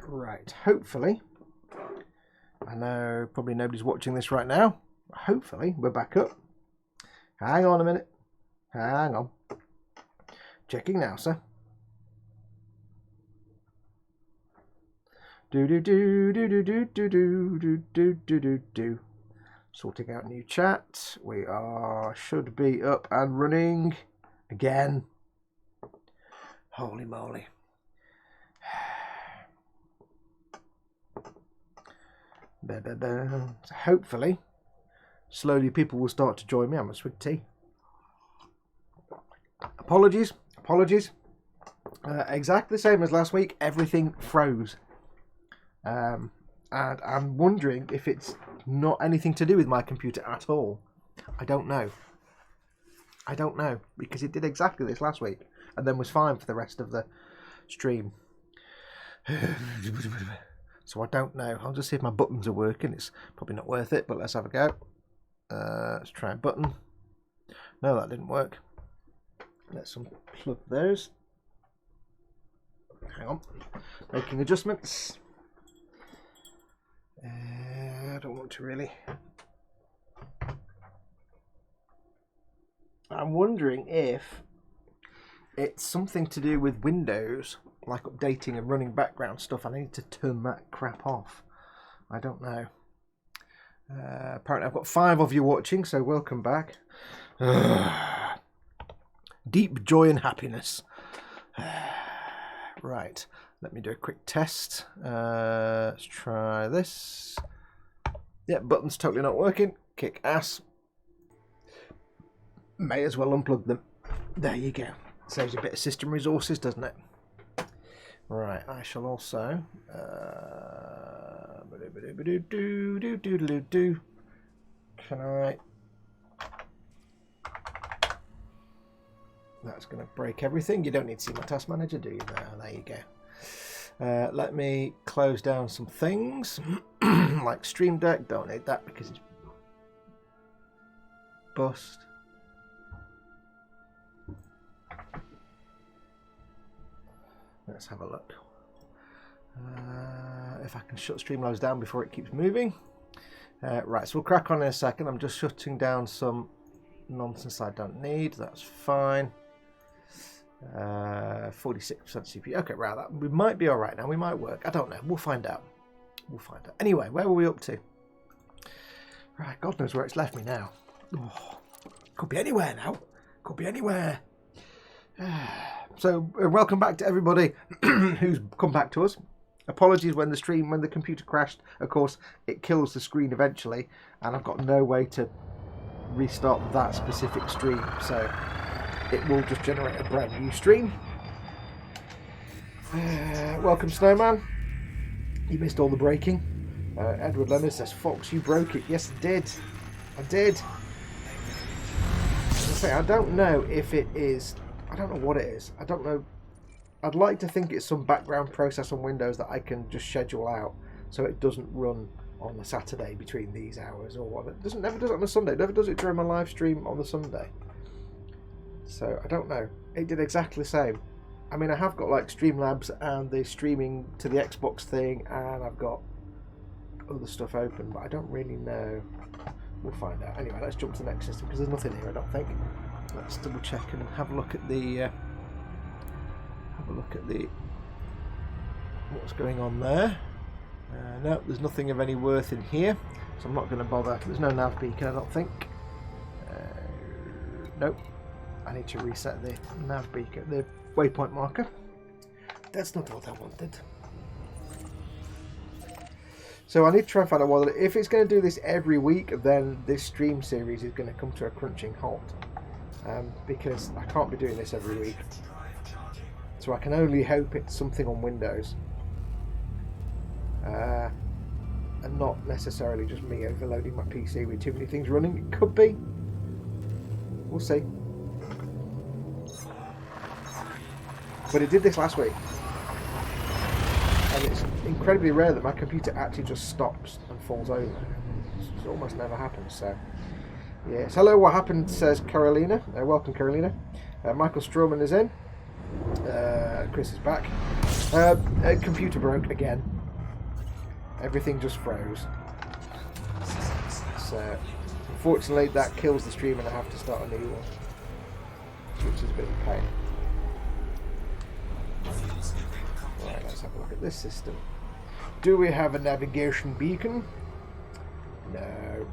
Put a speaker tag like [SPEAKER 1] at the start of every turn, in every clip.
[SPEAKER 1] Right, hopefully, I know probably nobody's watching this right now. Hopefully, we're back up. Hang on a minute. Hang on. Checking now, sir. Do. Sorting out new chat. We should be up and running again. Holy moly. So hopefully, slowly people will start to join me. I'm a swig tea. Apologies. Exactly the same as last week. Everything froze. And I'm wondering if it's not anything to do with my computer at all. I don't know. Because it did exactly this last week and then was fine for the rest of the stream. So I don't know. I'll just see if my buttons are working. It's probably not worth it, but let's have a go. Let's try a button. No, that didn't work. Let's unplug those. Hang on. Making adjustments. I don't want to really. I'm wondering if it's something to do with Windows, like updating and running background stuff. I need to turn that crap off. I don't know. Apparently I've got 5 of you watching, so welcome back. Deep joy and happiness. Right, let me do a quick test. Let's try this. Yeah, button's totally not working. Kick ass. May as well unplug them. There you go. Saves a bit of system resources, doesn't it? Right, I shall also can I? That's going to break everything. You don't need to see my task manager, do you? There you go. Let me close down some things like Stream Deck. Don't need that because it's bust. Let's have a look. If I can shut Streamlabs down before it keeps moving. Right, so we'll crack on in a second. I'm just shutting down some nonsense I don't need. That's fine. 46% CPU. Okay, right, we might be all right now. We might work. I don't know. We'll find out. Anyway, where were we up to? Right, God knows where it's left me now. Oh, could be anywhere now. Could be anywhere. So welcome back to everybody who's come back to us. Apologies when the computer crashed. Of course, it kills the screen eventually, and I've got no way to restart that specific stream, so it will just generate a brand new stream. Welcome, Snowman. You missed all the breaking. Edward Leonard says, Fox, you broke it. Yes, I did. I don't know if it is. I don't know what it is. I don't know. I'd like to think it's some background process on Windows that I can just schedule out so it doesn't run on the Saturday between these hours or what. It never does it on a Sunday. It never does it during my live stream on the Sunday. So I don't know. It did exactly the same. I mean, I have got like Streamlabs and the streaming to the Xbox thing, and I've got other stuff open, but I don't really know. We'll find out. Anyway, let's jump to the next system because there's nothing here, I don't think. Let's double check and have a look at the what's going on there. No, there's nothing of any worth in here, so I'm not going to bother. There's no nav beacon, I don't think. Nope. I need to reset the nav beacon, the waypoint marker. That's not what I wanted. So I need to try and find out whether if it's going to do this every week, then this stream series is going to come to a crunching halt. Because I can't be doing this every week. So I can only hope it's something on Windows. And not necessarily just me overloading my PC with too many things running. It could be. We'll see. But it did this last week. And it's incredibly rare that my computer actually just stops and falls over. It almost never happens. So yes. Hello, what happened? Says Carolina. Welcome, Carolina. Michael Stroman is in. Chris is back. Computer broke again. Everything just froze. So unfortunately that kills the stream and I have to start a new one, which is a bit of a pain. Right, let's have a look at this system. Do we have a navigation beacon? No.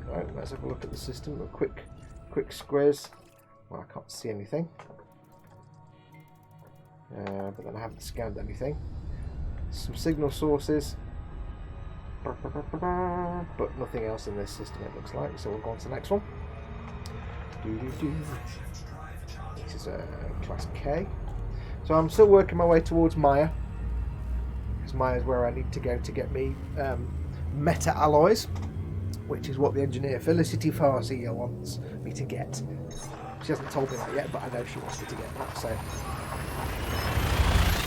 [SPEAKER 1] Right, let's have a look at the system. A quick squiz. Well, I can't see anything. But then I haven't scanned anything. Some signal sources. But nothing else in this system, it looks like. So we'll go on to the next one. This is class K. So I'm still working my way towards Maya. Because Maya is where I need to go to get me meta alloys, which is what the engineer Felicity Farsia wants me to get. She hasn't told me that yet, but I know she wants me to get that, so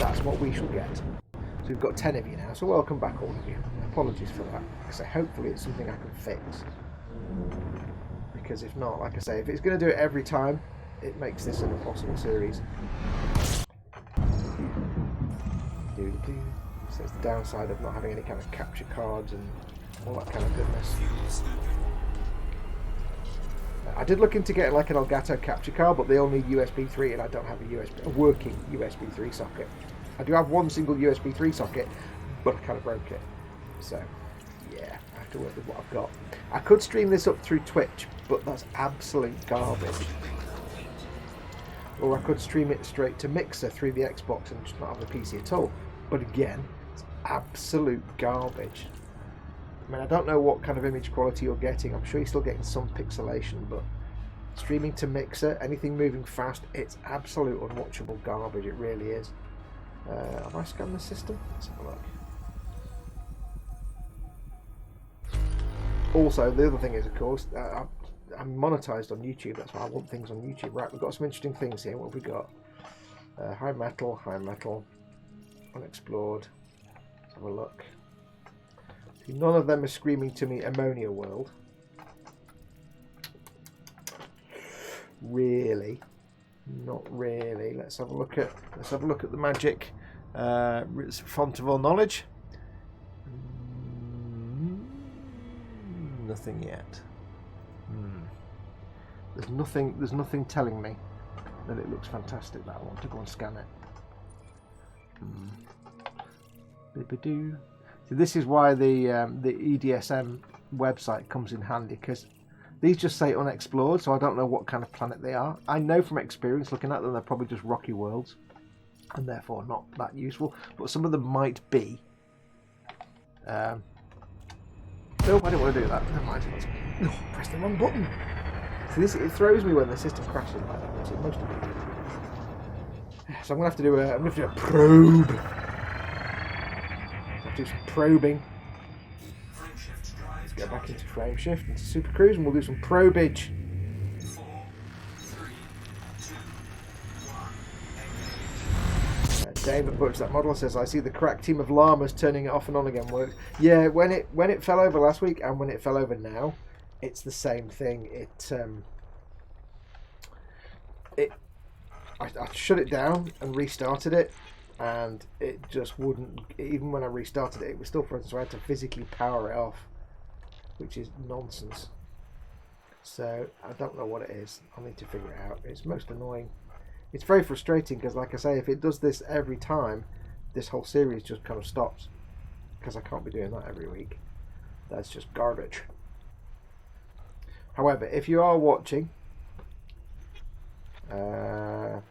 [SPEAKER 1] that's what we shall get. So we've got 10 of you now, so welcome back all of you. Apologies for that. So hopefully it's something I can fix. Because if not, like I say, if it's going to do it every time, it makes this an impossible series. So it's the downside of not having any kind of capture cards and all that kind of goodness. I did look into getting like an Elgato capture card, but they all need USB 3 and I don't have a working USB 3 socket. I do have one single USB 3 socket, but I kind of broke it. So, yeah, I have to work with what I've got. I could stream this up through Twitch, but that's absolute garbage. Or I could stream it straight to Mixer through the Xbox and just not have the PC at all. But again, it's absolute garbage. I mean, I don't know what kind of image quality you're getting. I'm sure you're still getting some pixelation, but streaming to Mixer, anything moving fast, it's absolute unwatchable garbage. It really is. Have I scanned the system? Let's have a look. Also, the other thing is, of course, I'm monetized on YouTube. That's why I want things on YouTube. Right, we've got some interesting things here. What have we got? High metal, unexplored. Let's have a look. See, none of them are screaming to me ammonia world. Really? Not really. Let's have a look at the magic font of all knowledge. Nothing yet. There's nothing telling me that it looks fantastic that I want to go and scan it. Bibidoo. So this is why the EDSM website comes in handy, because these just say unexplored, so I don't know what kind of planet they are. I know from experience looking at them they're probably just rocky worlds and therefore not that useful, but some of them might be. Nope, I didn't want to do that. Never mind. Oh, press the wrong button. So it throws me when the system crashes like that. That's it most of it. So I'm gonna have to do a probe. I'll do some probing. Let's go back into frame shift, into Super Cruise, and we'll do some probage. David Butch, that model, says, I see the crack team of llamas turning it off and on again works. Yeah, when it fell over last week and when it fell over now, it's the same thing. I shut it down and restarted it, and it just wouldn't. Even when I restarted it, it was still frozen, so I had to physically power it off, which is nonsense. So I don't know what it is. I'll need to figure it out. It's most annoying. It's very frustrating because, like I say, if it does this every time, this whole series just kind of stops, because I can't be doing that every week. That's just garbage. However, if you are watching and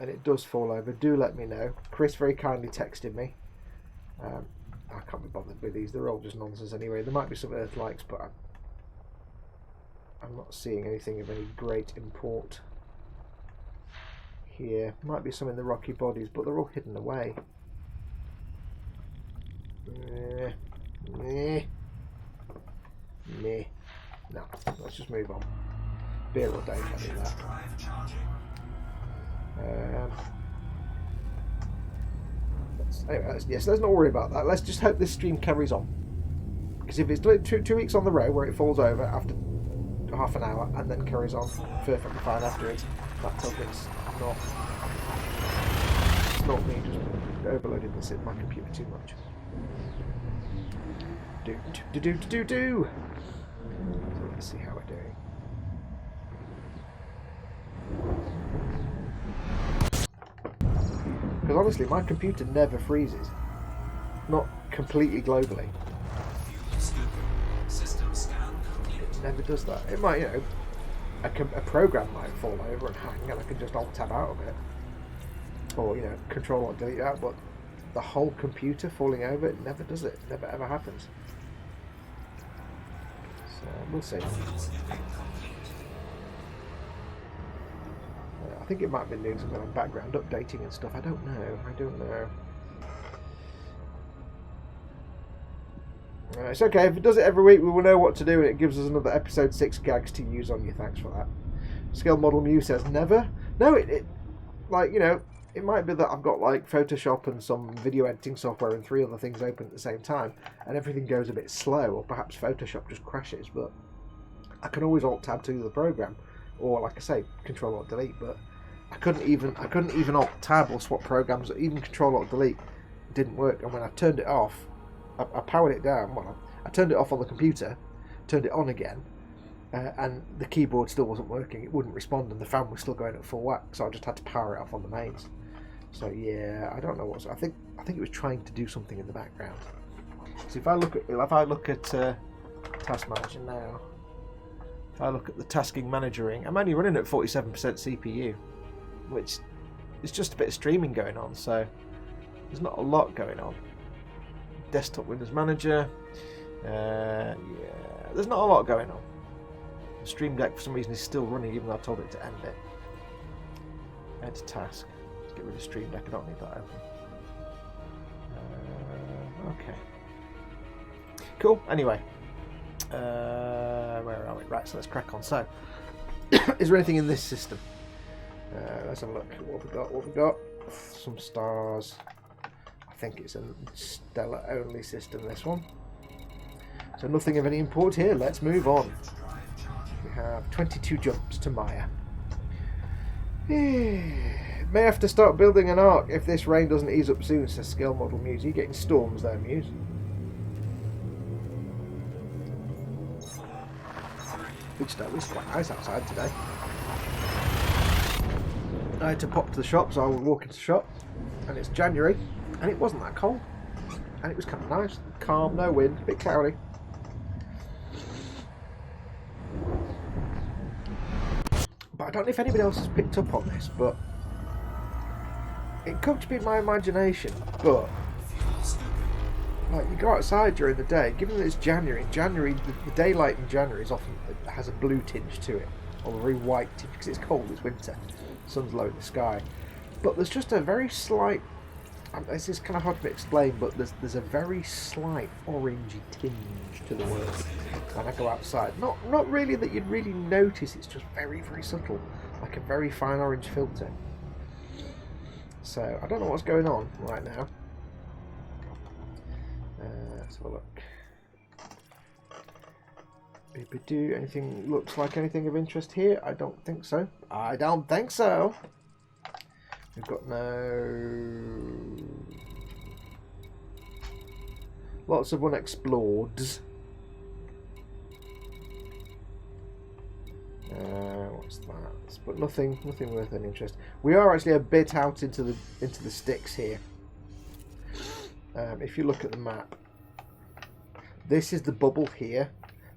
[SPEAKER 1] it does fall over, do let me know. Chris very kindly texted me. I can't be bothered with these. They're all just nonsense anyway. There might be some Earth likes, but I'm not seeing anything of any great import here. Might be some in the rocky bodies, but they're all hidden away. No, let's just move on. Beer or day, I do that. Anyway, let's not worry about that. Let's just hope this stream carries on. Because if it's 2 weeks on the row where it falls over after half an hour and then carries on perfectly fine afterwards, that tells me it's not me just overloading this in my computer too much. Do. So let's see how we're doing. Because honestly, my computer never freezes. Not completely globally. It never does that. It might, a program might fall over and hang, and I can just alt-tab out of it. Or, Control-Alt-Delete out, but the whole computer falling over, it never does it. It never ever happens. So, we'll see. I think it might have been doing some kind of background updating and stuff. I don't know. It's okay. If it does it every week, we will know what to do, and it gives us another episode 6 gags to use on you. Thanks for that. Scale Model Mew says never. No, it might be that I've got like Photoshop and some video editing software and 3 other things open at the same time, and everything goes a bit slow, or perhaps Photoshop just crashes. But I can always Alt-Tab to the program, or like I say, Control-Alt-Delete. But I couldn't even Alt-Tab or swap programs, or even Control-Alt-Delete didn't work. And when I turned it off, I powered it down. Well, I turned it off on the computer, turned it on again, and the keyboard still wasn't working. It wouldn't respond, and the fan was still going at full whack. So I just had to power it off on the mains. So yeah, I don't know what. I think it was trying to do something in the background. So if I look at Task Manager now, if I look at the Tasking Manager ring, I'm only running at 47% CPU, which is just a bit of streaming going on. So there's not a lot going on. Desktop Windows Manager, yeah, there's not a lot going on. The Stream Deck for some reason is still running, even though I told it to end it. Add to task. Let's get rid of Stream Deck. I don't need that open. Okay. Cool. Anyway, where are we? Right. So let's crack on. So, is there anything in this system? Let's have a look. What we got? Some stars. I think it's a stellar only system, this one. So nothing of any import here. Let's move on. We have 22 jumps to Maya. May have to start building an ark if this rain doesn't ease up soon, says Scale Model Muse. You're getting storms there, Muse. It's quite nice outside today. I had to pop to the shop, so I was walking to the shop, and it's January. And it wasn't that cold, and it was kind of nice, calm, no wind, a bit cloudy. But I don't know if anybody else has picked up on this, but it could be my imagination. But like, you go outside during the day, given that it's January. The daylight in January is often has a blue tinge to it, or a very white tinge, because it's cold, it's winter, the sun's low in the sky. But there's just a very slight. This is kind of hard to explain, but there's a very slight orangey tinge to the world when I go outside. Not really that you'd really notice. It's just very, very subtle, like a very fine orange filter. So I don't know what's going on right now. Let's have a look. Anything looks like anything of interest here? I don't think so. We've got lots of unexplored. What's that? But nothing worth any interest. We are actually a bit out into the sticks here. If you look at the map, this is the bubble here.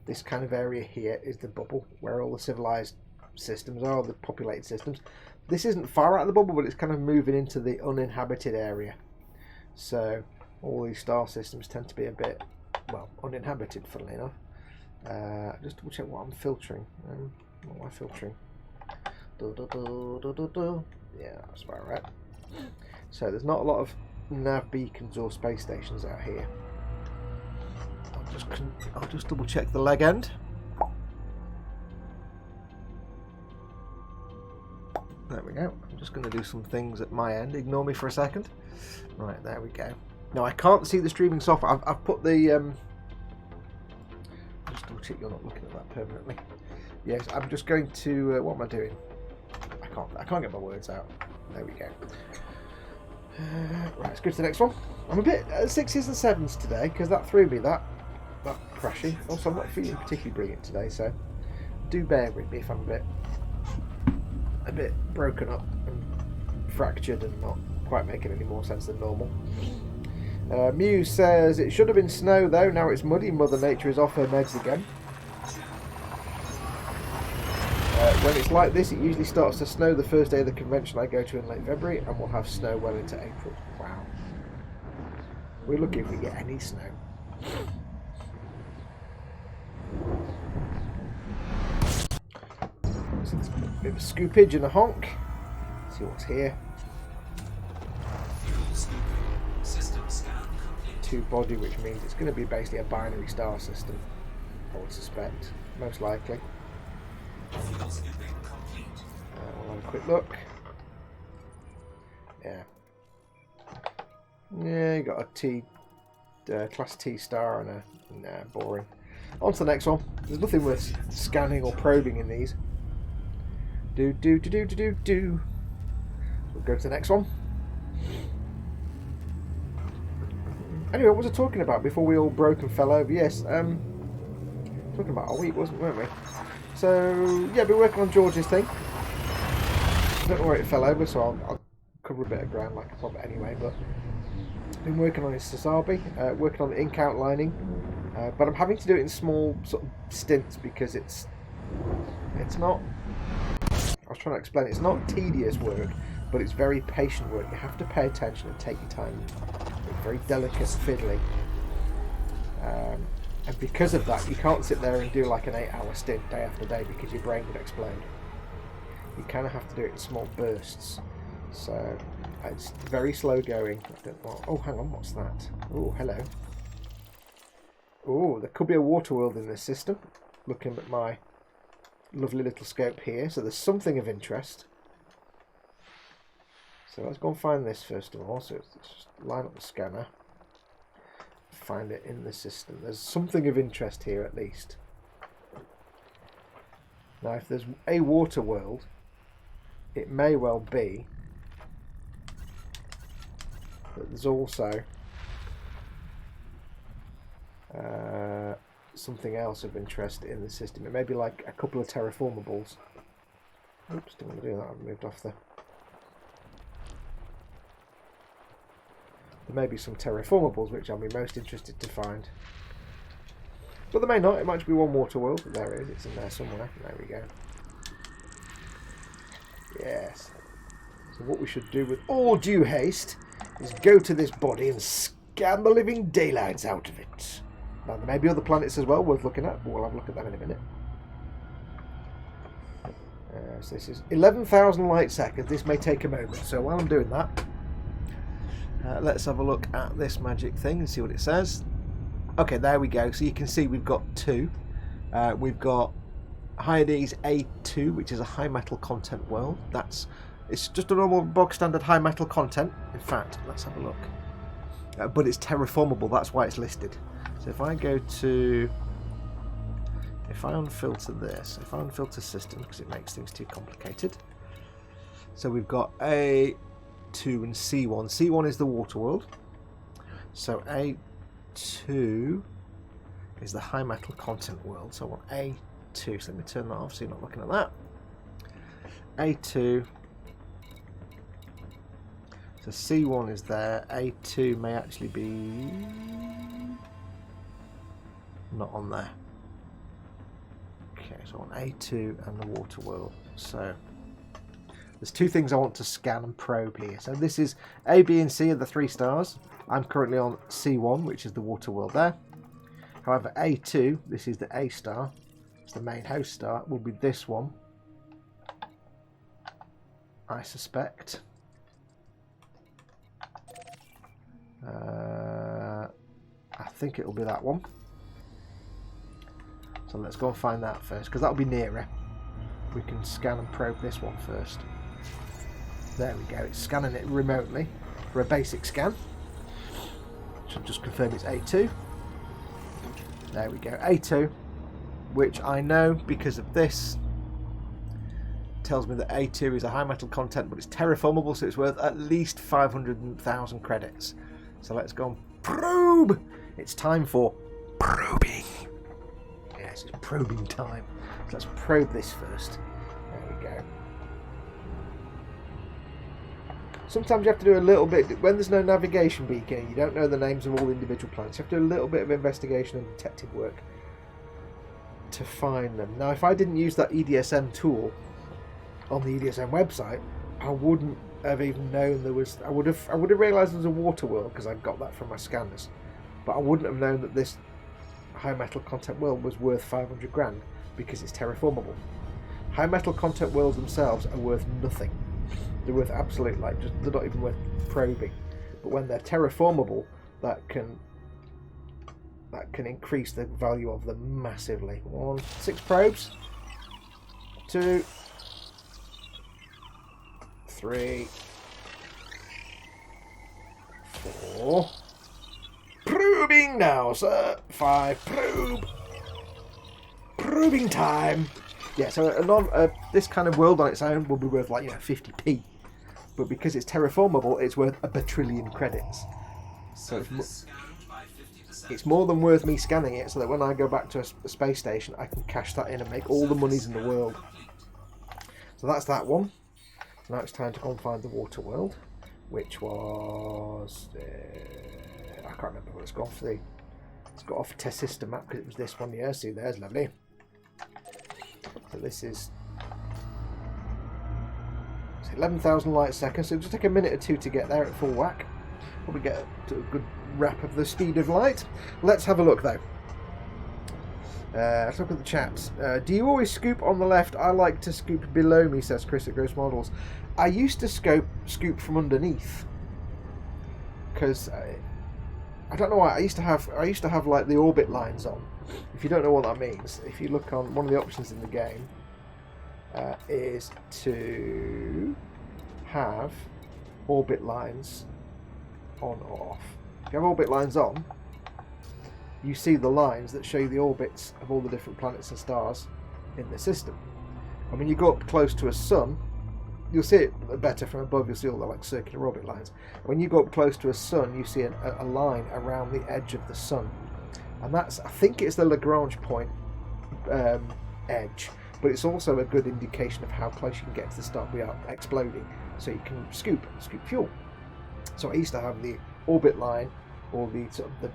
[SPEAKER 1] This kind of area here is the bubble where all the civilized systems are, the populated systems. This isn't far out of the bubble, but it's kind of moving into the uninhabited area. So all these star systems tend to be a bit, well, uninhabited, funnily enough. Just double check what I'm filtering. What am I filtering? Yeah, that's about right. So there's not a lot of nav beacons or space stations out here. I'll just double check the leg end. There we go. just going to do some things at my end. Ignore me for a second. Right, there we go. Now I can't see the streaming software. I've put the... just double check you're not looking at that permanently. Yes, I'm just going to... what am I doing? I can't get my words out. There we go. Right, let's go to the next one. I'm a bit 6s and 7s today because that threw me that crashy. Also, I'm not feeling particularly brilliant today, so do bear with me if I'm a bit broken up and fractured and not quite making any more sense than normal. Muse says it should have been snow though. Now it's muddy. Mother Nature is off her meds again. When it's like this, it usually starts to snow the first day of the convention I go to in late February, and we'll have snow well into April. Wow. We're lucky if we get any snow. So there's a bit of a scoopage and a honk. Let's see what's here. 2 body, which means it's going to be basically a binary star system, I would suspect, most likely. We'll have a quick look. Yeah, you got a class T star and a... Nah, boring. On to the next one. There's nothing worth scanning or probing in these. We'll go to the next one. Anyway, what was I talking about before we all broke and fell over? Yes, talking about our week, weren't we? So, yeah, been working on George's thing. I don't know where it fell over, so I'll cover a bit of ground like I thought anyway, but been working on his Sasabi, working on the ink outlining, but I'm having to do it in small sort of stints because it's not, I was trying to explain, it's not tedious work, but it's very patient work. You have to pay attention and take your time. It's very delicate and fiddly. And because of that, you can't sit there and do like an 8-hour stint day after day because your brain would explode. You kind of have to do it in small bursts. So it's very slow going. Oh, hang on, what's that? Oh, hello. Oh, there could be a water world in this system. Looking at my lovely little scope here. So there's something of interest. So let's go and find this first of all. So let's just line up the scanner. Find it in the system. There's something of interest here at least. Now if there's a water world, it may well be that there's also something else of interest in the system. It may be like a couple of terraformables. Oops, didn't want to do that. I've moved off there. There may be some terraformables which I'll be most interested to find. But there may not. It might just be one water world. There it is. It's in there somewhere. There we go. Yes. So what we should do with all due haste is go to this body and scan the living daylights out of it. Now there may be other planets as well worth looking at, but we'll have a look at them in a minute. So this is 11,000 light seconds. This may take a moment. So while I'm doing that, let's have a look at this magic thing and see what it says. Okay, there we go. So you can see we've got 2. We've got Hyades A2, which is a high metal content world. It's just a normal bog standard high metal content. In fact, let's have a look. But it's terraformable. That's why it's listed. So if I go to, if I unfilter this, if I unfilter system because it makes things too complicated. So we've got A2 and C1. C1 is the water world. So A2 is the high metal content world. So I want A2. So let me turn that off so you're not looking at that. A2. So C1 is there. A2 may actually be not on there. Okay, so I want A2 and the water world. So there's 2 things I want to scan and probe here. So this is A, B and C are the 3 stars. I'm currently on C1, which is the water world there. However, A2, this is the A star, it's the main host star, will be this one, I suspect. I think it'll be that one. So let's go and find that first, because that'll be nearer. We can scan and probe this one first. There we go, it's scanning it remotely for a basic scan. Should just confirm it's A2. There we go, A2, which I know because of this. Tells me that A2 is a high metal content, but it's terraformable, so it's worth at least 500,000 credits. So let's go and probe. It's time for probing. Yes, it's probing time. So let's probe this first. There we go. Sometimes you have to do a little bit, when there's no navigation beacon, you don't know the names of all the individual planets, you have to do a little bit of investigation and detective work to find them. Now, if I didn't use that EDSM tool on the EDSM website, I wouldn't have even known there was. I would have realised there was a water world because I got that from my scanners, but I wouldn't have known that this high metal content world was worth 500 grand because it's terraformable. High metal content worlds themselves are worth nothing. They're worth absolute, like, just they're not even worth probing. But when they're terraformable, that can increase the value of them massively. 6 probes, 2, 3, 4. Probing now, sir. 5. Probe. Probing time. Yeah, so this kind of world on its own will be worth, like, 50p. But because it's terraformable, it's worth a bajillion credits. So it's more than worth me scanning it, so that when I go back to a space station, I can cash that in and make all the monies in the world. So that's that one. So now it's time to go and find the water world, which was I can't remember what it's gone for. It's got off a test system map because it was this one. Yeah, see, there's lovely. So this is 11,000 light seconds, so it'll just take a minute or two to get there at full whack. Probably get a good wrap of the speed of light. Let's have a look though. Let's look at the chat. Do you always scoop on the left? I like to scoop below me, says Chris at Gross Models. I used to scoop from underneath because I don't know why. I used to have like the orbit lines on. If you don't know what that means, if you look on one of the options in the game, is to have orbit lines on or off. If you have orbit lines on, you see the lines that show you the orbits of all the different planets and stars in the system. And when you go up close to a sun, you'll see it better from above. You'll see all the like circular orbit lines. When you go up close to a sun, you see a line around the edge of the sun, and that's, I think it's the Lagrange point edge. But it's also a good indication of how close you can get to the star without exploding, so you can scoop fuel. So I used to have the orbit line, or the sort of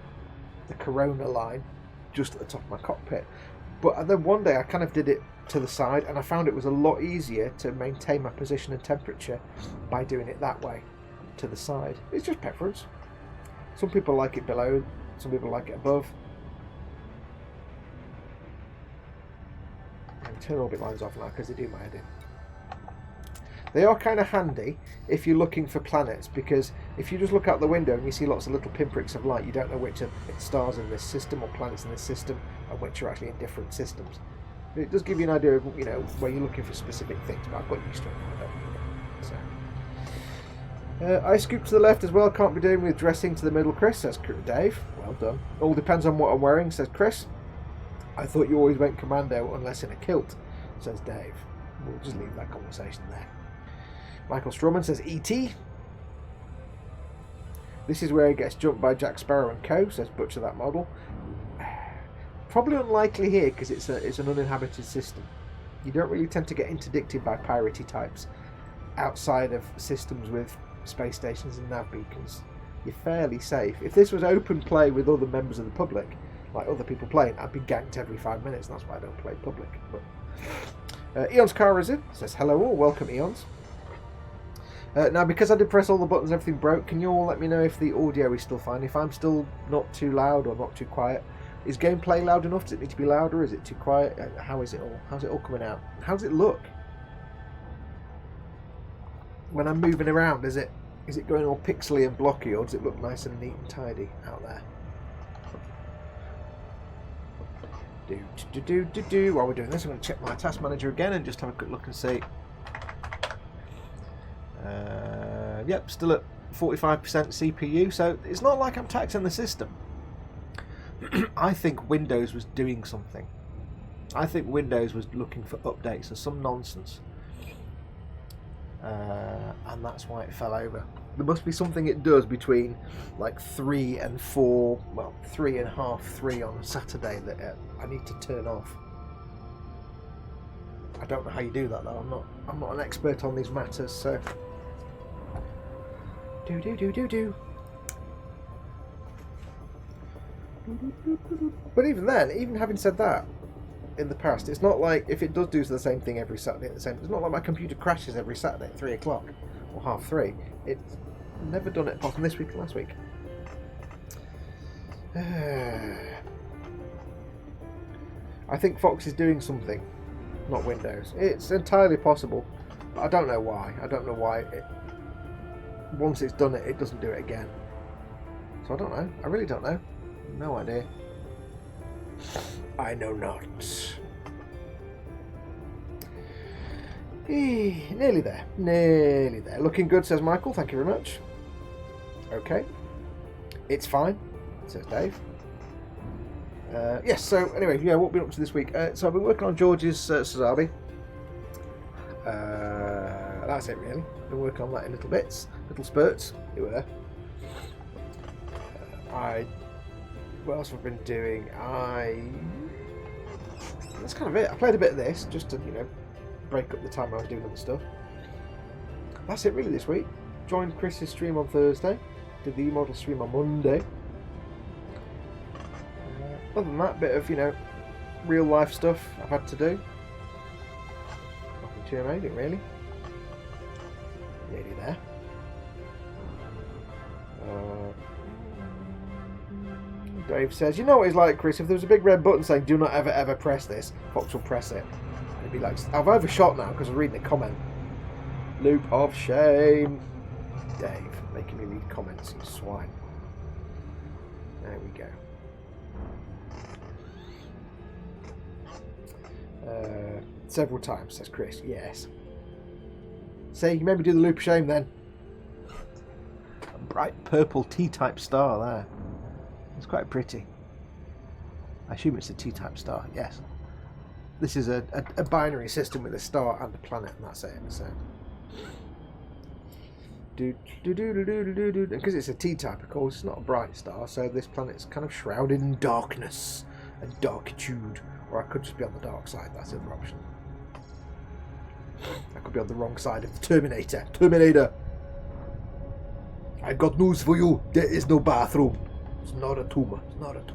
[SPEAKER 1] the corona line, just at the top of my cockpit. But then one day I kind of did it to the side, and I found it was a lot easier to maintain my position and temperature by doing it that way, to the side. It's just preference. Some people like it below, some people like it above. Turn orbit lines off now because they do my head in. They are kind of handy if you're looking for planets, because if you just look out the window and you see lots of little pinpricks of light, you don't know which are stars in this system or planets in this system and which are actually in different systems. It does give you an idea of where you're looking for specific things, but I've got used to it. So. I scoop to the left as well. Can't be doing with dressing to the middle, Chris, says Dave. Well done. All depends on what I'm wearing, says Chris. I thought you always went commando unless in a kilt, says Dave. We'll just leave that conversation there. Michael Strowman says E.T. This is where he gets jumped by Jack Sparrow and co, says Butcher that model. Probably unlikely here because it's an uninhabited system. You don't really tend to get interdicted by piratey types outside of systems with space stations and nav beacons. You're fairly safe. If this was open play with other members of the public, like other people playing, I'd be ganked every 5 minutes, and that's why I don't play public. But Eon's Car is in, says hello all, welcome Eons. Now, because I did press all the buttons, everything broke. Can you all let me know if the audio is still fine? If I'm still not too loud or not too quiet? Is gameplay loud enough? Does it need to be louder? Is it too quiet? How is it all? How's it all coming out? How does it look when I'm moving around? Is it going all pixely and blocky, or does it look nice and neat and tidy out there? While we're doing this, I'm going to check my task manager again and just have a quick look and see. Yep, still at 45% CPU, so it's not like I'm taxing the system. I think Windows was doing something. I think Windows was looking for updates or some nonsense. And that's why it fell over. There must be something it does between like 3 and 4, well, 3 and half 3 on a Saturday that I need to turn off. I don't know how you do that though. I'm not an expert on these matters, so do. But even then, even having said that, in the past, it's not like if it does do the same thing every Saturday at the same time. It's not like my computer crashes every Saturday at 3 o'clock or half 3. It's never done it apart from this week and last week. I think Fox is doing something, not Windows. It's entirely possible, but I don't know why. I don't know why. Once it's done it, it doesn't do it again. So I don't know. I really don't know. No idea. I know not. Nearly there. Nearly there. Looking good, says Michael. Thank you very much. Okay. It's fine, says Dave. Yes, so anyway, yeah, what have we been up to this week? So I've been working on George's Sazabi. That's it, really. Been working on that in little bits, little spurts. Here we are. What else have I been doing? That's kind of it. I played a bit of this just to, break up the time I was doing other stuff. That's it really this week. Joined Chris's stream on Thursday. Did the E-model stream on Monday. Other than that, bit of, real life stuff I've had to do. Nothing too amazing, really. Nearly there. Dave says, you know what he's like, Chris, if there was a big red button saying do not ever ever press this, Fox will press it. And he'd be like, I've overshot now because I'm reading the comment. Loop of shame. Dave, making me read comments, you swine. There we go. Several times, says Chris. Yes. See, you made me do the loop of shame then. A bright purple T-type star there. It's quite pretty. I assume it's a T-type star, yes. This is a binary system with a star and a planet, and that's it. So, because it's a T-type, of course, it's not a bright star, so this planet's kind of shrouded in darkness and darkitude. Or I could just be on the dark side, that's the other option. I could be on the wrong side of the Terminator. Terminator! I got news for you. There is no bathroom. It's not a tumor. It's not a tumor.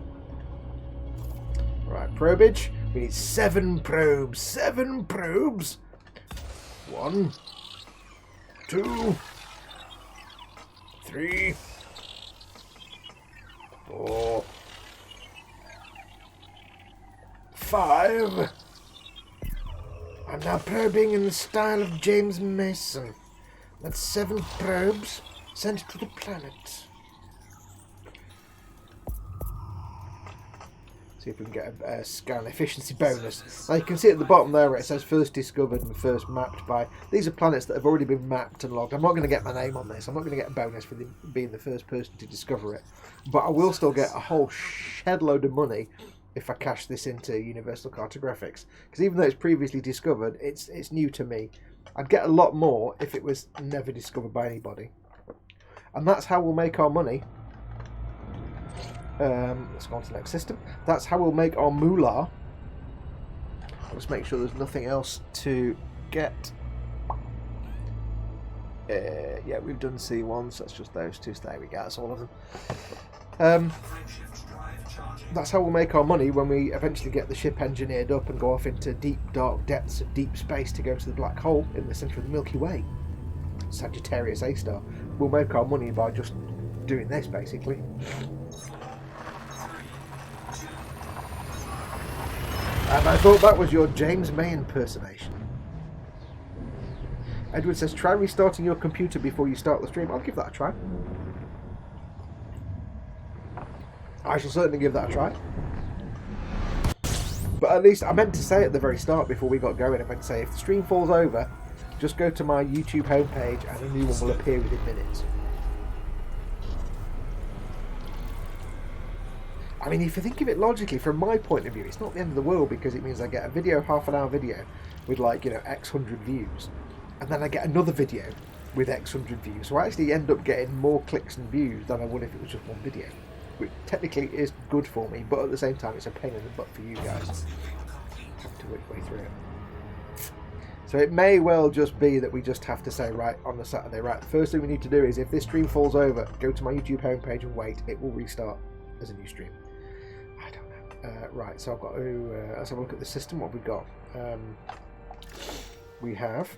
[SPEAKER 1] Right, probage. We need 7 probes. 7 probes. 1, 2, 3, 4, 5. I'm now probing in the style of James Mason. That's 7 probes sent to the planet. See if we can get a scan efficiency bonus. Now you can see at the bottom there where it says first discovered and first mapped by. These are planets that have already been mapped and logged. I'm not going to get my name on this. I'm not going to get a bonus for being the first person to discover it. But I will still get a whole shed load of money if I cash this into Universal Cartographics. Because even though it's previously discovered, it's new to me. I'd get a lot more if it was never discovered by anybody. And that's how we'll make our money. Let's go on to the next system. That's how we'll make our moolah. Let's make sure there's nothing else to get. Yeah, we've done C1s. That's just those two. So there we go. That's all of them. That's how we'll make our money when we eventually get the ship engineered up and go off into deep, dark depths of deep space to go to the black hole in the centre of the Milky Way. Sagittarius A star. We'll make our money by just doing this, basically. And I thought that was your James May impersonation. Edward says, try restarting your computer before you start the stream. I'll give that a try. I shall certainly give that a try. But at least I meant to say at the very start before we got going, I meant to say if the stream falls over, just go to my YouTube homepage and a new one will appear within minutes. I mean, if you think of it logically, from my point of view, it's not the end of the world, because it means I get a video, half-an-hour video, with like, you know, X hundred views, and then I get another video with X hundred views. So I actually end up getting more clicks and views than I would if it was just one video, which technically is good for me, but at the same time, it's a pain in the butt for you guys. Have to work your way through it. So it may well just be that we just have to say, right, on the Saturday, right, the first thing we need to do is, if this stream falls over, go to my YouTube homepage and wait. It will restart as a new stream. I don't know. Right, so I've got to, let's have a look at the system. What have we got? We have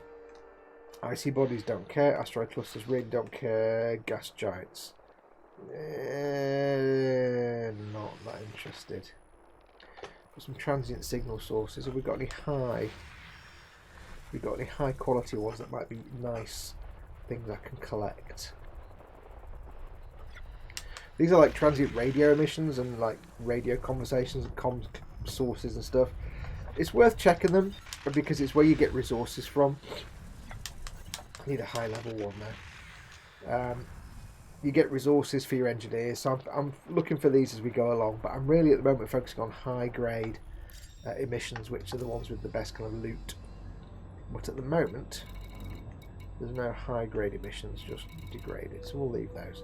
[SPEAKER 1] icy bodies, don't care. Asteroid clusters, really don't care. Gas giants. Not that interested. Got some transient signal sources. Have we got any high? We got any high quality ones that might be nice things I can collect? These are like transient radio emissions and like radio conversations and comms sources and stuff. It's worth checking them because it's where you get resources from. I need a high level one now. You get resources for your engineers, so I'm looking for these as we go along, but I'm really at the moment focusing on high grade emissions, which are the ones with the best kind of loot. But at the moment, there's no high grade emissions, just degraded, so we'll leave those.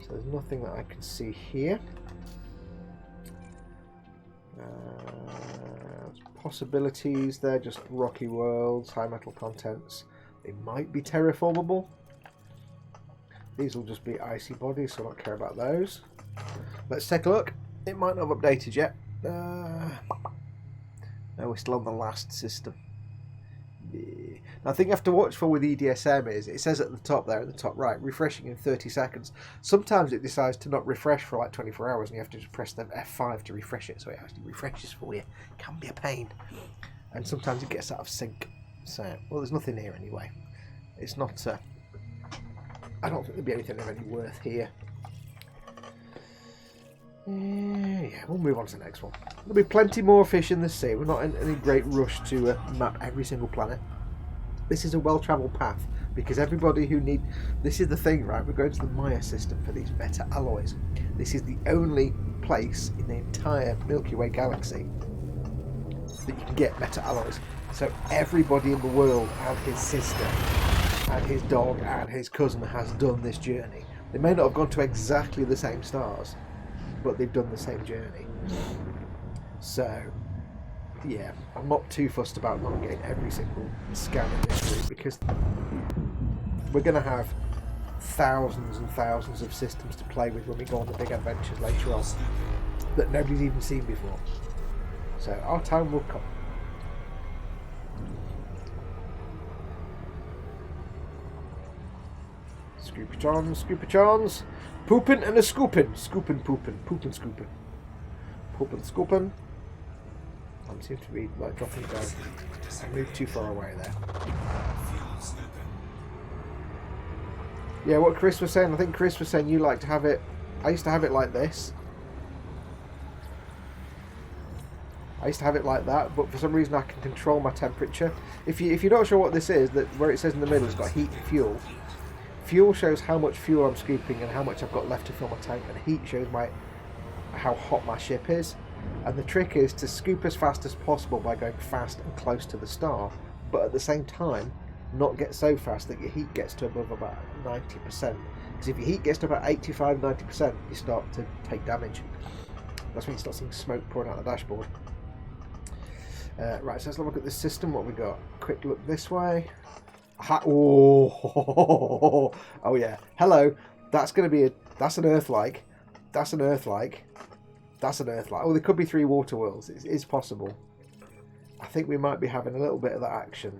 [SPEAKER 1] So there's nothing that I can see here. Possibilities, they're just rocky worlds, high metal contents. They might be terraformable. These will just be icy bodies, so I don't care about those. Let's take a look. It might not have updated yet. No, we're still on the last system. Yeah. Now, the thing you have to watch for with EDSM is, it says at the top there, at the top right, refreshing in 30 seconds. Sometimes it decides to not refresh for like 24 hours and you have to just press the F5 to refresh it, so it actually refreshes for you. It can be a pain. And sometimes it gets out of sync. So, well, there's nothing here anyway. It's not... I don't think there'll be anything of any worth here. Yeah, we'll move on to the next one. There'll be plenty more fish in the sea. We're not in any great rush to map every single planet. This is a well-travelled path because everybody who need... This is the thing, right? We're going to the Maya system for these meta alloys. This is the only place in the entire Milky Way galaxy that you can get meta alloys. So everybody in the world and his sister and his dog and his cousin has done this journey. They may not have gone to exactly the same stars, but they've done the same journey. So, yeah, I'm not too fussed about not getting every single scan in this route because we're going to have thousands and thousands of systems to play with when we go on the big adventures later on that nobody's even seen before. So our time will come. Scoopachons, pooping and a scooping, scooping, pooping, pooping, scooping, pooping, scooping. I seem to be like dropping down. I moved too far away there. Yeah, what Chris was saying, I think Chris was saying you like to have it. I used to have it like this. I used to have it like that, but for some reason I can control my temperature. If you're not sure what this is, that where it says in the middle it's got heat and fuel. Fuel shows how much fuel I'm scooping and how much I've got left to fill my tank, and heat shows how hot my ship is. And the trick is to scoop as fast as possible by going fast and close to the star, but at the same time not get so fast that your heat gets to above about 90%. Because if your heat gets to about 85-90%, you start to take damage. That's when you start seeing smoke pouring out the dashboard. Right, so let's look at this system. What we got? Quick look this way. Oh, oh yeah. Hello. That's going to be that's an Earth-like. That's an Earth-like. That's an Earth-like. Oh, there could be 3 water worlds. It is possible. I think we might be having a little bit of that action.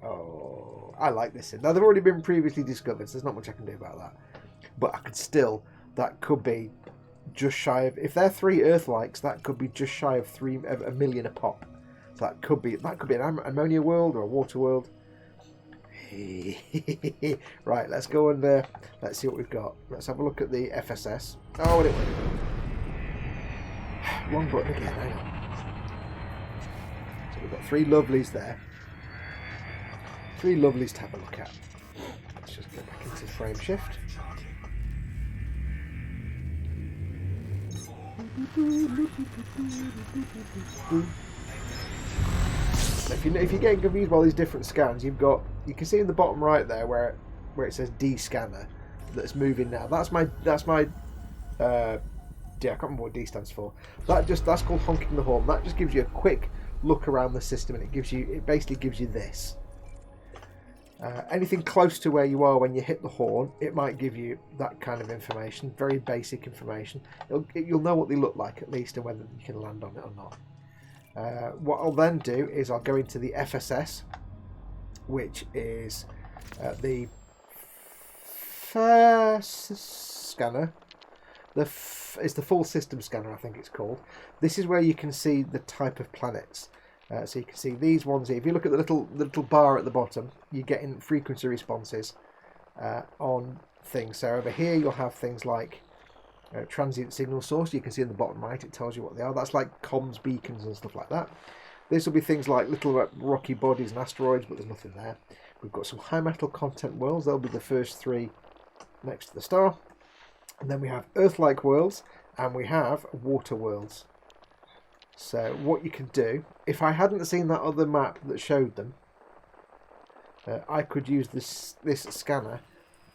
[SPEAKER 1] Oh, I like this. Now, they've already been previously discovered, so there's not much I can do about that. But I could still... That could be just shy of... If they're 3 Earth-likes, that could be just shy of a million a pop. So that could be an ammonia world or a water world. Right, let's go and let's see what we've got. Let's have a look at the FSS. Oh, it went. Wrong button again. Hang on. So we've got 3 lovelies there. Three lovelies to have a look at. Let's just go back into frame shift. If you're getting confused by all these different scans, you can see in the bottom right there where it says D scanner that's moving now. That's my yeah, I can't remember what D stands for. That's called honking the horn. That just gives you a quick look around the system, and it basically gives you this. Anything close to where you are when you hit the horn, it might give you that kind of information, very basic information. You'll know what they look like at least, and whether you can land on it or not. What I'll then do is I'll go into the FSS, which is the first scanner. It's the full system scanner, I think it's called. This is where you can see the type of planets. So you can see these ones here. If you look at the little bar at the bottom, you're getting frequency responses on things. So over here you'll have things like transient signal source. You can see in the bottom right it tells you what they are. That's like comms beacons and stuff like that. This will be things like little rocky bodies and asteroids, but there's nothing there. We've got some high metal content worlds. They'll be the first three next to the star. And then we have Earth-like worlds, and we have water worlds. So what you can do, if I hadn't seen that other map that showed them, I could use this scanner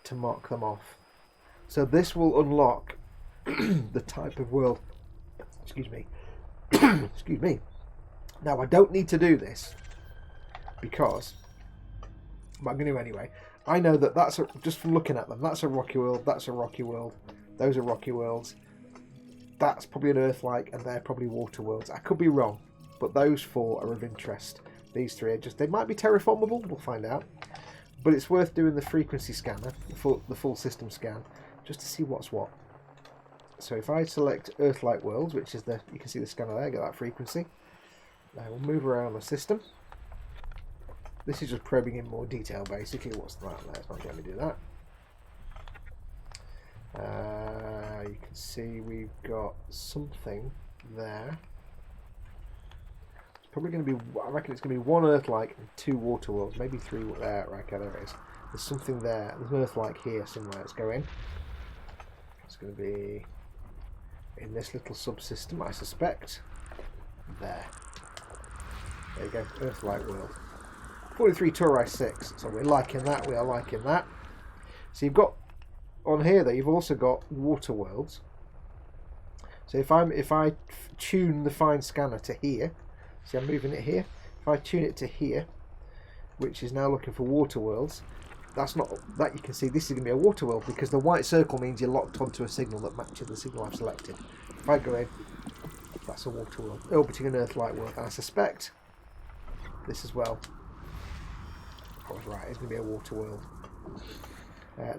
[SPEAKER 1] to mark them off. So this will unlock the type of world. Excuse me. Excuse me. Now I don't need to do this because, but I'm going to anyway. I know that just from looking at them, that's a rocky world, that's a rocky world, those are rocky worlds, that's probably an Earth-like, and they're probably water worlds. I could be wrong, but those four are of interest. These three are they might be terraformable, we'll find out. But it's worth doing the frequency scanner, the full system scan, just to see what's what. So if I select Earth-like worlds, which is you can see the scanner there, get that frequency. We'll move around the system. This is just probing in more detail, basically. What's that there? It's not going to do that. You can see we've got something there. It's probably going to be, I reckon it's going to be one Earth-like and two water worlds, maybe three there. Right, okay, there it is. There's something there. There's an Earth-like here somewhere. Let's go in. It's going to be in this little subsystem, I suspect. There. There you go, Earth-like world. 43 Tauri 6, so we're liking that, we are liking that. So you've got, on here though, you've also got water worlds. So if I tune the fine scanner to here, see I'm moving it here, if I tune it to here, which is now looking for water worlds, that's not, that you can see this is going to be a water world because the white circle means you're locked onto a signal that matches the signal I've selected. If I go in, that's a water world, orbiting an Earth-like world, and I suspect this as well. I was right, it's going to be a water world.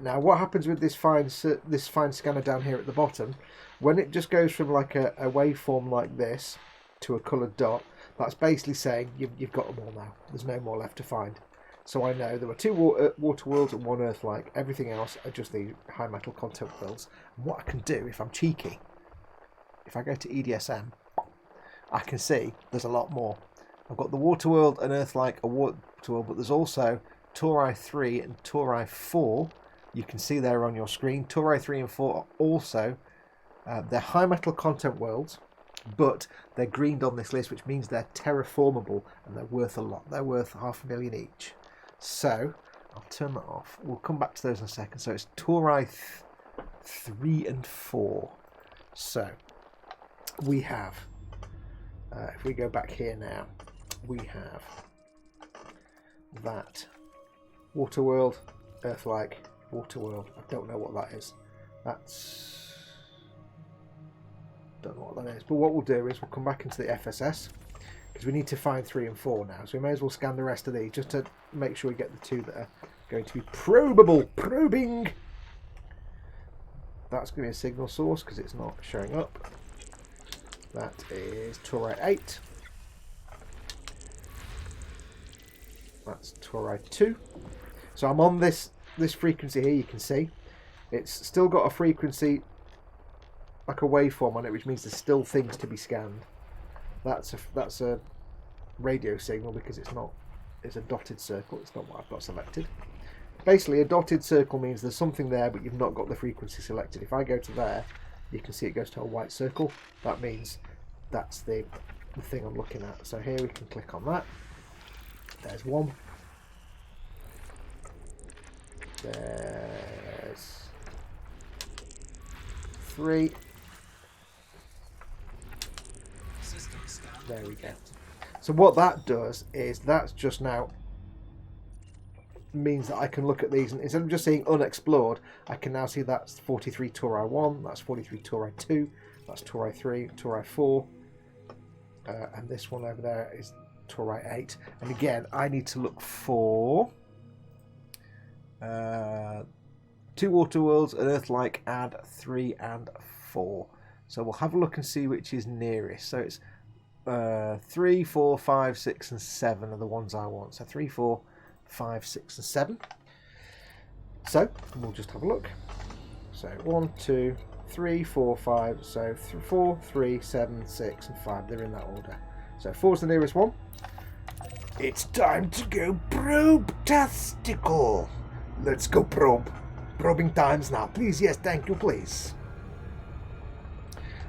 [SPEAKER 1] Now what happens with this fine scanner down here at the bottom, when it just goes from like a waveform like this to a coloured dot, that's basically saying you've got them all now, there's no more left to find. So I know there were two water worlds and one Earth-like, everything else are just the high metal content worlds. And what I can do, if I'm cheeky, if I go to EDSM, I can see there's a lot more. I've got the water world and Earth-like a water world, but there's also Tauri 3 and Tauri 4. You can see there on your screen. Tauri 3 and 4 are also they're high metal content worlds, but they're greened on this list, which means they're terraformable and they're worth a lot. They're worth $500,000 each. So I'll turn that off. We'll come back to those in a second. So it's Tauri 3 and 4. So we have, if we go back here now, we have that water world, Earth-like, water world. I don't know what that is. Don't know what that is. But what we'll do is we'll come back into the FSS because we need to find 3 and 4 now. So we may as well scan the rest of these just to make sure we get the two that are going to be probable. Probing. That's going to be a signal source because it's not showing up. That is Tauri 8. That's Tauri 2. So I'm on this frequency here, you can see. It's still got a frequency like a waveform on it, which means there's still things to be scanned. That's a radio signal because it's not is a dotted circle. It's not what I've got selected. Basically, a dotted circle means there's something there, but you've not got the frequency selected. If I go to there, you can see it goes to a white circle. That means that's the thing I'm looking at. So here we can click on that. There's 1. There's 3. There we go. So what that does is that's just now means that I can look at these, and instead of just seeing unexplored, I can now see that's 43 Tori 1, that's 43 Tori 2, that's Tori 3, Tori 4, and this one over there is Tori 8. And again, I need to look for 2 water worlds, an Earth-like, and 3 and 4. So we'll have a look and see which is nearest. So it's 3, 4, 5, 6, and 7 are the ones I want. So 3, 4, 5, 6, and 7. So we'll just have a look. So 1, 2, 3, 4, 5. So 4, 3, 7, 6, and 5. They're in that order. So 4 is the nearest one. It's time to go probe-tastical. Let's go probe. Probing times now. Please, yes, thank you, please.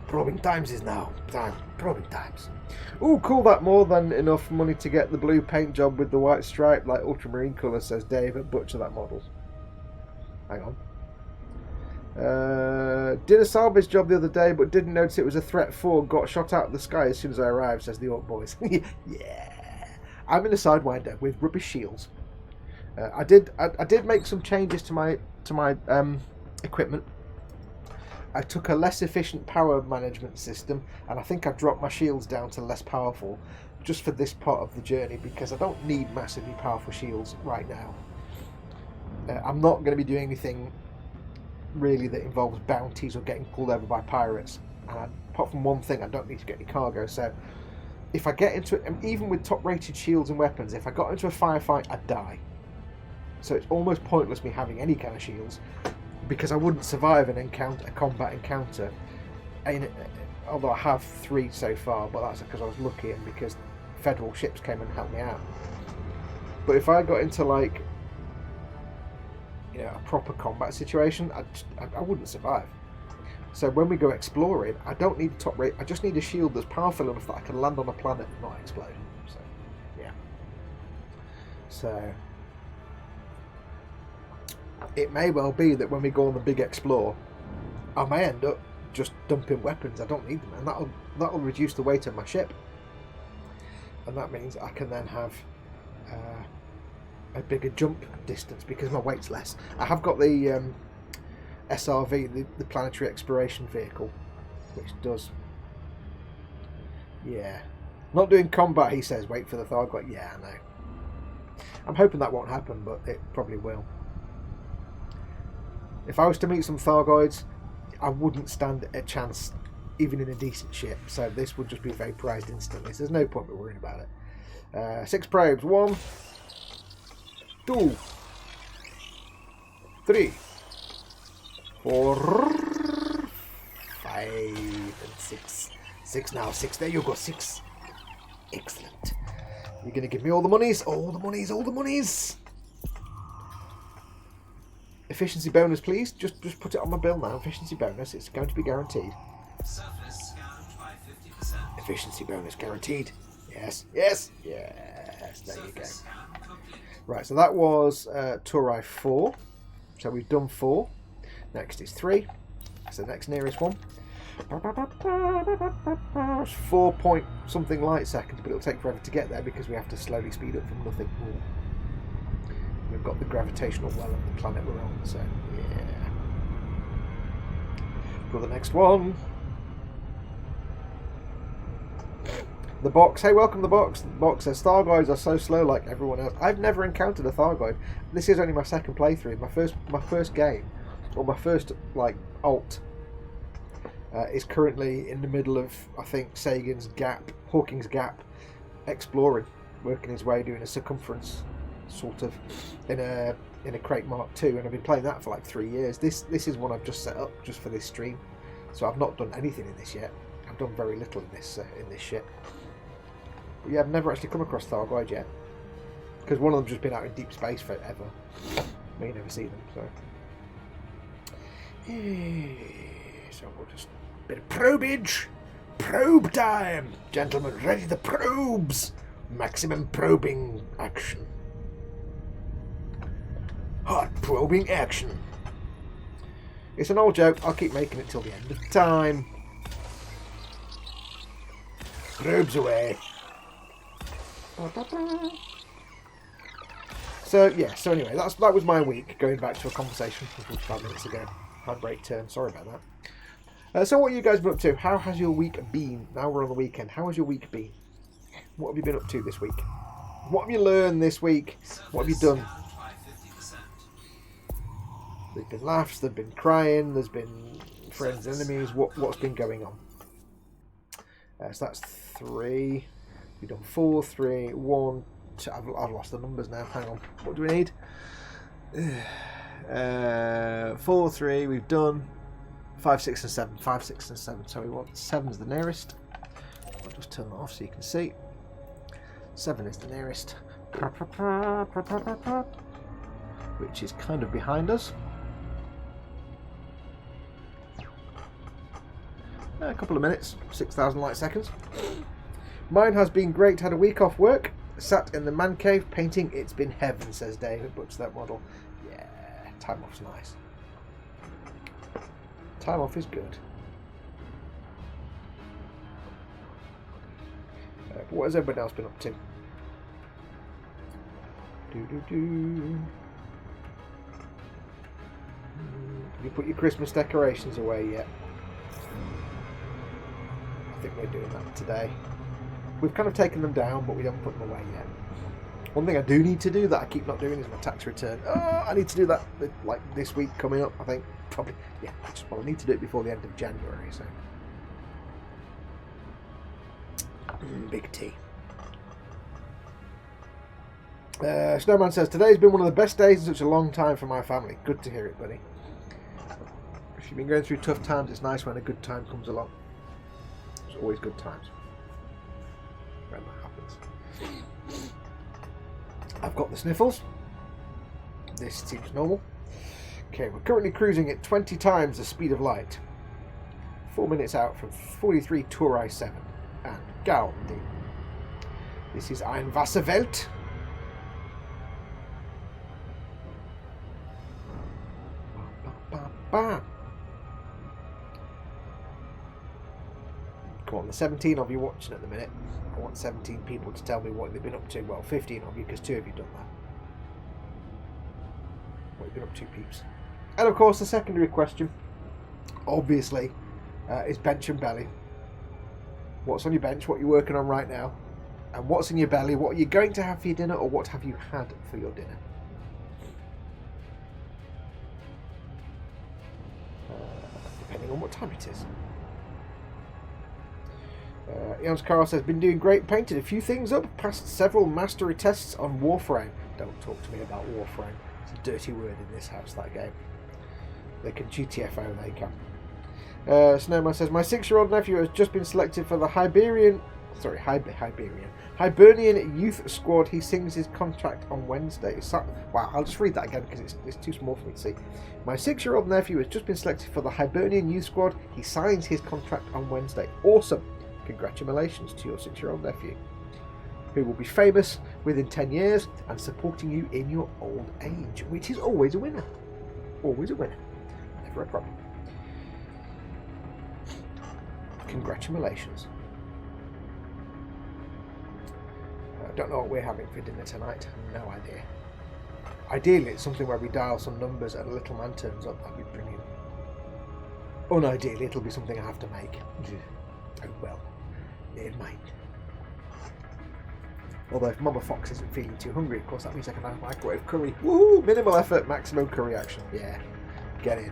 [SPEAKER 1] Probing times is now. Time. Probing times. Oh, cool, that more than enough money to get the blue paint job with the white stripe like ultramarine colour, says Dave at Butcher That Models. Hang on. Did a salvage job the other day but didn't notice it was a threat 4. Got shot out of the sky as soon as I arrived, says the Orc Boys. Yeah. I'm in a Sidewinder with rubbish shields. I did make some changes to my equipment. I took a less efficient power management system, and I think I've dropped my shields down to less powerful just for this part of the journey, because I don't need massively powerful shields right now. I'm not going to be doing anything really that involves bounties or getting pulled over by pirates, and apart from one thing, I don't need to get any cargo. So if I get into it, and even with top rated shields and weapons, if I got into a firefight, I'd die. So it's almost pointless me having any kind of shields, because I wouldn't survive a combat encounter. Although I have 3 so far, but that's because I was lucky and because federal ships came and helped me out. But if I got into like, a proper combat situation, I wouldn't survive. So when we go exploring, I don't need top rate. I just need a shield that's powerful enough that I can land on a planet and not explode. So yeah. So it may well be that when we go on the big explore, I may end up just dumping weapons. I don't need them, and that'll reduce the weight of my ship, and that means I can then have a bigger jump distance because my weight's less. I have got the SRV, the Planetary Exploration Vehicle, which does, not doing combat. He says, wait for the Thargoid. Yeah, I know. I'm hoping that won't happen, but it probably will. If I was to meet some Thargoids, I wouldn't stand a chance even in a decent ship, so this would just be vaporized instantly, so there's no point in worrying about it. 6 probes. 1, 2, 3, 4, 5, and 6. 6 now. 6. There you go. 6. Excellent. You're going to give me all the monies? All the monies. All the monies. Efficiency bonus, please. Just put it on my bill now. Efficiency bonus. It's going to be guaranteed.
[SPEAKER 2] Surface scanned by 50%.
[SPEAKER 1] Efficiency bonus guaranteed. Yes. Yes. Yes. There you go. Right. So that was Tori 4. So we've done 4. Next is 3. That's the next nearest one. 4 point something light seconds, but it'll take forever to get there because we have to slowly speed up from nothing more. We've got the gravitational well of the planet we're on, so yeah. For the next one. The box. Hey, welcome to the box. The box says Thargoids are so slow like everyone else. I've never encountered a Thargoid. This is only my second playthrough. My first game, or my first alt, is currently in the middle of, I think, Hawking's Gap, exploring, working his way, doing a circumference sort of in a crate Mark II, and I've been playing that for like 3 years. This is one I've just set up just for this stream, so I've not done anything in this yet. I've done very little in this ship. But yeah, I've never actually come across Thargoid yet. Because one of them's just been out in deep space forever. May never see them, so. So we'll just a bit of probage. Probe time, gentlemen. Ready the probes. Maximum probing action. Hot probing action. It's an old joke. I'll keep making it till the end of time. Probes away. So yeah. So anyway, that was my week. Going back to a conversation from 45 minutes ago. Handbrake turn. Sorry about that. So what have you guys been up to? How has your week been? Now we're on the weekend. How has your week been? What have you been up to this week? What have you learned this week? What have you done? There's been laughs, there's been crying, there's been friends, enemies. What's been going on? So that's 3. We've done 4, 3, 1, 2. I've lost the numbers now. Hang on. What do we need? 4, 3. We've done 5, 6, and 7. 5, 6, and 7. So we want 7's the nearest. I'll just turn that off so you can see. 7 is the nearest. Which is kind of behind us. A couple of minutes, 6,000 light seconds. Mine has been great. Had a week off work. Sat in the man cave painting. It's been heaven, says David. Butch that model. Yeah, time off's nice. Time off is good. But what has everybody else been up to? Have you put your Christmas decorations away yet? I think we're doing that today. We've kind of taken them down, but we haven't put them away yet. One thing I do need to do that I keep not doing is my tax return. Oh, I need to do that like this week coming up, I think. Probably, yeah. I need to do it before the end of January, so. Big T. Snowman says, today's been one of the best days in such a long time for my family. Good to hear it, buddy. If you've been going through tough times, it's nice when a good time comes along. It's always good times when that happens. I've got the sniffles. This seems normal. Okay, we're currently cruising at 20 times the speed of light. 4 minutes out from 43 Turai 7. And Gaudi. This is Ein Wasserwelt. Come on, the 17 of you watching at the minute. I want 17 people to tell me what they've been up to. Well, 15 of you, because 2 of you done that. What have you been up to, peeps? And of course, the secondary question, obviously, is bench and belly. What's on your bench? What you're working on right now? And what's in your belly? What are you going to have for your dinner, or what have you had for your dinner? Depending on what time it is. Jans Carl says, been doing great, painted a few things up, passed several mastery tests on Warframe. Don't talk to me about Warframe. It's a dirty word in this house, that game. They can GTFO, they can. Snowman says, my 6-year-old nephew has just been selected for the Hibernian Youth Squad. He sings his contract on Wednesday. Wow, I'll just read that again because it's too small for me to see. My 6-year-old nephew has just been selected for the Hibernian Youth Squad. He signs his contract on Wednesday. Awesome. Congratulations to your 6-year-old nephew, who will be famous within 10 years and supporting you in your old age, which is always a winner. Always a winner. Never a problem. Congratulations. I don't know what we're having for dinner tonight. No idea. Ideally, it's something where we dial some numbers and a little man turns up. That'd be brilliant. Unideally, it'll be something I have to make. Oh well. Never mind. Although if Mama Fox isn't feeling too hungry, of course that means I can have microwave curry. Woohoo! Minimal effort, maximum curry action. Yeah. Get in.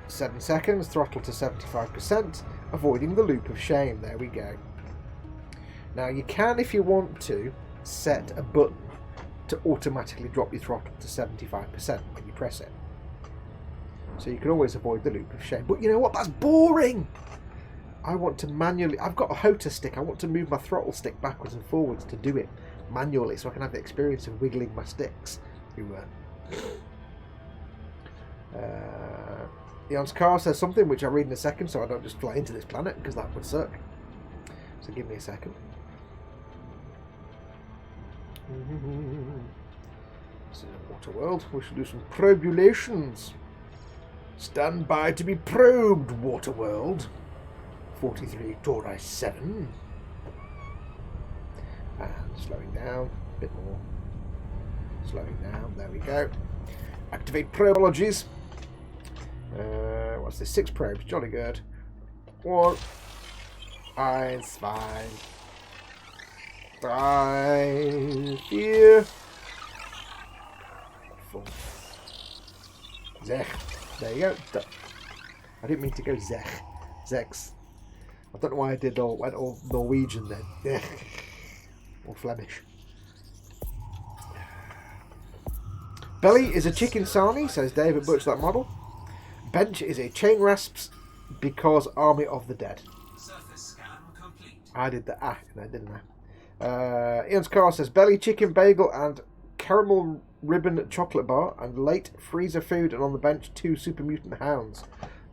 [SPEAKER 1] 7 seconds, throttle to 75%, avoiding the loop of shame. There we go. Now you can, if you want to, set a button to automatically drop your throttle to 75% when you press it. So you can always avoid the loop of shame. But you know what? That's boring! I want to manually... I've got a HOTA stick. I want to move my throttle stick backwards and forwards to do it manually so I can have the experience of wiggling my sticks. Eon's car says something which I'll read in a second so I don't just fly into this planet because that would suck. So give me a second. This is a water world. We should do some probulations. Stand by to be probed, water world. 43 Tauri 7. And slowing down a bit more. Slowing down. There we go. Activate probologies. What's this? 6 probes. Jolly good. 1. 1, 2, 3, 4. 4. Zech. There you go. Done. I didn't mean to go Zech. Zex. I don't know why I went all Norwegian then. Or Flemish. Belly is a chicken sarnie, says David Butch that model. Bench is a chain rasps because Army of the Dead.
[SPEAKER 2] Surface scan complete.
[SPEAKER 1] I did the in there, didn't I? Ian's car says belly, chicken, bagel, and caramel ribbon chocolate bar, and late freezer food, and on the bench 2 super mutant hounds.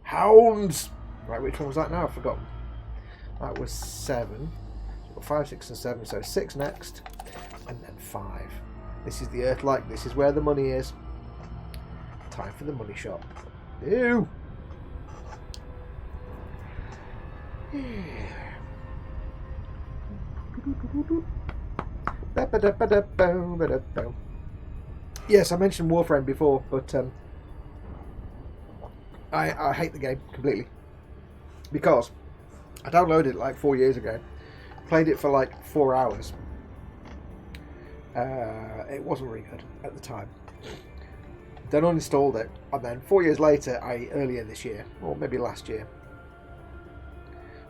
[SPEAKER 1] Hounds! Right, which one was that now? I've forgotten. That was 7. 5, 6, and 7. So 6 next, and then 5. This is the Earth-like. This is where the money is. Time for the money shop. Ew! Yes, I mentioned Warframe before, but I hate the game completely because I downloaded it like 4 years ago, played it for like 4 hours. It wasn't really good at the time. Then uninstalled it, and then 4 years later, earlier this year, or maybe last year,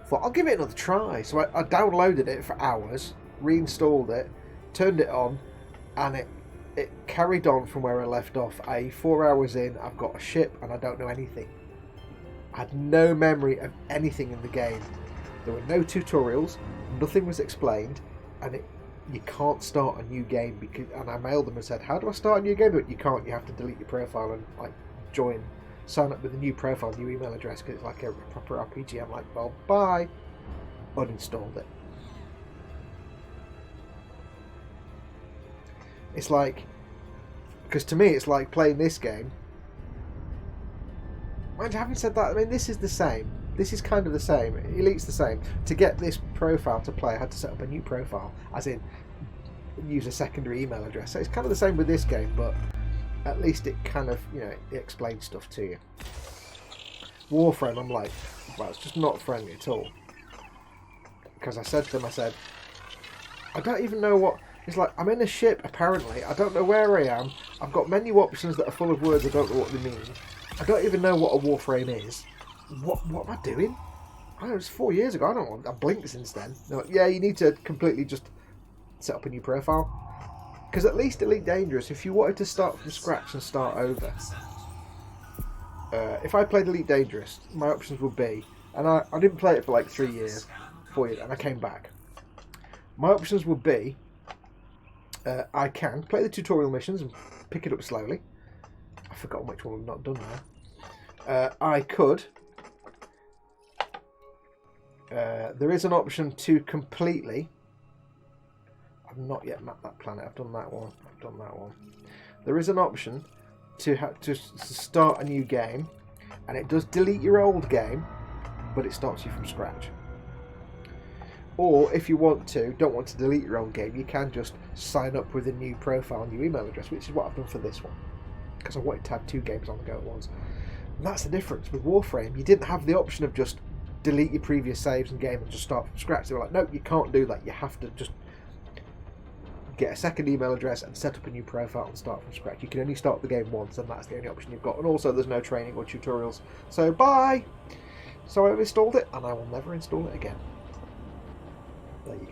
[SPEAKER 1] thought I'll give it another try. So I downloaded it for hours, reinstalled it, turned it on, and it carried on from where I left off. 4 hours in, I've got a ship and I don't know anything. I had no memory of anything in the game. There were no tutorials, nothing was explained, and you can't start a new game and I mailed them and said, how do I start a new game? But you can't. You have to delete your profile and like sign up with a new profile, new email address, because it's like a proper RPG. I'm like, well, bye. Uninstalled it. It's like, because to me it's like playing this game. And having said that, I mean, this is the same. This is kind of the same. Elite's the same. To get this profile to play, I had to set up a new profile, as in use a secondary email address. So it's kind of the same with this game, but at least it kind of, it explains stuff to you. Warframe, I'm like, well, it's just not friendly at all. Because I said to them, I don't even know what... It's like, I'm in a ship, apparently. I don't know where I am. I've got menu options that are full of words I don't know what they mean. I don't even know what a Warframe is. What am I doing? I don't know, it's 4 years ago. I don't want. I blinked since then. No, yeah, you need to completely just set up a new profile. Because at least Elite Dangerous, if you wanted to start from scratch and start over, if I played Elite Dangerous, my options would be, and I didn't play it for like 3 years, 4 years, and I came back. My options would be, I can play the tutorial missions and pick it up slowly. I've forgotten which one I've not done now. I could. There is an option to completely... I've not yet mapped that planet. I've done that one. There is an option to start a new game, and it does delete your old game, but it starts you from scratch. Or if you don't want to delete your old game, you can just sign up with a new profile and new email address, which is what I've done for this one, because I wanted to have 2 games on the go at once. And that's the difference. With Warframe, you didn't have the option of just delete your previous saves and game and just start from scratch. They were like, no, you can't do that. You have to just get a second email address and set up a new profile and start from scratch. You can only start the game once, and that's the only option you've got. And also, there's no training or tutorials. So, bye! So I've installed it, and I will never install it again. There you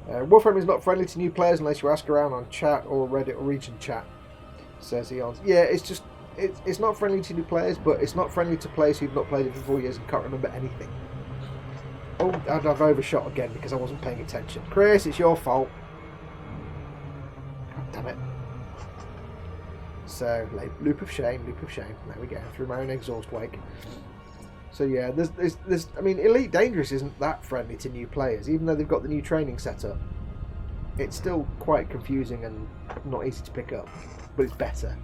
[SPEAKER 1] go. Warframe is not friendly to new players unless you ask around on chat or Reddit or region chat, says Eons. Yeah, it's just it's not friendly to new players, but it's not friendly to players who've not played it for 4 years and can't remember anything. Oh, and I've overshot again because I wasn't paying attention. Chris, it's your fault. God damn it. So, loop of shame, loop of shame. There we go, through my own exhaust wake. So yeah, there's I mean, Elite Dangerous isn't that friendly to new players, even though they've got the new training setup. It's still quite confusing and not easy to pick up, but it's better.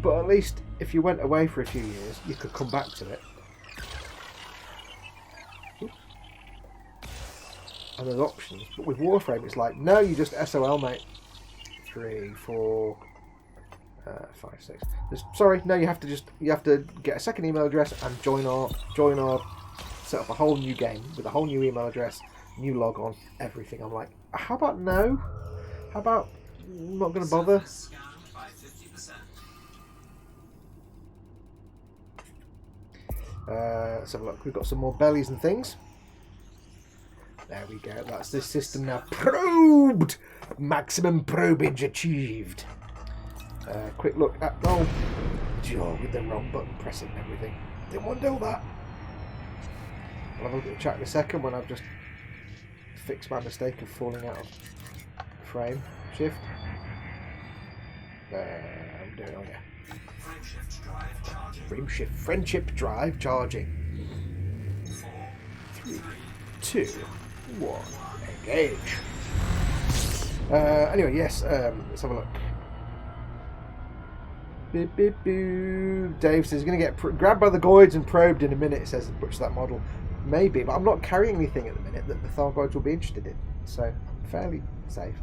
[SPEAKER 1] But at least if you went away for a few years, you could come back to it. Oops. And there's options. But with Warframe, it's like, no, you just SOL, mate. 3, 4, 5, 6. Sorry, no, you have to get a second email address and join our set up a whole new game with a whole new email address, new log on, everything. I'm like, how about no? How about I'm not going to bother? Let's have a look. We've got some more bellies and things. There we go. That's this system now probed. Maximum probage achieved. Quick look at with the wrong button pressing and everything. Didn't want to do that. I'll have a look at the chat in a second when I've just fixed my mistake of falling out of frame shift. I'm doing it. Yeah. Friendship drive charging. 3, 2, 1, engage. Anyway, yes, let's have a look. Beep, beep, beep. Dave says he's going to get grabbed by the Goids and probed in a minute, it says, butcher that model. Maybe, but I'm not carrying anything at the minute that the Thargoids will be interested in, so I'm fairly safe.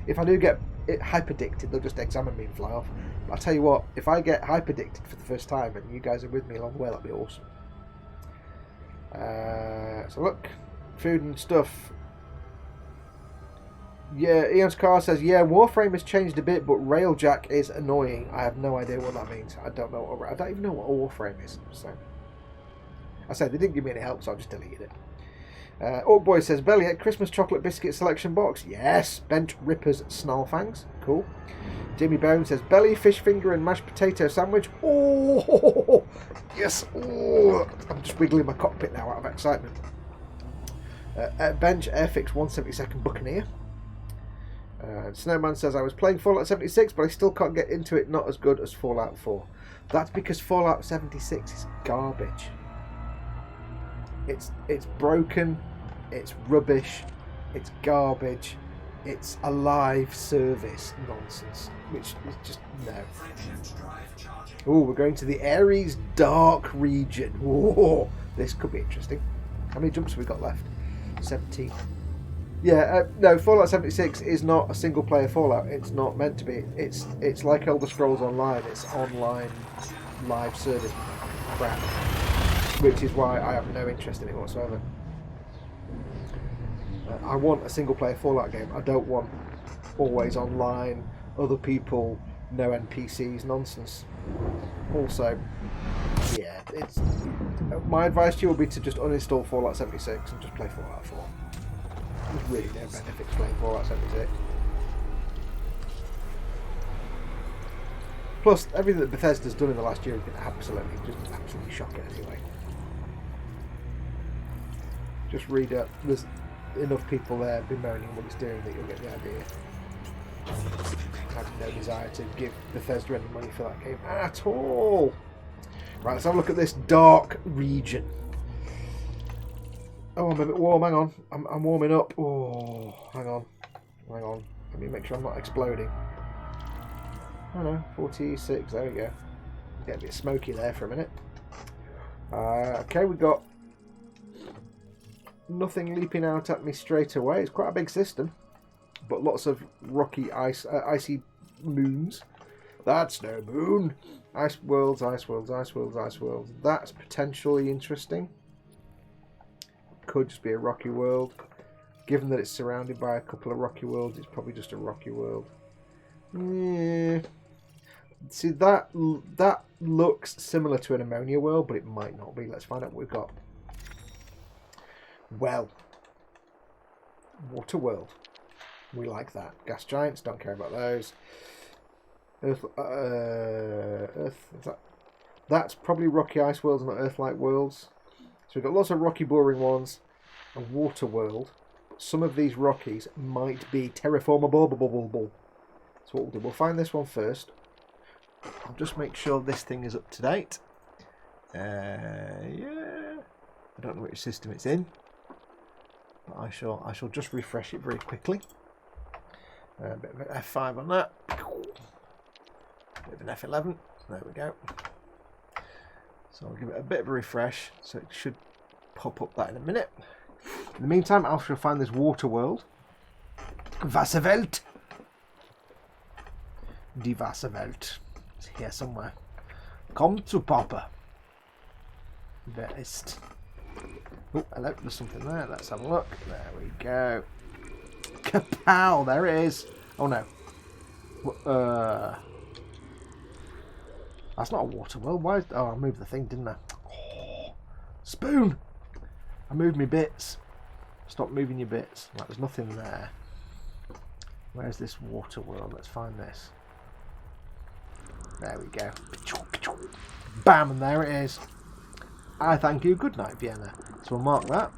[SPEAKER 1] If I do get hyperdicted, they'll just examine me and fly off. But I'll tell you what, if I get hyperdicted for the first time and you guys are with me along the way, that'll be awesome. So look, food and stuff. Yeah, Eon's car says, yeah, Warframe has changed a bit, but Railjack is annoying. I have no idea what that means. I don't know. I don't even know what a Warframe is. So I said they didn't give me any help, so I just deleted it. Orkboy says, Belly, Christmas chocolate biscuit selection box. Yes. Bench Rippers Snarlfangs. Cool. Jimmy Bone says, Belly, fish finger and mashed potato sandwich. Oh, yes. Oh, I'm just wiggling my cockpit now out of excitement. Bench Airfix 172nd Buccaneer. Snowman says, I was playing Fallout 76, but I still can't get into it. Not as good as Fallout 4. That's because Fallout 76 is garbage. It's broken, it's rubbish, it's garbage, it's a live service nonsense, which is just no. Oh, we're going to the Ares Dark region. Whoa, this could be interesting. How many jumps have we got left? 17. Yeah, no, Fallout 76 is not a single player Fallout. It's not meant to be. It's like Elder Scrolls Online. It's online live service crap. Which is why I have no interest in it whatsoever. I want a single-player Fallout game. I don't want always online, other people, no NPCs nonsense. Also, yeah, it's my advice to you would be to just uninstall Fallout 76 and just play Fallout 4. There's really no benefit to playing Fallout 76. Plus, everything that Bethesda's done in the last year has been absolutely shocking anyway. Just read up. There's enough people there bemoaning what it's doing that you'll get the idea. I have no desire to give Bethesda any money for that game at all. Right, let's have a look at this dark region. Oh, I'm a bit warm. Hang on. I'm warming up. Oh, hang on. Let me make sure I'm not exploding. Oh no, 46. There we go. Get a bit smoky there for a minute. Okay, we got nothing leaping out at me straight away. It's quite a big system, but lots of rocky icy moons. That's no moon. Ice worlds. That's potentially interesting. Could just be a rocky world. Given that it's surrounded by a couple of rocky worlds, it's probably just a rocky world. Yeah. See, that looks similar to an ammonia world, but it might not be. Let's find out what we've got. Well, water world. We like that. Gas giants, don't care about those. Earth, that's probably Rocky Ice Worlds, not Earth-like worlds. So we've got lots of rocky, boring ones. A water world. Some of these Rockies might be terraformable. So what we'll do, we'll find this one first. I'll just make sure this thing is up to date. Yeah. I don't know which system it's in, but I shall just refresh it very quickly. A bit of an F5 on that. Bit of an F11. There we go. So I'll give it a bit of a refresh, so it should pop up that in a minute. In the meantime, I shall find this water world. Wasserwelt. Die Wasserwelt. It's here somewhere. Komm zu Papa. Wer ist? Oh, hello, there's something there. Let's have a look. There we go. Kapow! There it is. Oh no. That's not a water world. Why? Oh, I moved the thing, didn't I? Oh, spoon! I moved my bits. Stop moving your bits. Right, there's nothing there. Where's this water world? Let's find this. There we go. Bam! And there it is. I thank you. Good night, Vienna. So we'll mark that.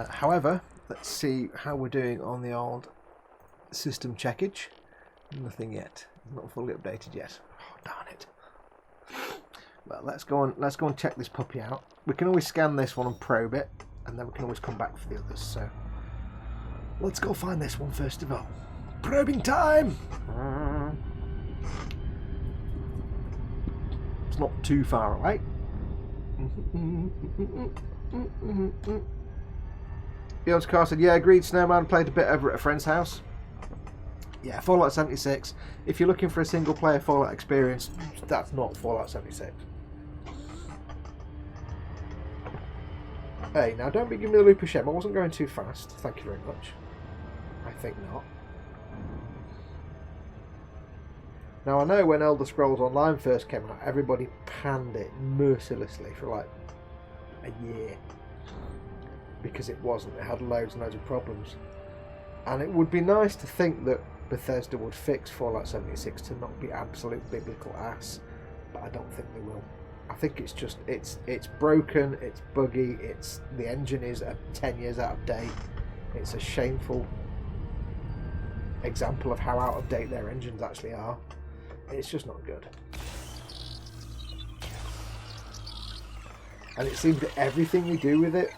[SPEAKER 1] However, let's see how we're doing on the old system checkage. Nothing yet. Not fully updated yet. Oh, darn it. Well, let's go and check this puppy out. We can always scan this one and probe it, and then we can always come back for the others. So let's go find this one first of all. Probing time. It's not too far away. Beyond's Car said, yeah, agreed, Snowman. Played a bit over at a friend's house. Yeah, Fallout 76. If you're looking for a single player Fallout experience, that's not Fallout 76. Hey, now don't be giving me the loop of shame. I wasn't going too fast. Thank you very much. I think not. Now I know when Elder Scrolls Online first came out, everybody panned it mercilessly for like a year. Because it wasn't. It had loads and loads of problems. And it would be nice to think that Bethesda would fix Fallout 76 to not be absolute biblical ass, but I don't think they will. I think it's just it's broken, it's buggy, the engine is 10 years out of date. It's a shameful example of how out of date their engines actually are. It's just not good. And it seems that everything we do with it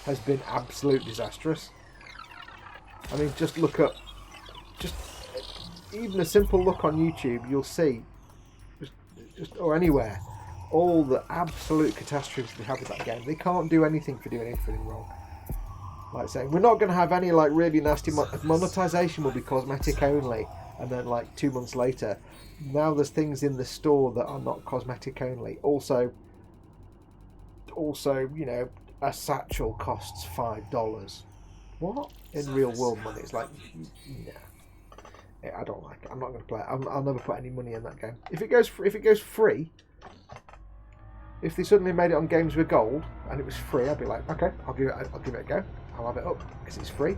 [SPEAKER 1] has been absolute disastrous. I mean, just look up, just even a simple look on YouTube, you'll see, just or anywhere, all the absolute catastrophes they have with that game. They can't do anything for doing anything wrong. Like saying, we're not going to have any like really nasty monetization, will be cosmetic only, and then like 2 months later, now there's things in the store that are not cosmetic only. Also, you know, a satchel costs $5. What? In real world money? It's like, yeah, I don't like it. I'm not going to play it. I'll never put any money in that game. If it goes free, if they suddenly made it on Games with Gold and it was free, I'd be like, okay, I'll give it a go. I'll have it up because it's free.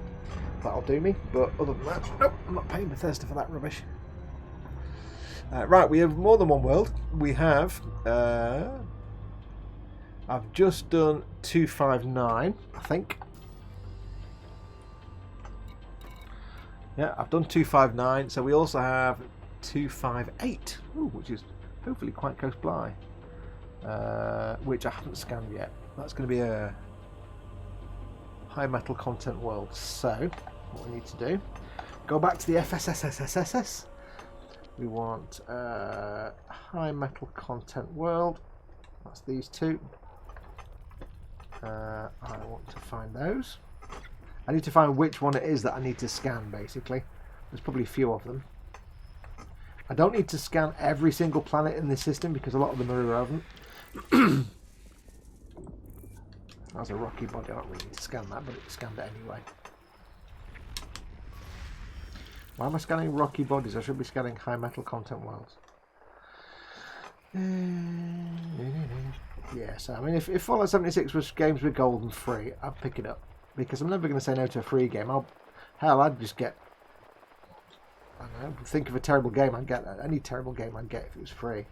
[SPEAKER 1] That'll do me. But other than that, nope, I'm not paying Bethesda for that rubbish. Right, we have more than one world. We have. I've just done 259, I think. Yeah, I've done 259. So we also have 258, which is hopefully quite close by. Which I haven't scanned yet. That's going to be a high metal content world. So what we need to do, go back to the FSSSSS. We want high metal content world. That's these two. I want to find those. I need to find which one it is that I need to scan, basically. There's probably a few of them. I don't need to scan every single planet in this system because a lot of them are irrelevant. That's a rocky body. I don't really need to scan that, but it scanned it anyway. Why am I scanning rocky bodies? I should be scanning high metal content worlds. Yeah, so I mean, if Fallout 76 was games with gold and free, I'd pick it up because I'm never going to say no to a free game. I'd just get I don't know, think of a terrible game I'd get. Any terrible game I'd get if it was free.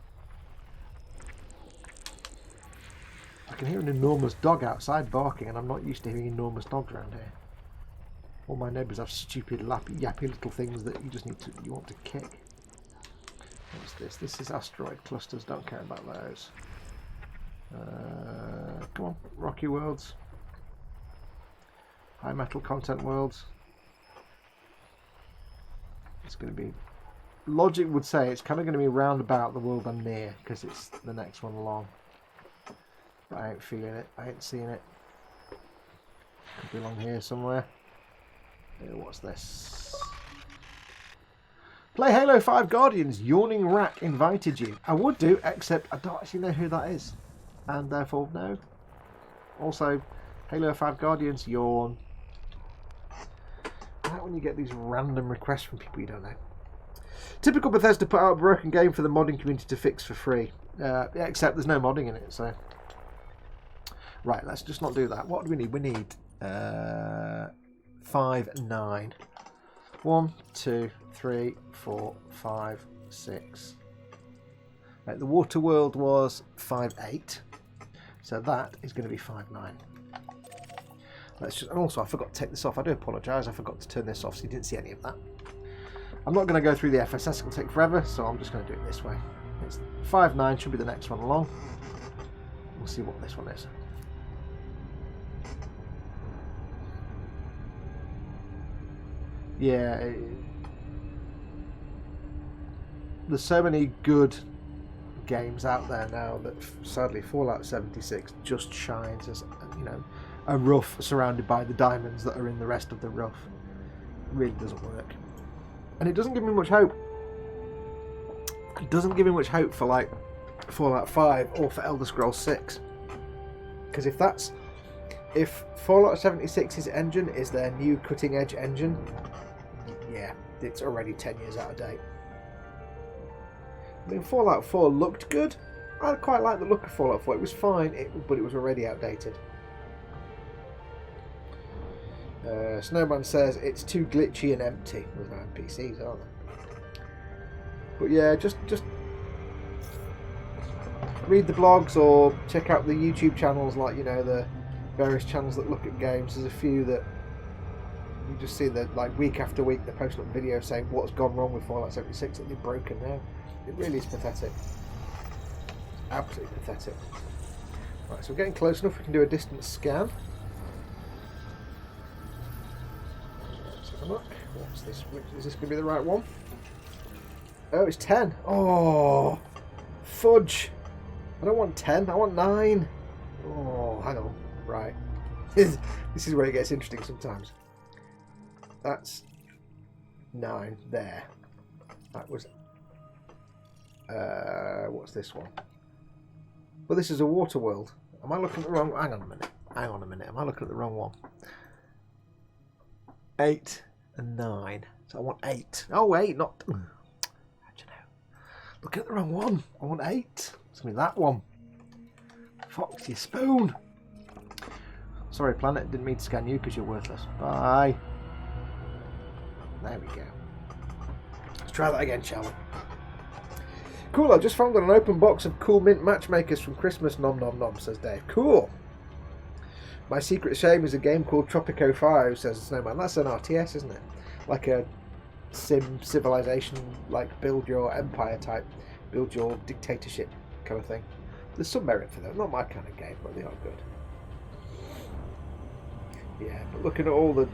[SPEAKER 1] I can hear an enormous dog outside barking, and I'm not used to hearing enormous dogs around here. All my neighbours have stupid, yappy little things that you want to kick. What's this? This is asteroid clusters. Don't care about those. Come on, rocky worlds. High metal content worlds. It's going to be... Logic would say it's kind of going to be round about the world I'm near, because it's the next one along. But I ain't feeling it. I ain't seeing it. Could be along here somewhere. What's this? Play Halo 5 Guardians. Yawning Rack invited you. I would do, except I don't actually know who that is. And therefore, no. Also, Halo 5 Guardians, yawn. I like when you get these random requests from people you don't know. Typical Bethesda put out a broken game for the modding community to fix for free. Except there's no modding in it, so... Right, let's just not do that. What do we need? We need 5, 9. 1, 2, 3, 4, 5, 6. Right, the water world was 5, 8. So that is going to be 5, 9. Let's just, and also I forgot to take this off. I do apologise. I forgot to turn this off, so you didn't see any of that. I'm not going to go through the FSS. It'll take forever, so I'm just going to do it this way. It's 5, 9 should be the next one along. We'll see what this one is. Yeah, there's so many good games out there now that sadly Fallout 76 just shines as, you know, a rough surrounded by the diamonds that are in the rest of the rough. It really doesn't work, and it doesn't give me much hope. It doesn't give me much hope for like Fallout 5 or for Elder Scrolls 6, because if Fallout 76's engine is their new cutting edge engine, yeah, it's already 10 years out of date. I mean, Fallout 4 looked good. I quite like the look of Fallout 4. It was fine, but it was already outdated. Snowman says it's too glitchy and empty. With my NPCs, aren't they? But yeah, just read the blogs or check out the YouTube channels, like, you know, the various channels that look at games. There's a few that you just see that, like, week after week they're posting up videos saying what's gone wrong with Fallout 76 that they've broken now. It really is pathetic. Absolutely pathetic. Right, so we're getting close enough. We can do a distance scan. Let's have a look. What's this? Is this going to be the right one? Oh, it's 10. Oh, fudge. I don't want 10. I want 9. Oh, hang on. Right. This is where it gets interesting sometimes. That's 9 there. That was... what's this one? Well, this is a water world. Am I looking at the wrong... Hang on a minute. Hang on a minute. Am I looking at the wrong one? 8 and 9. So I want 8. Oh, 8, not... How'd you know? Looking at the wrong one. I want 8. It's going to be that one. Foxy spoon. Sorry, Planet. Didn't mean to scan you because you're worthless. Bye. There we go. Let's try that again, shall we? Cool, I just found an open box of Cool Mint Matchmakers from Christmas. Nom nom nom, says Dave. Cool. My secret shame is a game called Tropico 5, says Snowman. That's an RTS, isn't it? Like a civilization, like build your empire type, build your dictatorship kind of thing. There's some merit for them. Not my kind of game, but they are good. Yeah, but looking at all the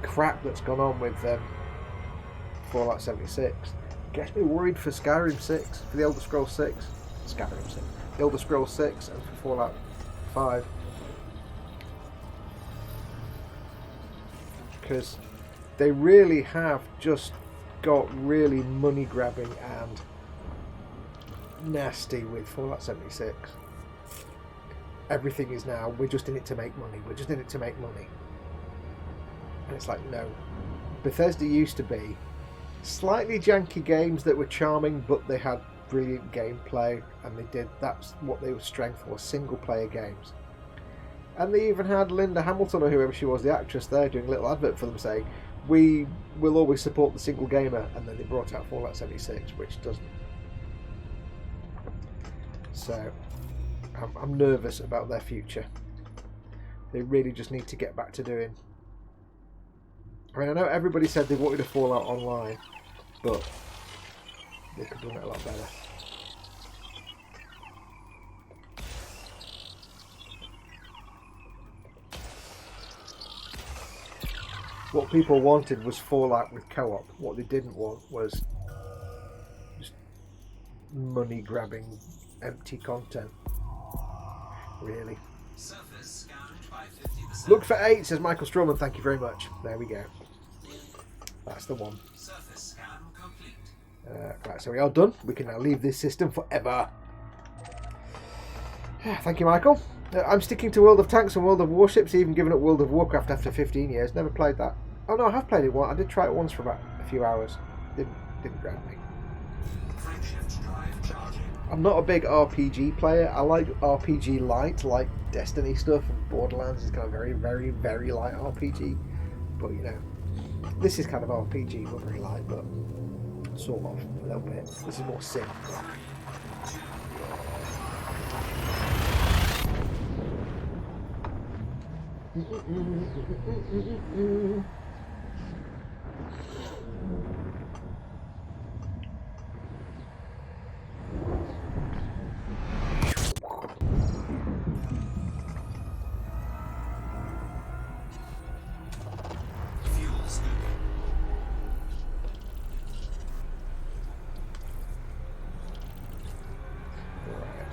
[SPEAKER 1] crap that's gone on with Fallout 76, gets me worried for Skyrim 6, for the Elder Scrolls 6, Skyrim 6, the Elder Scrolls 6, and for Fallout 5, because they really have just got really money grabbing and nasty with Fallout 76. Everything is now, we're just in it to make money. We're just in it to make money. And it's like, no. Bethesda used to be slightly janky games that were charming, but they had brilliant gameplay, and that's what they were strength for, single player games. And they even had Linda Hamilton, or whoever she was, the actress there, doing a little advert for them saying, we will always support the single gamer, and then they brought out Fallout 76, which doesn't. So I'm nervous about their future. They really just need to get back to doing. I mean, I know everybody said they wanted a Fallout Online, but they could have done it a lot better. What people wanted was Fallout with co-op. What they didn't want was just money-grabbing, empty content. Really.
[SPEAKER 2] Surface scanned by 50%.
[SPEAKER 1] Look for 8, says Michael Stroman. Thank you very much. There we go. That's the one.
[SPEAKER 2] Surface scan complete.
[SPEAKER 1] Right, so we are done. We can now leave this system forever. Thank you, Michael. I'm sticking to World of Tanks and World of Warships, even giving up World of Warcraft after 15 years. Never played that. Oh no, I have played it once. I did try it once for about a few hours. Didn't grab me.
[SPEAKER 2] Frameshift drive charging.
[SPEAKER 1] I'm not a big RPG player. I like RPG light, like Destiny stuff, and Borderlands is kind of very, very, very light RPG. But you know, this is kind of RPG, not very light, but sort of a little bit. This is more sim.
[SPEAKER 2] Fuel scoop.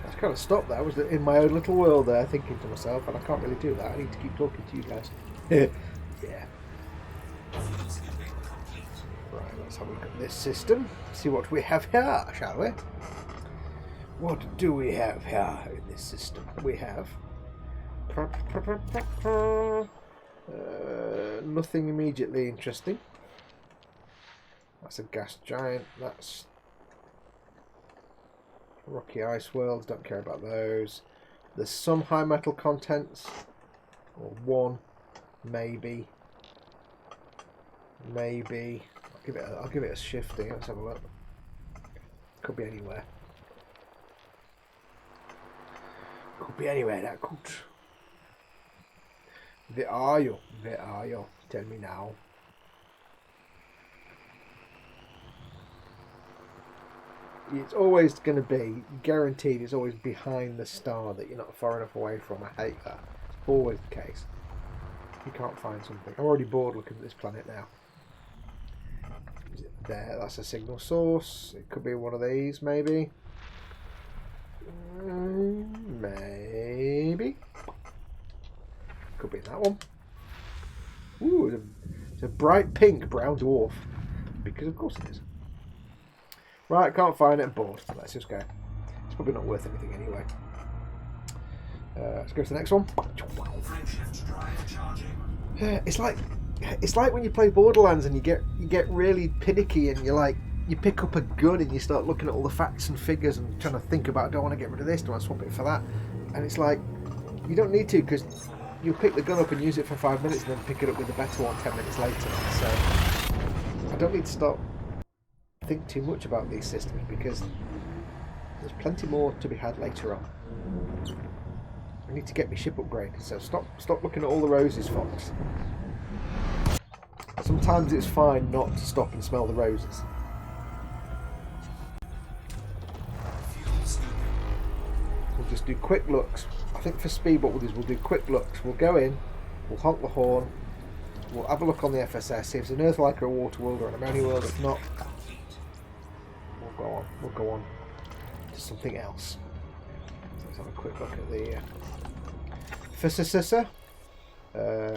[SPEAKER 1] I kind of stopped there. I was in my own little world there, thinking to myself, and I can't really do that. I need to keep talking to you guys. Yeah.
[SPEAKER 2] Fuel scooping complete.
[SPEAKER 1] Right, let's have a look at this system. See what we have here, shall we? What do we have here in this system? We have nothing immediately interesting. That's a gas giant. That's rocky ice worlds. Don't care about those. There's some high metal contents, or one, maybe. I'll give it a shifting. Let's have a look. Could be anywhere. Could be anywhere. That could. Where are you? Where are you? Tell me now. It's always going to be guaranteed. It's always behind the star that you're not far enough away from. I hate that. It's always the case. You can't find something. I'm already bored looking at this planet now. Is it there? That's a signal source. It could be one of these, maybe. Maybe. Could be that one. Ooh, it's a bright pink brown dwarf. Because of course it is. Right, can't find it. I'm bored. Let's just go. It's probably not worth anything anyway. Let's go to the next one.
[SPEAKER 2] Frameshift drive charging.
[SPEAKER 1] It's like when you play Borderlands and you get really panicky and you pick up a gun and you start looking at all the facts and figures and trying to think about, do I want to get rid of this? Do I want to swap it for that? And it's like, you don't need to, because you'll pick the gun up and use it for 5 minutes and then pick it up with a better one 10 minutes later. So I don't need to think too much about these systems, because there's plenty more to be had later on. I need to get my ship upgraded, so stop looking at all the roses, Fox. Sometimes it's fine not to stop and smell the roses. We'll just do quick looks. I think for speed what we'll do is we'll do quick looks. We'll go in, we'll honk the horn, we'll have a look on the FSS, see if it's an Earth-like or a water world or an Ammonia world. If not, we'll go on to something else. So let's have a quick look at the Fissusissa,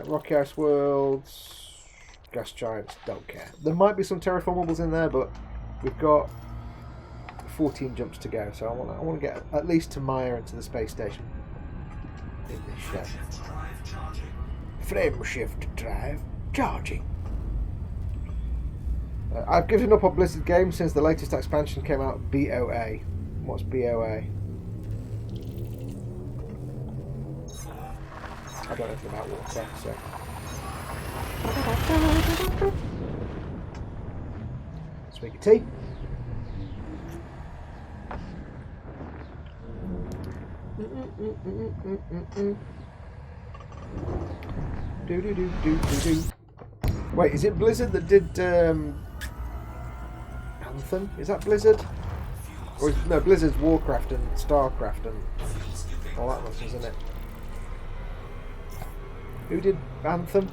[SPEAKER 1] Rocky Ice Worlds, Gas Giants, don't care. There might be some terraformables in there, but we've got 14 jumps to go, so I want to get at least to Maya and to the space station in this show. Frame shift drive charging. I've given up on Blizzard games since the latest expansion came out. BOA. What's BOA? I don't know anything about Warcraft, so. Swig tea. Do. Wait, is it Blizzard that did Anthem? Is that Blizzard? Or no, Blizzard's Warcraft and Starcraft and all that nonsense, isn't it? Who did Anthem?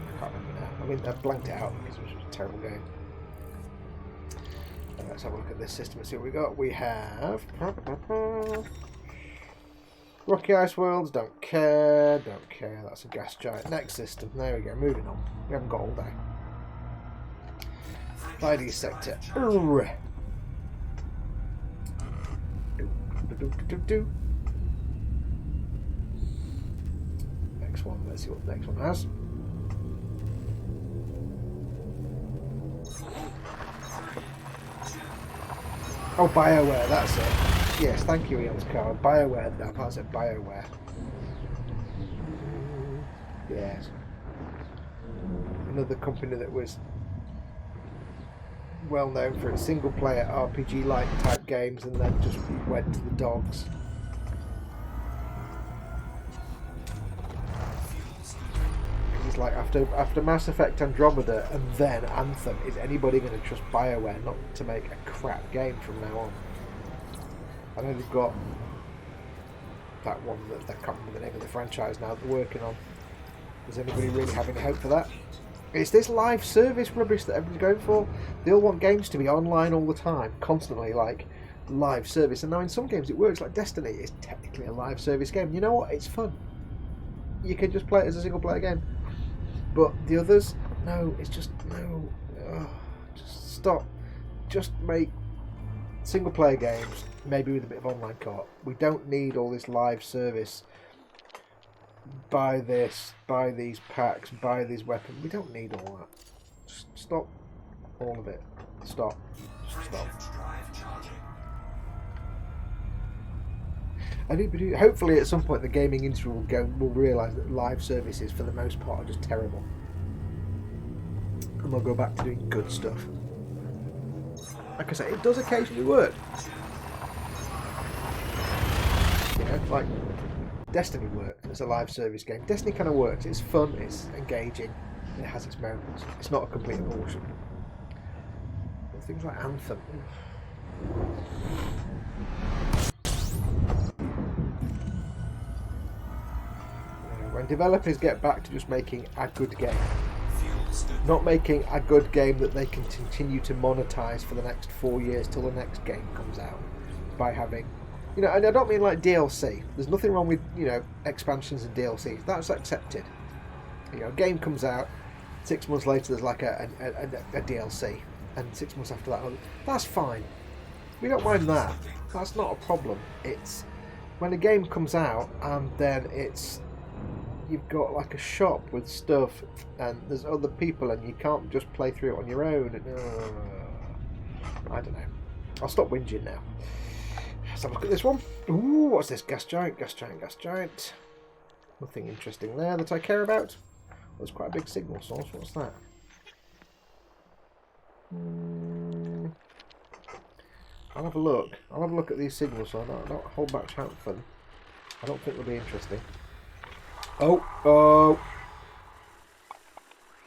[SPEAKER 1] I can't remember now. I mean, I blanked it out because it was a terrible game. Let's have a look at this system and see what we got. We have Rocky Ice Worlds, don't care. That's a gas giant. Next system, there we go, moving on. We haven't got all day. ID sector. Next one, let's see what the next one has. Oh, BioWare, that's it. Yes, thank you, Eon's card. BioWare, that's it, BioWare. Yes. Another company that was well known for its single player RPG-like type games and then just went to the dogs. It's like after Mass Effect Andromeda and then Anthem, is anybody going to trust BioWare not to make a crap game from now on? I know they've got that one that I can't remember the name of the franchise now that they're working on. Does anybody really have any hope for that? It's this live service rubbish that everyone's going for. They all want games to be online all the time, constantly, like live service. And now in some games it works, like Destiny is technically a live service game. You know what? It's fun. You can just play it as a single player game. But the others, no, it's just, no. Ugh, just stop. Just make single player games, maybe with a bit of online co-op. We don't need all this live service. Buy this, buy these packs, buy these weapons. We don't need all that. Just stop all of it. Stop. Just stop. Hopefully at some point the gaming industry will realise that live services for the most part are just terrible. And they'll go back to doing good stuff. Like I say, it does occasionally work. You know, like Destiny worked as a live service game. Destiny kind of works. It's fun, it's engaging, it has its moments. It's not a complete abortion. But things like Anthem. When developers get back to just making a good game, not making a good game that they can continue to monetize for the next 4 years till the next game comes out by having, you know, and I don't mean like DLC. There's nothing wrong with, you know, expansions and DLC. That's accepted. You know, a game comes out, 6 months later there's like a DLC, and 6 months after that, that's fine. We don't mind that. That's not a problem. It's when a game comes out and then you've got like a shop with stuff and there's other people and you can't just play through it on your own. I don't know. I'll stop whinging now. Let's have a look at this one. Ooh, what's this? Gas giant. Nothing interesting there that I care about. There's quite a big signal source. What's that? I'll have a look. I'll have a look at these signals so I don't hold back chat for them. I don't think they'll be interesting.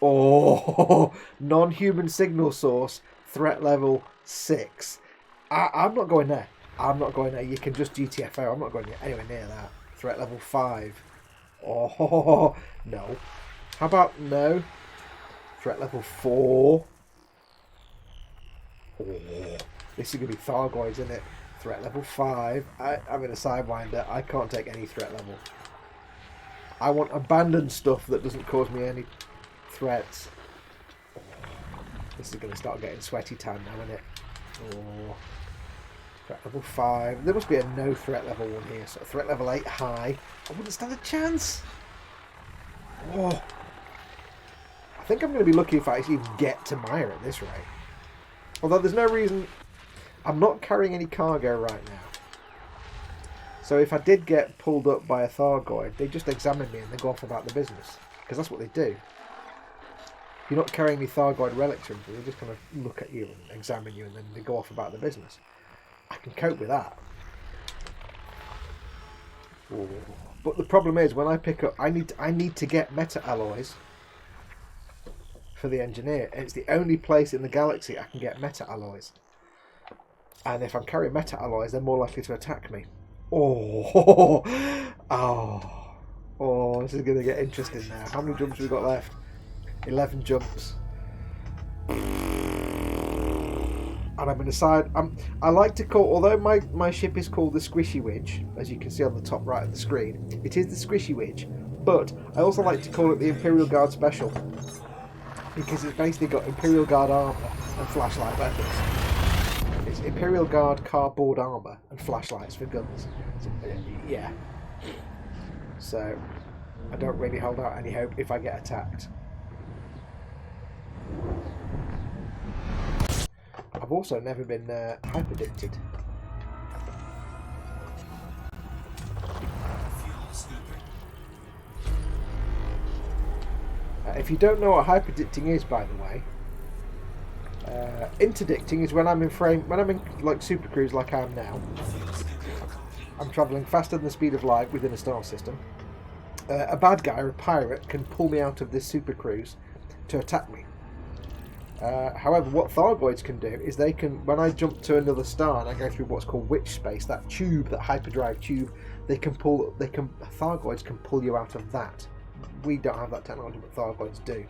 [SPEAKER 1] Oh, non-human signal source, threat level 6. I'm not going there. You can just GTFO. I'm not going anywhere near that. Threat level 5. Oh, no. How about no? Threat level 4. Oh, this is going to be Thargoid, isn't it? Threat level 5. I'm in a Sidewinder. I can't take any threat level. I want abandoned stuff that doesn't cause me any threats. Oh, this is going to start getting sweaty time now, isn't it? Oh, threat level 5. There must be a no threat level one here. So threat level 8 high. I wouldn't stand a chance. Oh, I think I'm going to be lucky if I actually even get to Maya at this rate. Although there's no reason. I'm not carrying any cargo right now. So if I did get pulled up by a Thargoid, they just examine me and they go off about the business. Because that's what they do. You're not carrying any Thargoid relics or anything. They just kind of look at you and examine you, and then they go off about their business. I can cope with that. Ooh. But the problem is, when I pick up, I need to get meta alloys for the engineer. And it's the only place in the galaxy I can get meta alloys. And if I'm carrying meta alloys, they're more likely to attack me. Oh, oh, this is going to get interesting now. How many jumps have we got left? 11 jumps. And I'm going to decide. I like to call, although my ship is called the Squishywidge, as you can see on the top right of the screen, it is the Squishywidge, but I also like to call it the Imperial Guard Special, because it's basically got Imperial Guard armour and flashlight weapons. It's Imperial Guard cardboard armour and flashlights for guns. So, yeah. So, I don't really hold out any hope if I get attacked. I've also never been hyperdicted. If you don't know what hyperdicting is, by the way, interdicting is when I'm in like super cruise like I am now. I'm travelling faster than the speed of light within a star system. A bad guy or a pirate can pull me out of this super cruise to attack me. However, what Thargoids can do is they can, when I jump to another star and I go through what's called witch space, that tube, that hyperdrive tube, Thargoids can pull you out of that. We don't have that technology, but Thargoids do.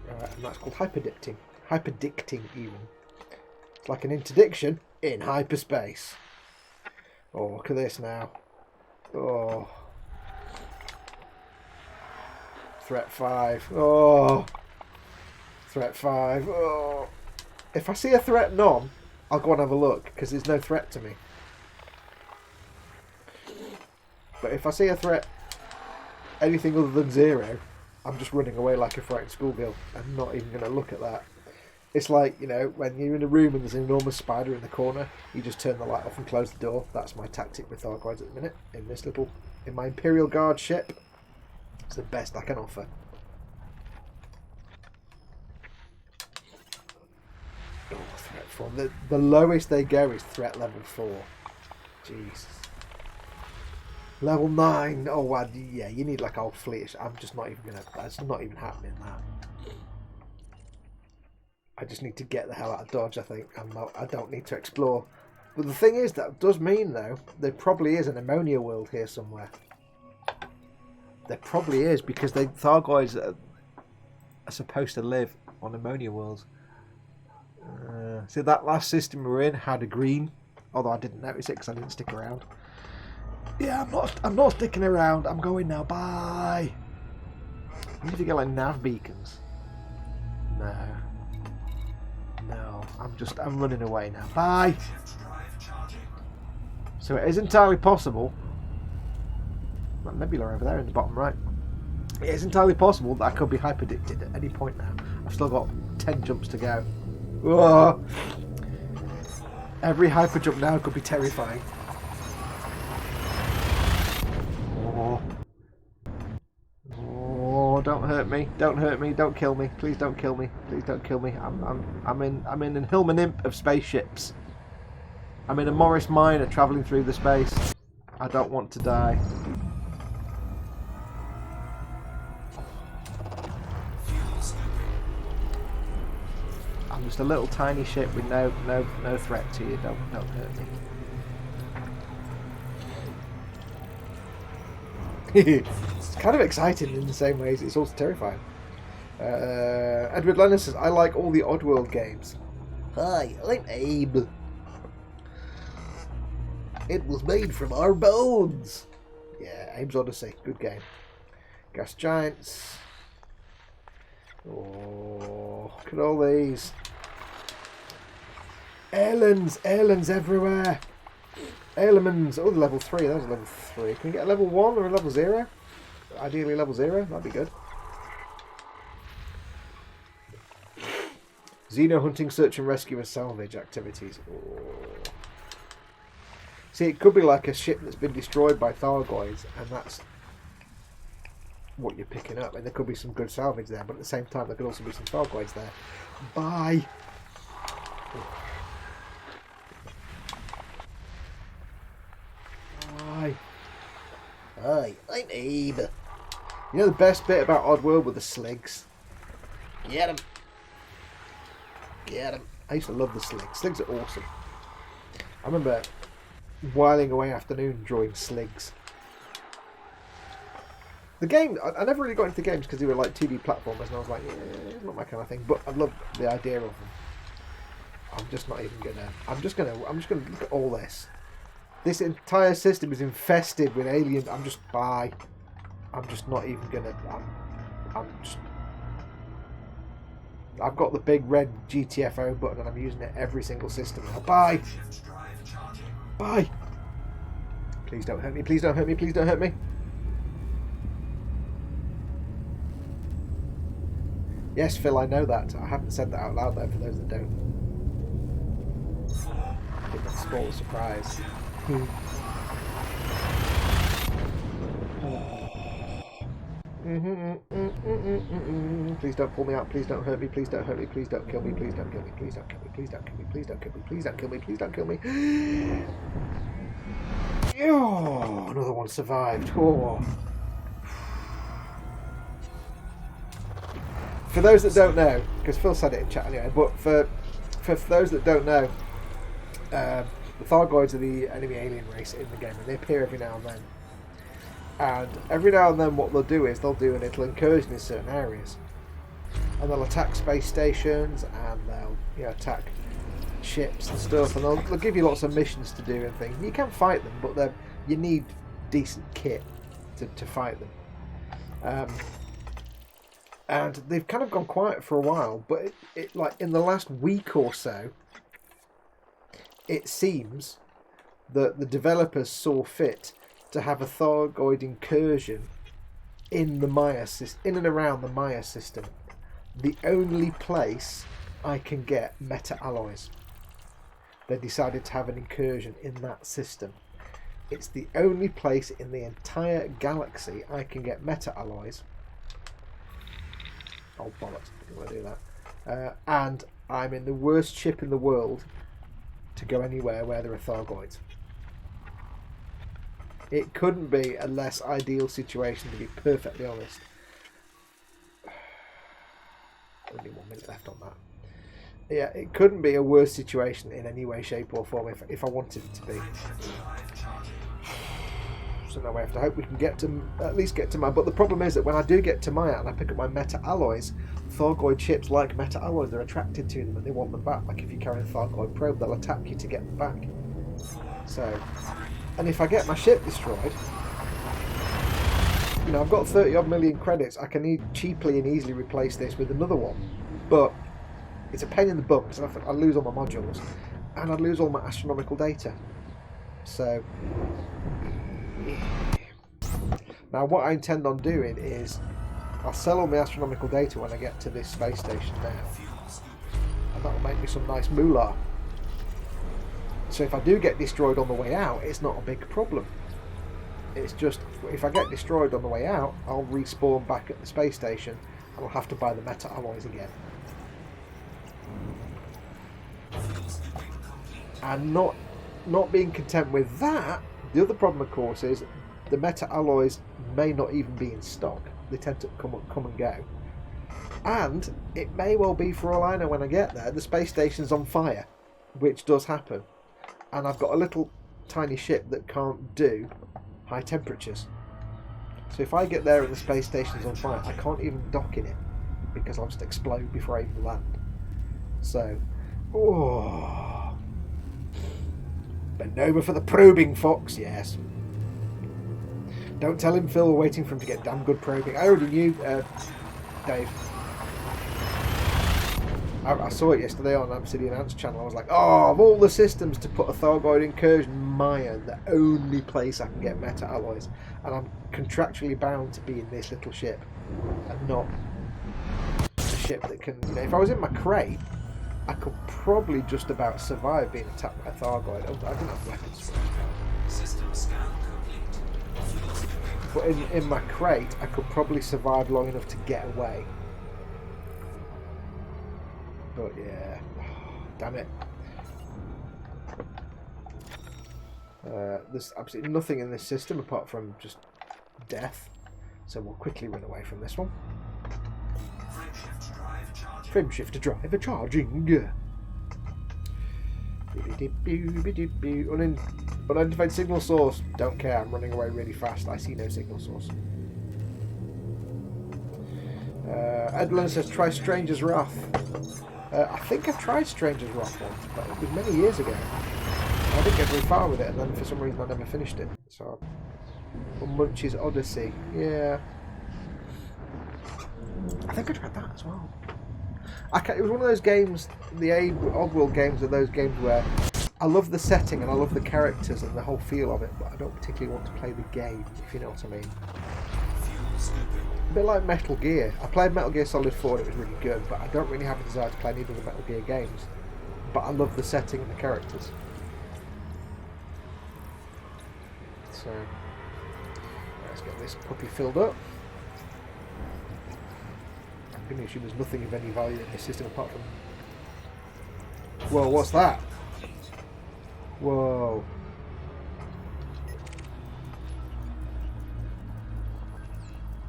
[SPEAKER 1] And that's called hyperdicting. Hyperdicting, even. It's like an interdiction in hyperspace. Oh, look at this now. Oh. Threat 5. Oh. Threat 5. Oh. If I see a threat none, I'll go and have a look, because there's no threat to me. But if I see a threat anything other than 0, I'm just running away like a frightened schoolgirl. I'm not even going to look at that. It's like, you know, when you're in a room and there's an enormous spider in the corner, you just turn the light off and close the door. That's my tactic with Thargoids at the minute, in my Imperial Guard ship. It's the best I can offer. Oh, threat 4. The lowest they go is threat level 4. Jesus. Level 9. Oh, well, yeah, you need like old fleet. I'm just not even gonna. That's not even happening. That. I just need to get the hell out of Dodge. I think I don't need to explore. But the thing is, that does mean though there probably is an ammonia world here somewhere. There probably is, because Thargoids are supposed to live on ammonia worlds. See, that last system we're in had a green, although I didn't notice it because I didn't stick around. Yeah, I'm not sticking around. I'm going now. Bye. I need to get like nav beacons. No, I'm running away now. Bye. So it is entirely possible. That nebula over there in the bottom right. It is entirely possible that I could be hyperdicted at any point now. I've still got 10 jumps to go. Whoa. Every hyper jump now could be terrifying. Oh, don't hurt me! Don't hurt me! Don't kill me! Please don't kill me! Please don't kill me! I'm in an Hillman Imp of spaceships. I'm in a Morris Minor travelling through the space. I don't want to die. I'm just a little tiny ship with no threat to you. Don't hurt me. It's kind of exciting in the same ways it's also terrifying. Edward Lennon says, I like all the Oddworld games. Hi, I'm Abe. It was made from our bones. Yeah, Abe's Odyssey. Good game. Gas Giants. Oh, look at all these. Airlands everywhere. Airlamans. Oh, the level 3. That was level 3. Can we get a level 1 or a level 0? Ideally level 0. That'd be good. Xeno hunting, search and rescue and salvage activities. Oh. See, it could be like a ship that's been destroyed by Thargoids, and that's what you're picking up, and there could be some good salvage there, but at the same time there could also be some Thargoids there. Bye! Bye! Hi, I'm Abe. You know the best bit about Oddworld were the sligs? Get them! Get them! I used to love the sligs. Sligs are awesome. I remember whiling away afternoon drawing sligs. The game, I never really got into games because they were like 2D platformers, and I was like, yeah, it's not my kind of thing. But I love the idea of them. I'm just not even gonna. I'm just gonna look at all this. This entire system is infested with aliens. I'm just not even gonna. I've got the big red GTFO button, and I'm using it every single system now. Bye.
[SPEAKER 2] Shift drive charging.
[SPEAKER 1] Bye. Please don't hurt me. Please don't hurt me. Please don't hurt me. Yes, Phil, I know that. I haven't said that out loud though, for those that don't. I think that's a small surprise. Please don't pull me out. Please don't hurt me. Please don't hurt me. Please don't kill me. Please don't kill me. Please don't kill me. Please don't kill me. Please don't kill me. Please don't kill me. Please don't kill me. Oh, another one survived. Oh. For those that don't know, because Phil said it in chat anyway, but for those that don't know, the Thargoids are the enemy alien race in the game, and they appear every now and then. And every now and then what they'll do is they'll do a little incursion in certain areas. And they'll attack space stations, and they'll attack ships and stuff, and they'll give you lots of missions to do and things. You can fight them, but you need decent kit to fight them. And they've kind of gone quiet for a while, but it like in the last week or so, it seems that the developers saw fit to have a Thargoid incursion in the Maya system, in and around the Maya system. The only place I can get meta alloys. They decided to have an incursion in that system. It's the only place in the entire galaxy I can get meta alloys. Oh bollocks, I didn't want to do that. And I'm in the worst ship in the world to go anywhere where there are Thargoids. It couldn't be a less ideal situation, to be perfectly honest. Only 1 minute left on that. Yeah, it couldn't be a worse situation in any way, shape or form if I wanted it to be. So now we have to hope we can at least get to Maya. But the problem is that when I do get to Maya and I pick up my meta alloys, Thargoid ships like meta alloys, they're attracted to them and they want them back. Like if you carry a Thargoid probe, they'll attack you to get them back. So, and if I get my ship destroyed, I've got 30 odd million credits. I can cheaply and easily replace this with another one, but it's a pain in the bum because I lose all my modules and I lose all my astronomical data. So now what I intend on doing is I'll sell all my astronomical data when I get to this space station now, and that will make me some nice moolah. So if I do get destroyed on the way out, it's not a big problem. It's just if I get destroyed on the way out, I'll respawn back at the space station and I'll have to buy the meta alloys again. And not being content with that, the other problem of course is the meta alloys may not even be in stock. They tend to come and go. And it may well be, for all I know, when I get there, the space station's on fire, which does happen. And I've got a little tiny ship that can't do high temperatures. So if I get there and the space station's on fire, I can't even dock in it because I'll just explode before I even land. So, bend over for the probing, Fox. Yes. Don't tell him, Phil. We're waiting for him to get damn good probing. I already knew, Dave. I saw it yesterday on Obsidian Ant's channel. I was like, oh, of all the systems to put a Thargoid incursion, Maya, the only place I can get meta alloys. And I'm contractually bound to be in this little ship and not a ship that can, if I was in my crate, I could probably just about survive being attacked by a Thargoid. I didn't have weapons for it.
[SPEAKER 2] System scan complete.
[SPEAKER 1] But in my crate, I could probably survive long enough to get away. But yeah, damn it. There's absolutely nothing in this system apart from just death. So we'll quickly run away from this one. Frameshift drive charging. Unidentified signal source. Don't care, I'm running away really fast. I see no signal source. Edlin says try Stranger's Wrath. I think I've tried Stranger's Wrath once, but it was many years ago. I didn't get very far with it, and then for some reason I never finished it. So, Munch's Odyssey, yeah. I think I tried that as well. It was one of those games, the Oddworld games are those games where I love the setting and I love the characters and the whole feel of it, but I don't particularly want to play the game, if you know what I mean. A bit like Metal Gear. I played Metal Gear Solid 4 and it was really good, but I don't really have a desire to play any of the Metal Gear games. But I love the setting and the characters. So, let's get this puppy filled up. I'm going to assume there's nothing of any value in this system apart from... Whoa, what's that? Whoa.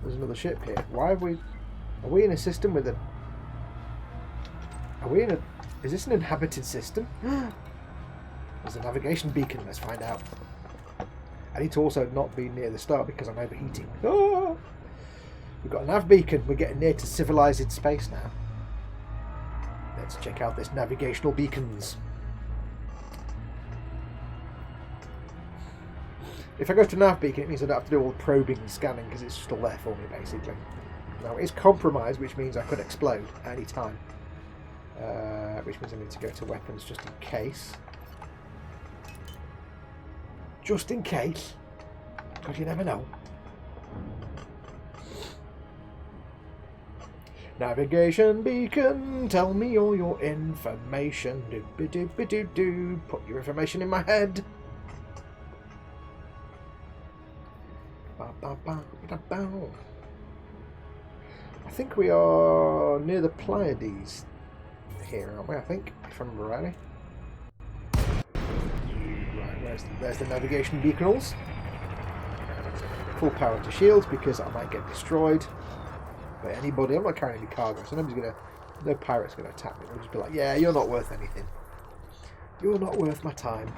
[SPEAKER 1] There's another ship here. Why have we... Are we in a system with a... Are we in a... Is this an inhabited system? There's a navigation beacon. Let's find out. I need to also not be near the star because I'm overheating. Ah! We've got a nav beacon. We're getting near to civilized space now. Let's check out this navigational beacons. If I go to nav beacon, it means I don't have to do all the probing and scanning because it's still there for me, basically. Now, it's compromised, which means I could explode at any time. Which means I need to go to weapons just in case. Just in case. Because you never know. Navigation beacon, tell me all your information. Do-ba-do-ba-do-do. Put your information in my head. I think we are near the Pleiades here, aren't we? I think, if I remember rightly. Right, there's the navigation beacons. Full power to shields because I might get destroyed by anybody. I'm not carrying any cargo, so no pirate's gonna attack me. They'll just be like, yeah, you're not worth anything. You're not worth my time.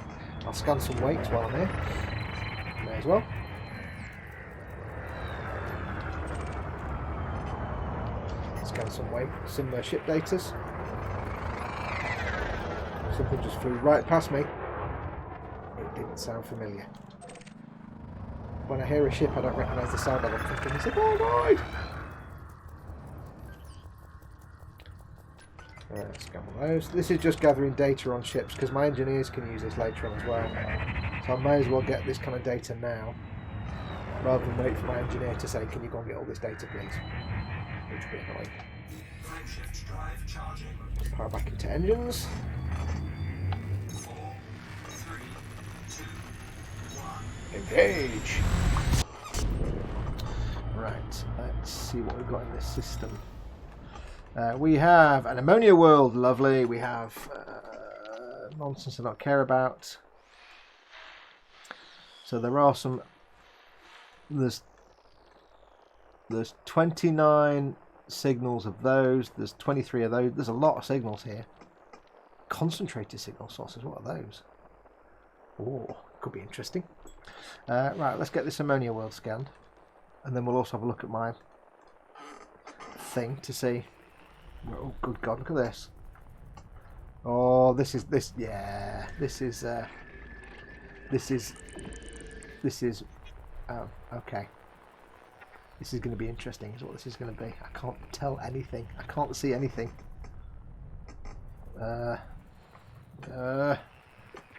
[SPEAKER 1] I'll scan some wakes while I'm here. May as well. Scan some ship datas. Something just flew right past me. It didn't sound familiar. When I hear a ship, I don't recognise the sound of it. I'm thinking, it's a Thargoid! Right, let's scan one of those. This is just gathering data on ships because my engineers can use this later on as well. So I may as well get this kind of data now rather than wait for my engineer to say, can you go and get all this data, please? Which would be annoying.
[SPEAKER 2] Frameshift drive charging.
[SPEAKER 1] Power back into engines.
[SPEAKER 2] 4, 3, 2, 1.
[SPEAKER 1] Engage! Right, let's see what we've got in this system. We have an ammonia world, lovely. We have nonsense I don't care about. So there are some... There's 29 signals of those. There's 23 of those. There's a lot of signals here. Concentrated signal sources. What are those? Oh, could be interesting. Right, let's get this ammonia world scanned, and then we'll also have a look at my thing to see. Oh, good God! Look at this. Oh, this is. Oh, okay. This is going to be interesting, is what this is going to be. I can't tell anything. I can't see anything.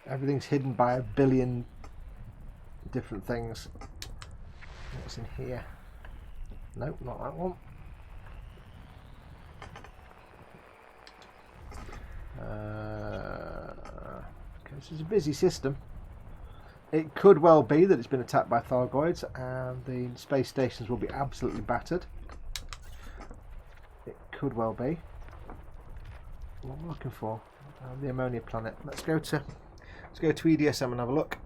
[SPEAKER 1] Everything's hidden by a billion different things. What's in here? Nope, not that one. Okay, this is a busy system. It could well be that it's been attacked by Thargoids and the space stations will be absolutely battered. It could well be. What am I looking for? The ammonia planet. Let's go to EDSM and have a look.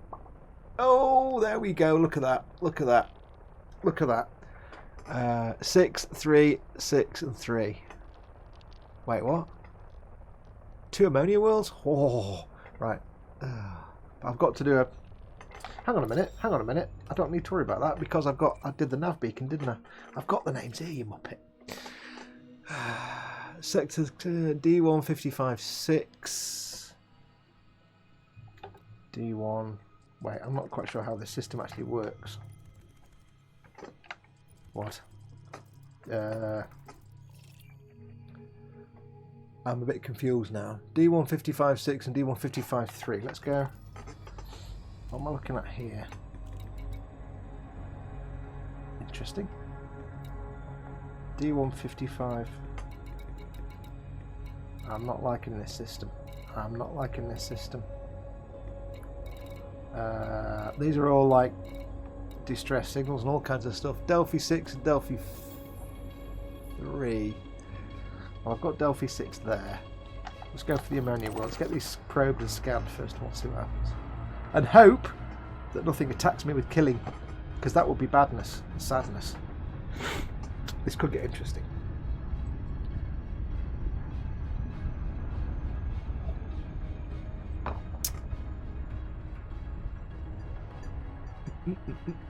[SPEAKER 1] Oh, there we go. Look at that. Look at that. Look at that. 6, 3, 6, and 3. Wait, what? 2 ammonia worlds? Oh, right. I've got to do a. Hang on a minute. Hang on a minute. I don't need to worry about that because I did the nav beacon, didn't I? I've got the names here, you muppet. Sector D155 6. D1. Wait, I'm not quite sure how this system actually works. What? I'm a bit confused now. D155 6 and D155 3. Let's go. What am I looking at here? Interesting. D155. I'm not liking this system. I'm not liking this system. These are all like distress signals and all kinds of stuff. Delphi 6 and Delphi 3. Well, I've got Delphi 6 there. Let's go for the ammonia world. Let's get these probed and scanned first and we'll see what happens. And hope that nothing attacks me with killing, because that would be badness and sadness. This could get interesting.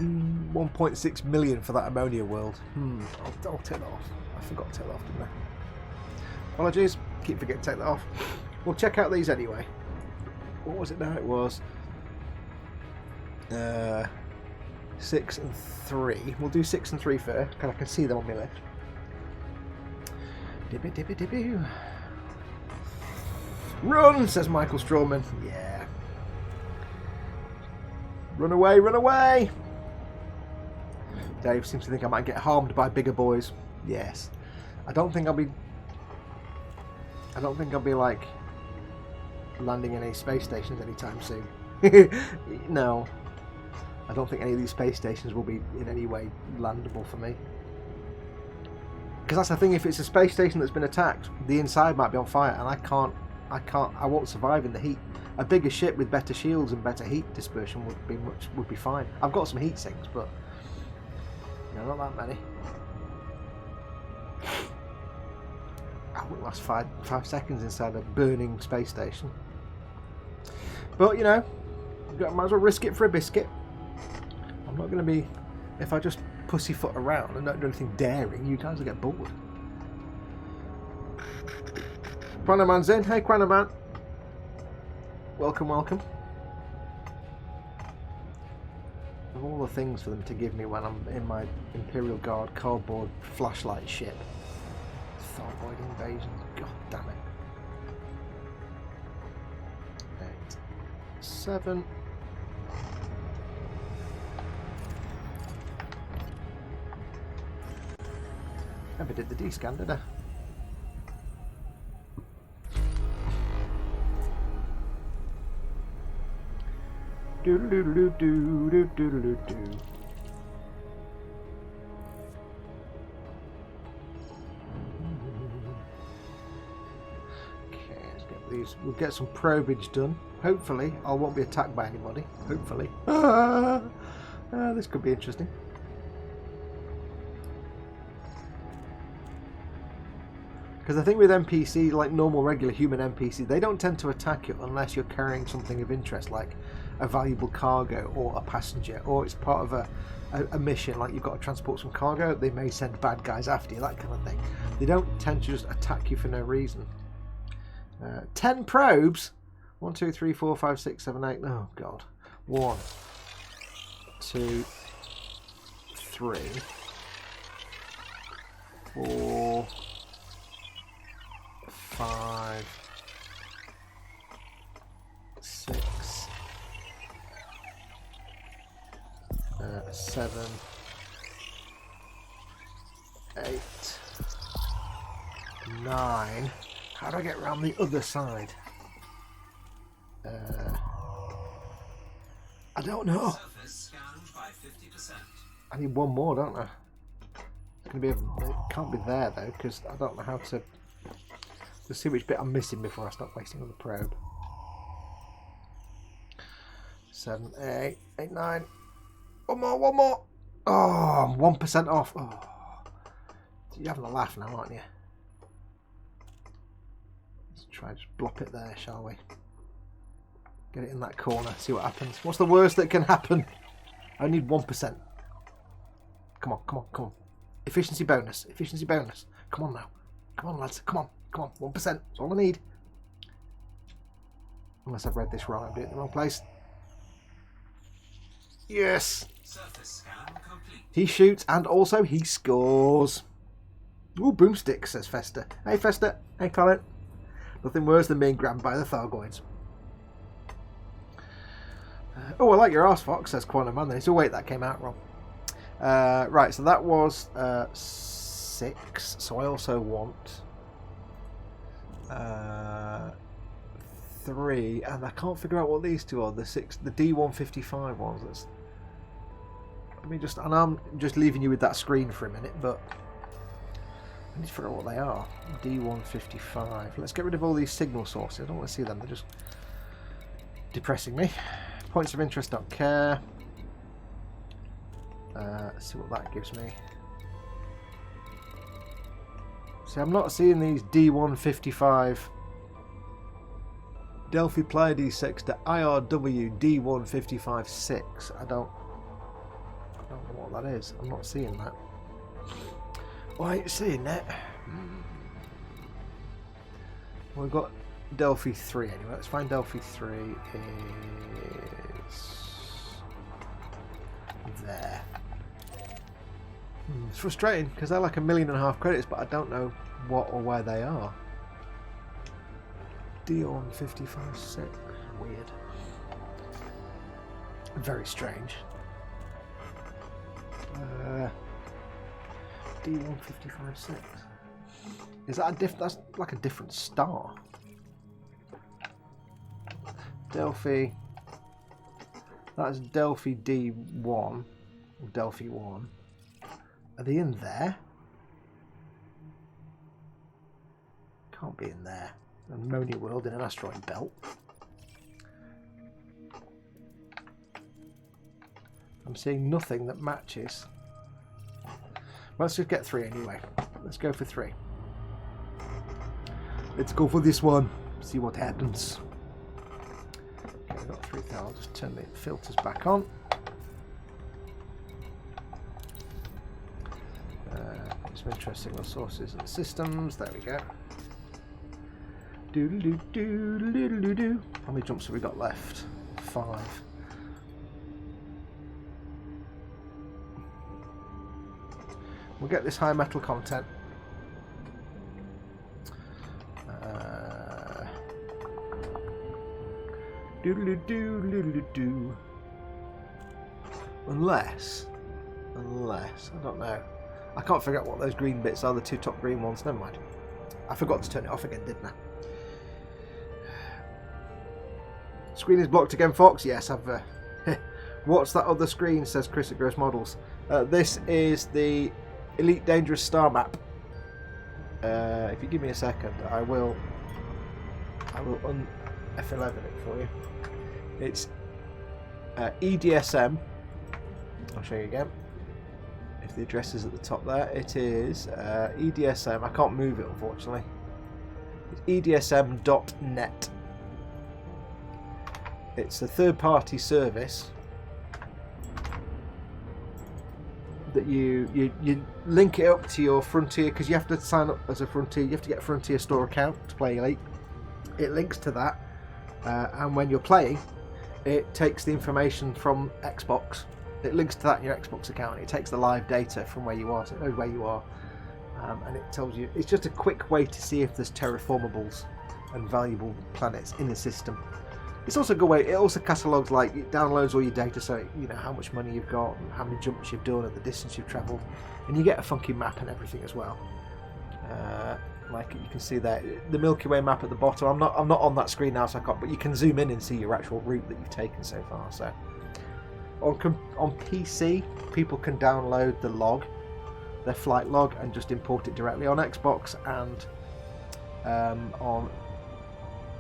[SPEAKER 1] $1.6 million for that ammonia world. I'll take that off. I forgot to take that off, didn't I? Apologies. Keep forgetting to take that off. We'll check out these anyway. What was it now? It was 6 and 3. We'll do 6 and 3 first, because I can see them on my left. Dibby dibby dibby. Run, says Michael Strawman. Yeah. Run away, run away! Dave seems to think I might get harmed by bigger boys. Yes. I don't think I'll be like landing in any space stations anytime soon. No. I don't think any of these space stations will be in any way landable for me. Because that's the thing, if it's a space station that's been attacked, the inside might be on fire and I won't survive in the heat. A bigger ship with better shields and better heat dispersion would be fine. I've got some heat sinks, but not that many. I wouldn't last five seconds inside a burning space station. But might as well risk it for a biscuit. I'm not going to be, if I just pussyfoot around and don't do anything daring, you guys will get bored. Quanaman's in. Hey, Quanaman. Welcome, welcome. Of all the things for them to give me when I'm in my Imperial Guard cardboard flashlight ship. Thargoid invasion. God damn it. 8, 7. Never did the D-scan, did I? Do-do-do-do-do-do-do-do-do. Okay, let's get these. We'll get some probage done. Hopefully, I won't be attacked by anybody. Hopefully. This could be interesting. Because I think with NPC, like normal regular human NPC, they don't tend to attack you unless you're carrying something of interest, like a valuable cargo or a passenger, or it's part of a mission, like you've got to transport some cargo. They may send bad guys after you, that kind of thing. They don't tend to just attack you for no reason. 10 probes. 1, 2, 3, 4, 5, 6, 7, 8. Oh god. 1, 2, 3, 4, 5, 6, 7, 8, 9. How do I get around the other side? I don't know.
[SPEAKER 2] Surface scanned by 50%.
[SPEAKER 1] I need one more, don't I? It's gonna be. It can't be there though, because I don't know how to. Let's see which bit I'm missing before I start wasting on the probe. 7, 8, 8, 9. One more, one more. Oh, I'm 1% off. Oh, you're having a laugh now, aren't you? Let's try and just blop it there, shall we? Get it in that corner. See what happens. What's the worst that can happen? I need 1%. Come on, come on, come on. Efficiency bonus. Efficiency bonus. Come on now. Come on, lads. Come on. Come on. 1%. That's all I need. Unless I've read this wrong. I'm doing it in the wrong place. Yes.
[SPEAKER 2] Surface scan complete.
[SPEAKER 1] He shoots and also he scores. Ooh, boomstick, says Fester. Hey, Fester. Hey, Colin. Nothing worse than being grabbed by the Thargoids. Oh, I like your arse, Fox, says Quantum Man. Then. So wait, that came out wrong. Right, so that was 6. So I also want 3, and I can't figure out what these two are. The D155 ones. That's, let me just, and I'm just leaving you with that screen for a minute, but I need to figure out what they are. D155. Let's get rid of all these signal sources. I don't want to see them. They're just depressing me. Points of interest, don't care. Let's see what that gives me. See, I'm not seeing these D155 Delphi Pleiades 6 to IRW D155-6. I don't know what that is. I'm not seeing that. Why ain't you seeing that? Well, we've got Delphi 3 anyway. Let's find Delphi 3 is there. It's frustrating because they're like 1.5 million credits, but I don't know what or where they are. D155-6. Weird. Very strange. D155-6. Is that a that's like a different star. Delphi. That's Delphi D1 or Delphi 1. Are they in there? Can't be in there. A Moni world in an asteroid belt. I'm seeing nothing that matches. Well, let's just get 3 anyway. Let's go for 3. Let's go for this one. See what happens. Okay, we've got 3. I'll just turn the filters back on. Some interesting sources and systems. There we go. Do. How many jumps have we got left? 5. We'll get this high metal content. Unless, I don't know. I can't figure out what those green bits are, the 2 top green ones. Never mind. I forgot to turn it off again, didn't I? Screen is blocked again, Fox. Yes, I've... What's that other screen, says Chris at Gross Models. This is the Elite Dangerous Star map. If you give me a second, I will F11 it for you. It's EDSM. I'll show you again. If the address is at the top there, it is EDSM. I can't move it, unfortunately. It's EDSM.net. It's a third-party service that you link it up to your Frontier, because you have to sign up as a Frontier. You have to get a Frontier Store account to play Elite. It links to that, and when you're playing, it takes the information from Xbox. It links to that in your Xbox account. It takes the live data from where you are, so it knows where you are, and it tells you. It's just a quick way to see if there's terraformables and valuable planets in the system. It's also a good way. It also catalogues, like, it downloads all your data, so you know how much money you've got, and how many jumps you've done, and the distance you've travelled, and you get a funky map and everything as well. Like you can see there, the Milky Way map at the bottom. I'm not on that screen now, so I can't. But you can zoom in and see your actual route that you've taken so far. So On PC, people can download the log, their flight log, and just import it directly. On Xbox and on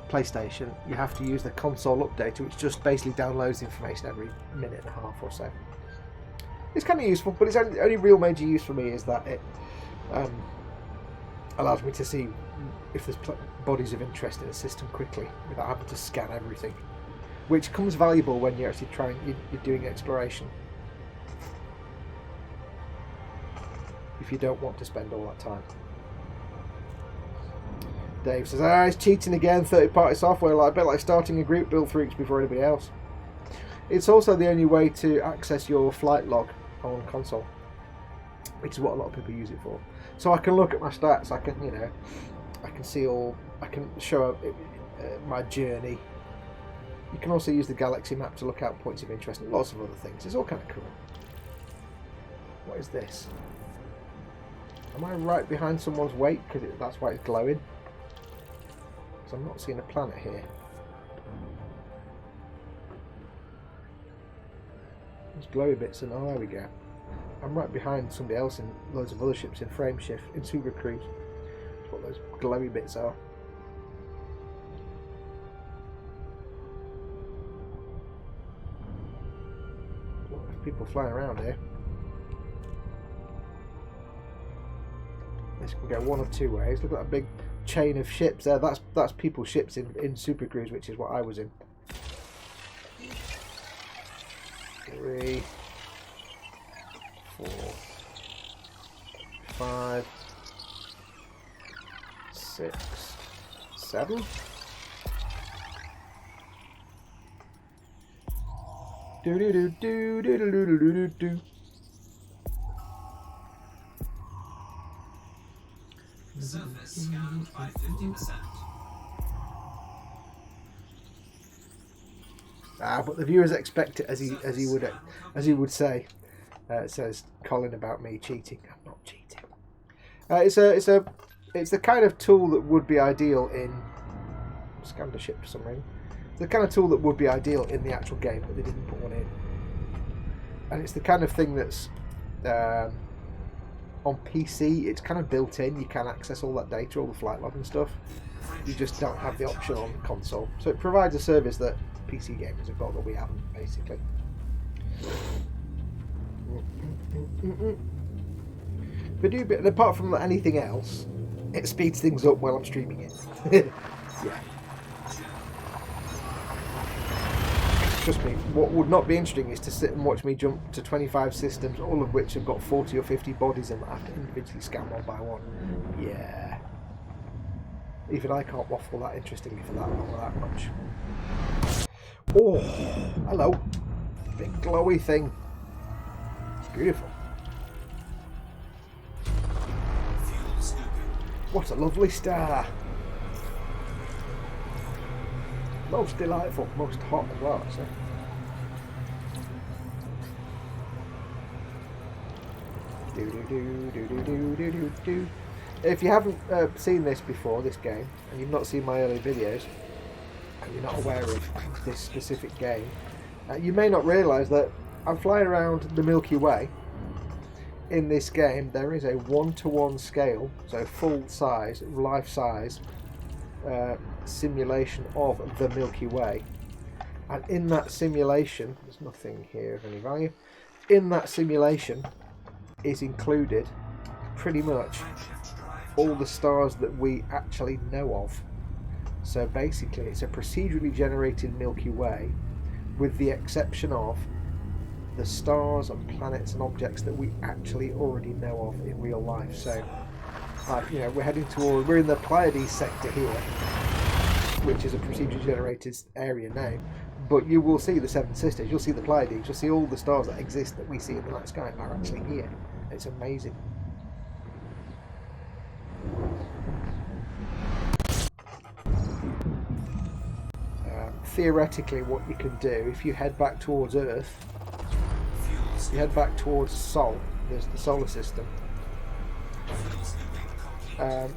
[SPEAKER 1] PlayStation, you have to use the console updater, which just basically downloads information every minute and a half or so. It's kind of useful, but its only real major use for me is that it allows me to see if there's bodies of interest in a system quickly without having to scan everything, which comes valuable when you're actually you're doing exploration. If you don't want to spend all that time. Dave says, it's cheating again, third-party software, like a bit like starting a group, build 3 weeks before anybody else. It's also the only way to access your flight log on console, which is what a lot of people use it for. So I can look at my stats, I can, I can see I can show my journey. You can also use the galaxy map to look out points of interest and lots of other things. It's all kind of cool. What is this? Am I right behind someone's weight? Because that's why it's glowing. Because I'm not seeing a planet here. There's glowy bits, and there we go. I'm right behind somebody else in loads of other ships in frame shift, in Super Cruise. That's what those glowy bits are. A lot of people flying around here. This can go one of two ways. Look at that big chain of ships there. That's people's ships in Super Cruise, which is what I was in. 3, 4, 5, 6, 7. Do do do do do do do do do.
[SPEAKER 2] Surface scanned by 50%.
[SPEAKER 1] But the viewers expect it as he would say. It says Colin about me cheating. I'm not cheating. It's the kind of tool that would be ideal in scanned a ship for some reason. It's the kind of tool that would be ideal in the actual game, but they didn't put one in. And it's the kind of thing that's on PC. It's kind of built in. You can access all that data, all the flight log and stuff. You just don't have the option on console. So it provides a service that PC gamers have got that we haven't, basically. But apart from anything else, it speeds things up while I'm streaming it. Yeah. Trust me, what would not be interesting is to sit and watch me jump to 25 systems, all of which have got 40 or 50 bodies in that I have to individually scan one by one. Yeah. Even I can't waffle that interestingly for that long or that much. Oh, hello. Big glowy thing. It's beautiful. What a lovely star. Most delightful, most hot as well, actually. Do. If you haven't seen this before, this game, and you've not seen my early videos, and you're not aware of this specific game, you may not realise that I'm flying around the Milky Way. In this game, there is a 1-to-1 scale, so full size, life size, simulation of the Milky Way. And in that simulation, there's nothing here of any value. In that simulation is included pretty much all the stars that we actually know of. So basically, it's a procedurally generated Milky Way, with the exception of the stars and planets and objects that we actually already know of in real life. So, we're heading toward, we're in the Pleiades sector here, which is a procedurally generated area now. But you will see the Seven Sisters, you'll see the Pleiades, you'll see all the stars that exist that we see in the night sky are actually here. It's amazing. Theoretically, what you can do, if you head back towards Earth, you head back towards Sol, there's the solar system, and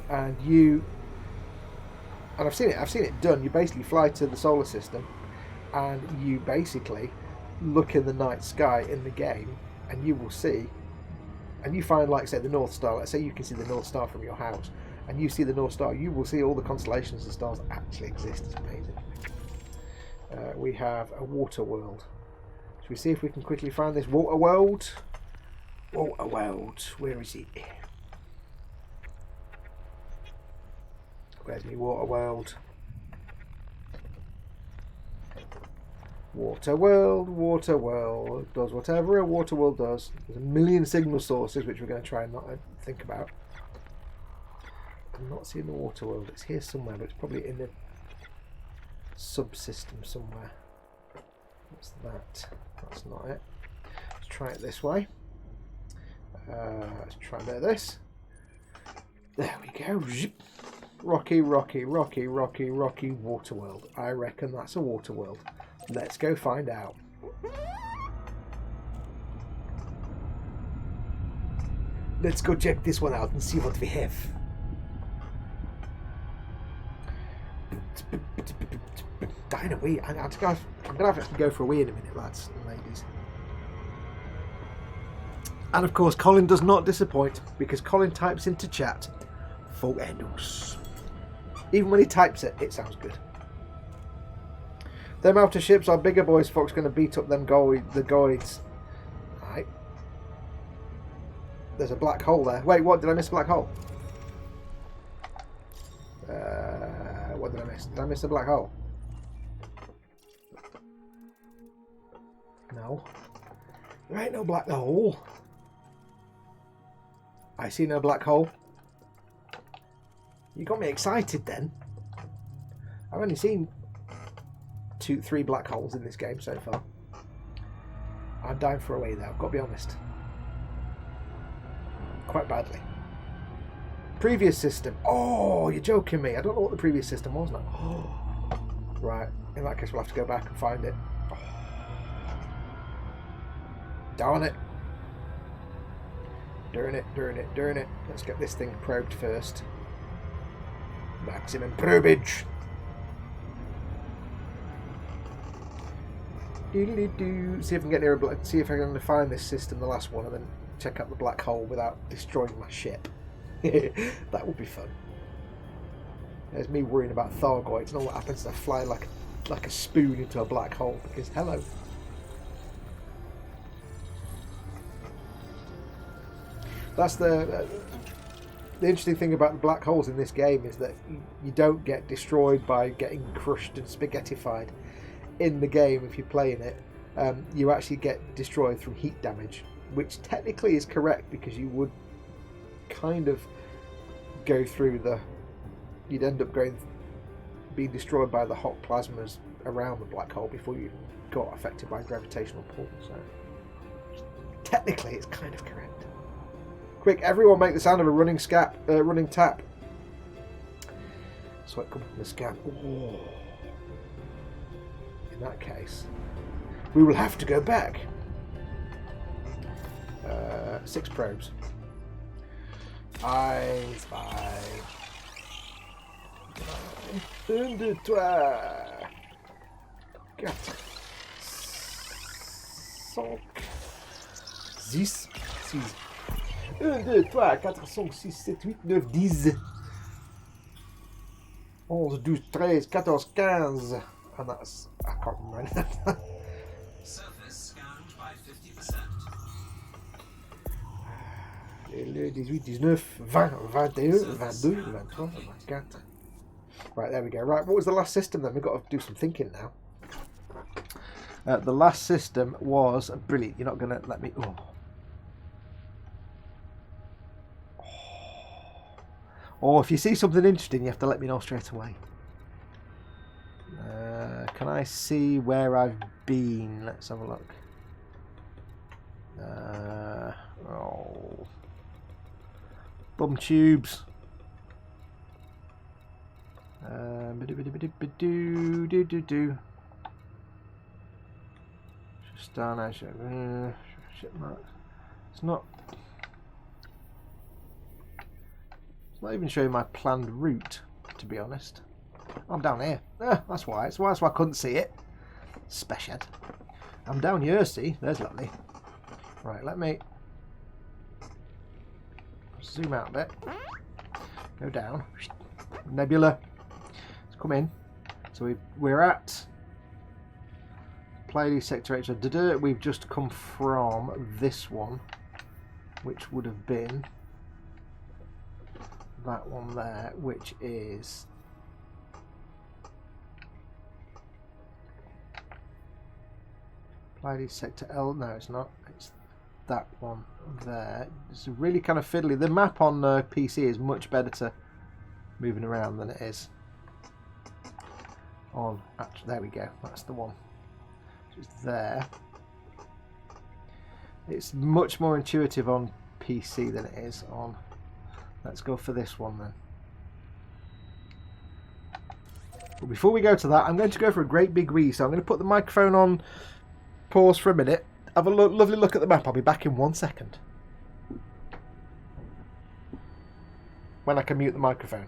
[SPEAKER 1] I've seen it done. You basically fly to the solar system, and you basically look in the night sky in the game, and you will see, and you find, like, say, the North Star. Let's say you can see the North Star from your house, and you see the North Star, you will see all the constellations and stars that actually exist. It's amazing. We have a water world. Should we see if we can quickly find this water world? Water world, where is it? Where's my water world? Water world does whatever a water world does. There's a million signal sources which we're going to try and not think about. I'm not seeing the water world. It's here somewhere, but it's probably in the subsystem somewhere. What's that? That's not it. Let's try it this way. Let's try a bit of this. There we go. Rocky water world. I reckon that's a water world. Let's go find out. Let's go check this one out and see what we have. Dying a wee. I'm going to have to go for a wee in a minute, lads and ladies. And of course, Colin does not disappoint, because Colin types into chat "Fuegos." Even when he types it, it sounds good. Them outer ships are bigger boys. Folks going to beat up them the goids. Right. There's a black hole there. Wait, what? Did I miss a black hole? What did I miss? Did I miss a black hole? No. There ain't no black hole. I see no black hole. You got me excited then. I've only seen 2-3 black holes in this game so far. I'm down for a wee though, I've got to be honest. Quite badly. Previous system. Oh, you're joking me. I don't know what the previous system was now. Oh. Right, in that case we'll have to go back and find it. Oh. Darn it. Darn it. Let's get this thing probed first. Maximum probage. See if I can get near see if I can find this system, the last one, and then check out the black hole without destroying my ship. That would be fun. There's me worrying about Thargoids and all that happens to fly like a spoon into a black hole, because hello. That's the interesting thing about the black holes in this game, is that you don't get destroyed by getting crushed and spaghettified. In the game, if you're playing it, you actually get destroyed through heat damage, which technically is correct, because you would kind of go through you'd end up being destroyed by the hot plasmas around the black hole before you got affected by gravitational pull. So technically it's kind of correct. Quick, everyone make the sound of a running tap. So it comes from the scap. Oh. In that case, we will have to go back. 6 probes. 5. 1, 2, 3, 4, 5, 6, 6. 1, 2, 3, 4, 5, 6, 7, 8, 9, 10. 11, 12, 13, 14, 15. And that's... I can't remember.
[SPEAKER 2] Surface scanned by 50%.
[SPEAKER 1] 18, 19, 20, 21, 22, 23, 24. Right, there we go. Right, what was the last system then? We've got to do some thinking now. The last system was... Brilliant, you're not going to let me... Oh. Or if you see something interesting, you have to let me know straight away. Can I see where I've been? Let's have a look. Bum tubes. Just down there. Ship marks. It's not even showing my planned route, to be honest. I'm down here. That's why. That's why I couldn't see it. Special. I'm down here, see? There's lovely. Right, let me zoom out a bit. Go down. Nebula. Let's come in. So we're at Pleiades Sector H. We've just come from this one, which would have been that one there, which is Pleiades Sector L. No, it's not. It's that one there. It's really kind of fiddly. The map on PC is much better to moving around than it is on. Actually, there we go. That's the one. Just there. It's much more intuitive on PC than it is on. Let's go for this one then. But before we go to that, I'm going to go for a great big wee. So I'm going to put the microphone on pause for a minute. Have a lovely look at the map. I'll be back in 1 second. When I can mute the microphone.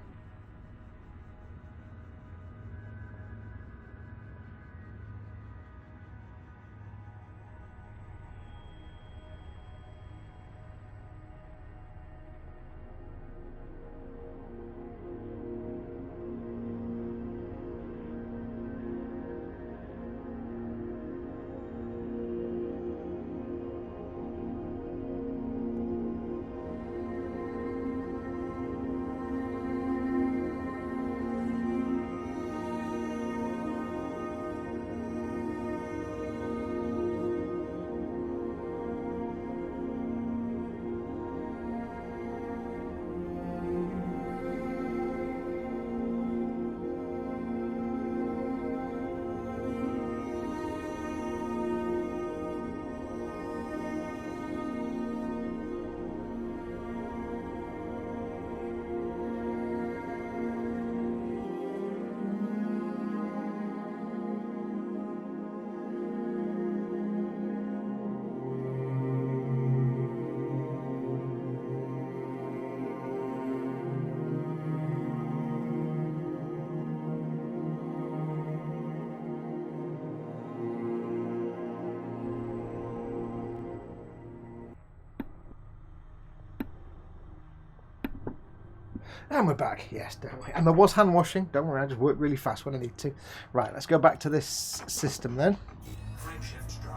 [SPEAKER 1] And we're back, yes, don't worry. And there was hand washing, don't worry, I just work really fast when I need to. Right, let's go back to this system then,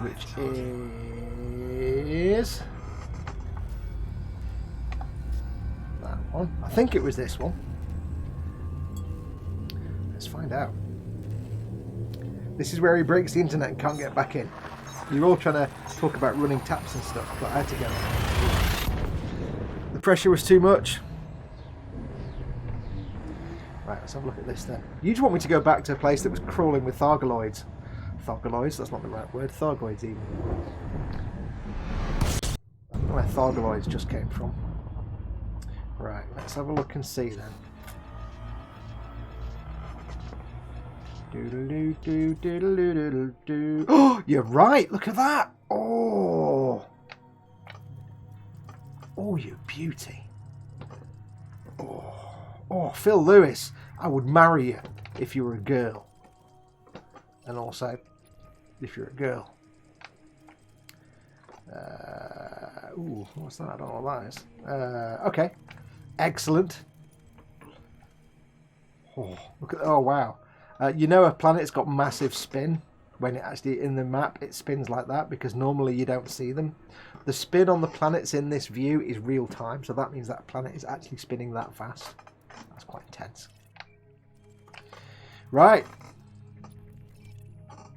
[SPEAKER 1] which is that one. I think it was this one. Let's find out. This is where he breaks the internet and can't get back in. You're all trying to talk about running taps and stuff, but I had to go. The pressure was too much. Right, let's have a look at this then. You just want me to go back to a place that was crawling with Thargoids. Thargoids? That's not the right word. Thargoids even. I don't know where Thargoids just came from. Right, let's have a look and see then. Oh, you're right. Look at that. Oh, you beauty. Oh, Phil Lewis, I would marry you if you were a girl. And also, if you're a girl. Ooh, what's that? I don't know what that is. Okay, excellent. Oh, look at, oh wow. You know a planet's got massive spin when it actually in the map it spins like that because normally you don't see them. The spin on the planets in this view is real time, so that means that planet is actually spinning that fast. That's quite intense. Right.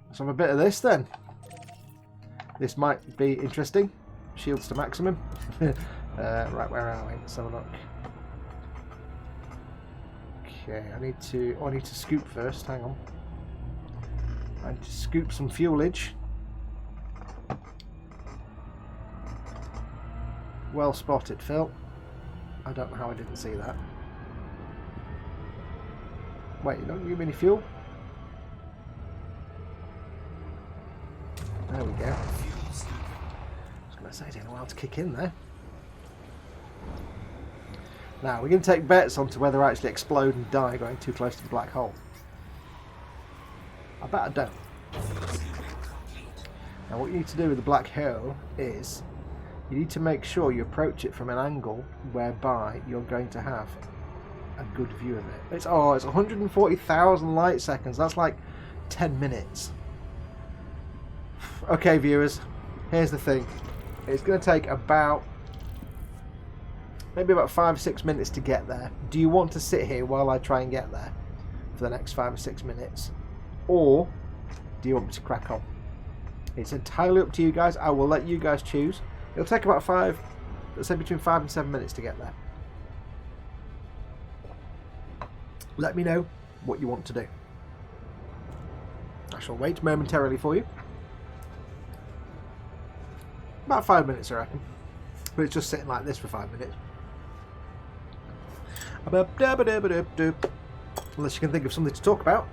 [SPEAKER 1] Let's have a bit of this then. This might be interesting. Shields to maximum. Right, where are we? Let's have a look. Okay, I need to scoop first. Hang on. I need to scoop some fuelage. Well spotted, Phil. I don't know how I didn't see that. Wait, you don't give me any fuel? There we go. I was going to say, it didn't know how to kick in there. Now, we're going to take bets on to whether I actually explode and die going too close to the black hole. I bet I don't. Now what you need to do with the black hole is you need to make sure you approach it from an angle whereby you're going to have a good view of it. It's 140,000 light seconds. That's like 10 minutes. Okay, viewers, here's the thing. It's going to take maybe about 5 or 6 minutes to get there. Do you want to sit here while I try and get there for the next 5 or 6 minutes? Or do you want me to crack on? It's entirely up to you guys. I will let you guys choose. It'll take about let's say between 5 and 7 minutes to get there. Let me know what you want to do. I shall wait momentarily for you. About 5 minutes, I reckon. But it's just sitting like this for 5 minutes. Unless you can think of something to talk about.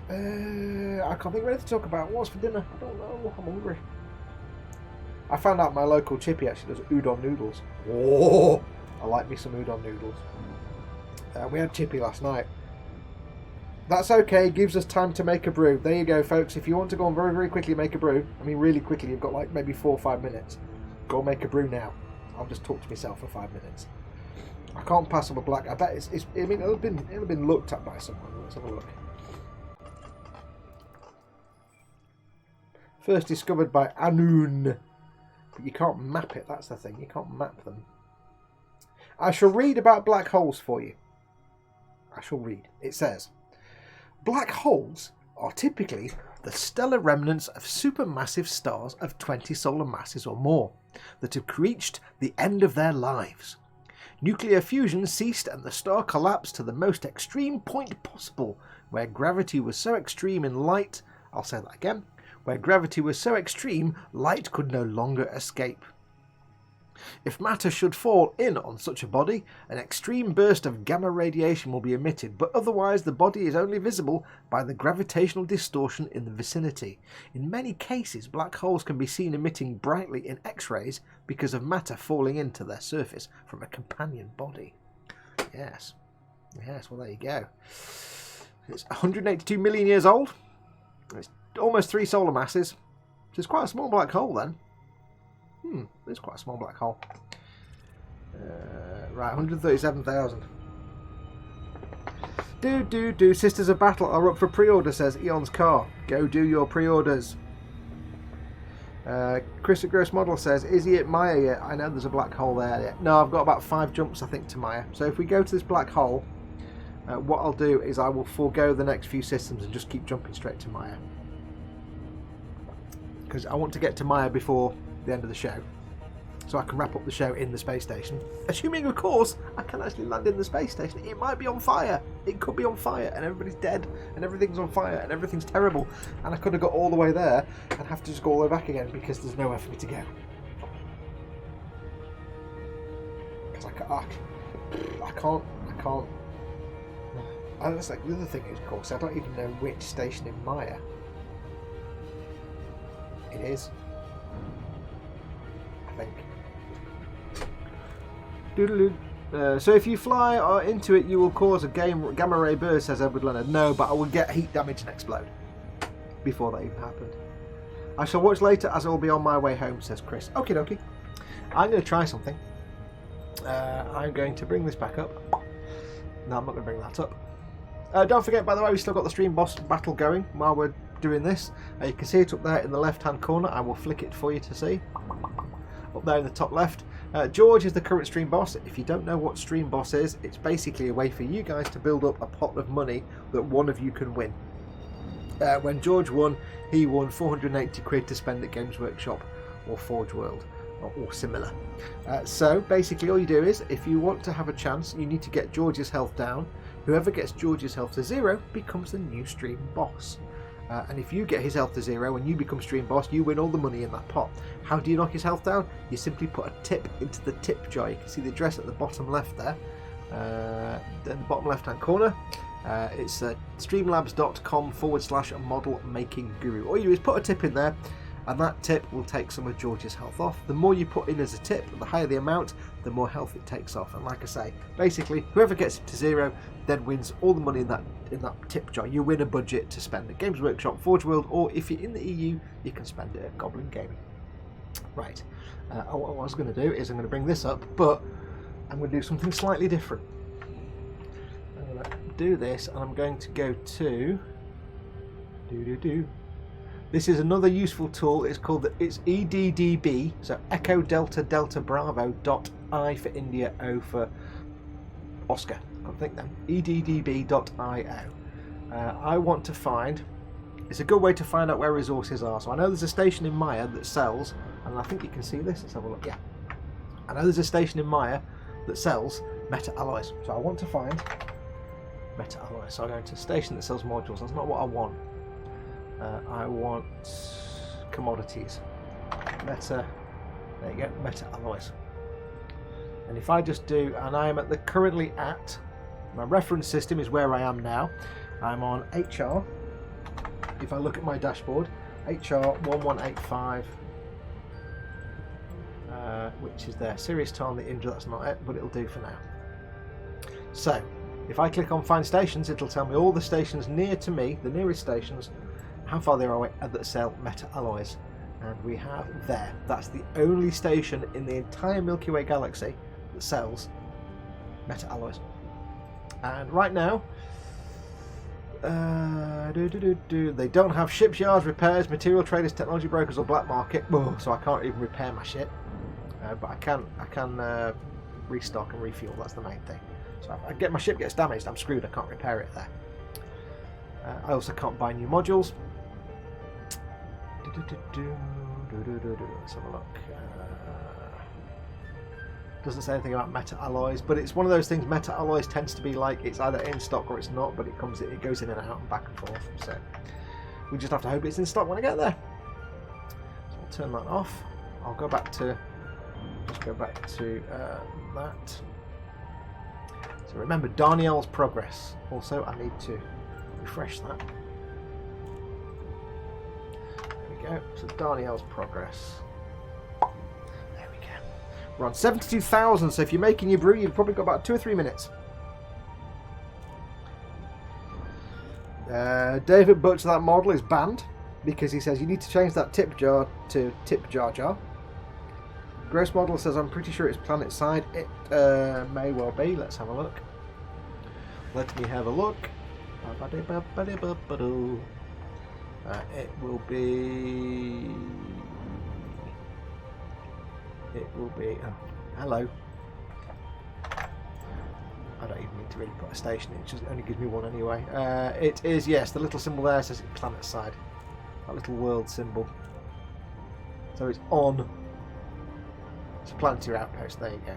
[SPEAKER 1] I can't think of anything to talk about. What's for dinner? I don't know. I'm hungry. I found out my local chippy actually does udon noodles. Oh, I like me some udon noodles. We had chippy last night. That's okay. Gives us time to make a brew. There you go, folks. If you want to go on very, very quickly make a brew, I mean really quickly, you've got like maybe 4 or 5 minutes. Go make a brew now. I'll just talk to myself for 5 minutes. I can't pass up a black. I bet I mean, it'll have been looked at by someone. Let's have a look. First discovered by Anun. But you can't map it, that's the thing. You can't map them. I shall read about black holes for you. I shall read. It says, black holes are typically the stellar remnants of supermassive stars of 20 solar masses or more that have reached the end of their lives. Nuclear fusion ceased and the star collapsed to the most extreme point possible, where gravity was so extreme in light, I'll say that again, where gravity was so extreme, light could no longer escape. If matter should fall in on such a body, an extreme burst of gamma radiation will be emitted, but otherwise the body is only visible by the gravitational distortion in the vicinity. In many cases, black holes can be seen emitting brightly in X-rays because of matter falling into their surface from a companion body. Yes, well there you go. It's 182 million years old. It's almost 3 solar masses. So it's quite a small black hole then. It's quite a small black hole. Right, 137,000. Do. Sisters of Battle are up for pre-order, says Eon's Car. Go do your pre-orders. Chris at Gross Model says, is he at Maya yet? I know there's a black hole there yet. No, I've got about 5 jumps, I think, to Maya. So if we go to this black hole, what I'll do is I will forego the next few systems and just keep jumping straight to Maya. Because I want to get to Maya before the end of the show, so I can wrap up the show in the space station, assuming of course I can actually land in the space station. It might be on fire, it could be on fire and everybody's dead and everything's on fire and everything's terrible, and I could have got all the way there and have to just go all the way back again because there's nowhere for me to go, because I can't and that's like the other thing is, of course, I don't even know which station in Maya it is. So if you fly into it, you will cause a gamma ray burst, says Edward Leonard. No, but I will get heat damage and explode before that even happened. I shall watch later as I will be on my way home, says Chris. Okie dokie. I'm going to try something. I'm going to bring this back up. No, I'm not going to bring that up. Don't forget, by the way, we've still got the stream boss battle going while we're doing this. You can see it up there in the left hand corner. I will flick it for you to see. Up there in the top left. George is the current stream boss. If you don't know what stream boss is, it's basically a way for you guys to build up a pot of money that one of you can win. When George won, he won 480 quid to spend at Games Workshop or Forge World or similar. So basically all you do is, if you want to have a chance, you need to get George's health down. Whoever gets George's health to 0 becomes the new stream boss. And if you get his health to 0 and you become stream boss, you win all the money in that pot. How do you knock his health down? You simply put a tip into the tip jar. You can see the address at the bottom left there. Then the bottom left hand corner. It's streamlabs.com/model making guru. All you do is put a tip in there, and that tip will take some of George's health off. The more you put in as a tip, the higher the amount, the more health it takes off. And like I say, basically, whoever gets it to 0 then wins all the money in that tip jar. You win a budget to spend at Games Workshop, Forge World, or if you're in the EU, you can spend it at Goblin Gaming. Right. What I was going to do is I'm going to bring this up, but I'm going to do something slightly different. I'm going to do this, and I'm going to go to This is another useful tool. It's EDDB, so Echo Delta Delta Bravo dot I for India, O for Oscar. I can't think then. EDDB.io. I want to find. It's a good way to find out where resources are. So I know there's a station in Maya that sells, and I think you can see this. Let's have a look. Yeah, I know there's a station in Maya that sells meta alloys. So I want to find meta alloys. So I go into a station that sells modules. That's not what I want. I want commodities. Meta. There you go. Meta alloys. And if I just do, and I am currently at my reference system is where I am now. I'm on HR. If I look at my dashboard, HR 1185, which is there. Serious time, the Indra, that's not it, but it'll do for now. So, if I click on Find Stations, it'll tell me all the stations near to me, the nearest stations, how far they are away that sell meta alloys. And we have there. That's the only station in the entire Milky Way galaxy that sells meta alloys. And right now, they don't have shipyards, repairs, material traders, technology brokers, or black market. So I can't even repair my ship, but I can restock and refuel. That's the main thing. So if my ship gets damaged, I'm screwed. I can't repair it there. I also can't buy new modules. Let's have a look. Doesn't say anything about meta alloys, but it's one of those things. Meta alloys tends to be like it's either in stock or it's not, but it goes in and out and back and forth. So we just have to hope it's in stock when I get there. So I'll turn that off. I'll go back to that. So remember Darnell's progress. Also, I need to refresh that. There we go. So Darnell's progress. We're on 72,000, so if you're making your brew, you've probably got about 2 or 3 minutes. David Butcher, that model is banned because he says you need to change that tip jar to tip jar jar. Gross model says I'm pretty sure it's planet side. It may well be. Let's have a look. Let me have a look. It will be. Oh, hello. I don't even need to really put a station in, it just only gives me one anyway. It is, yes, the little symbol there says it's planet side. That little world symbol. So it's on. It's a planetary outpost, there you go.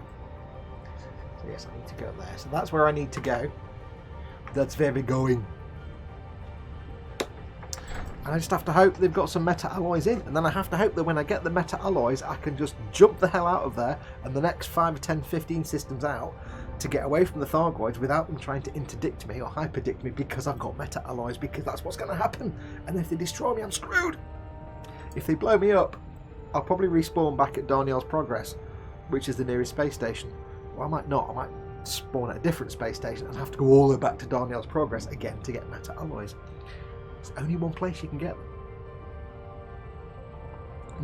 [SPEAKER 1] So yes, I need to go there. So that's where I need to go. That's where we're going. And I just have to hope they've got some meta alloys in, and then I have to hope that when I get the meta alloys I can just jump the hell out of there and the next 5, 10, 15 systems out to get away from the Thargoids without them trying to interdict me or hyperdict me because I've got meta alloys, because that's what's going to happen. And if they destroy me, I'm screwed. If they blow me up, I'll probably respawn back at Darnell's Progress, which is the nearest space station. Well, I might not. I might spawn at a different space station and have to go all the way back to Darnell's Progress again to get meta alloys. There's only one place you can get them.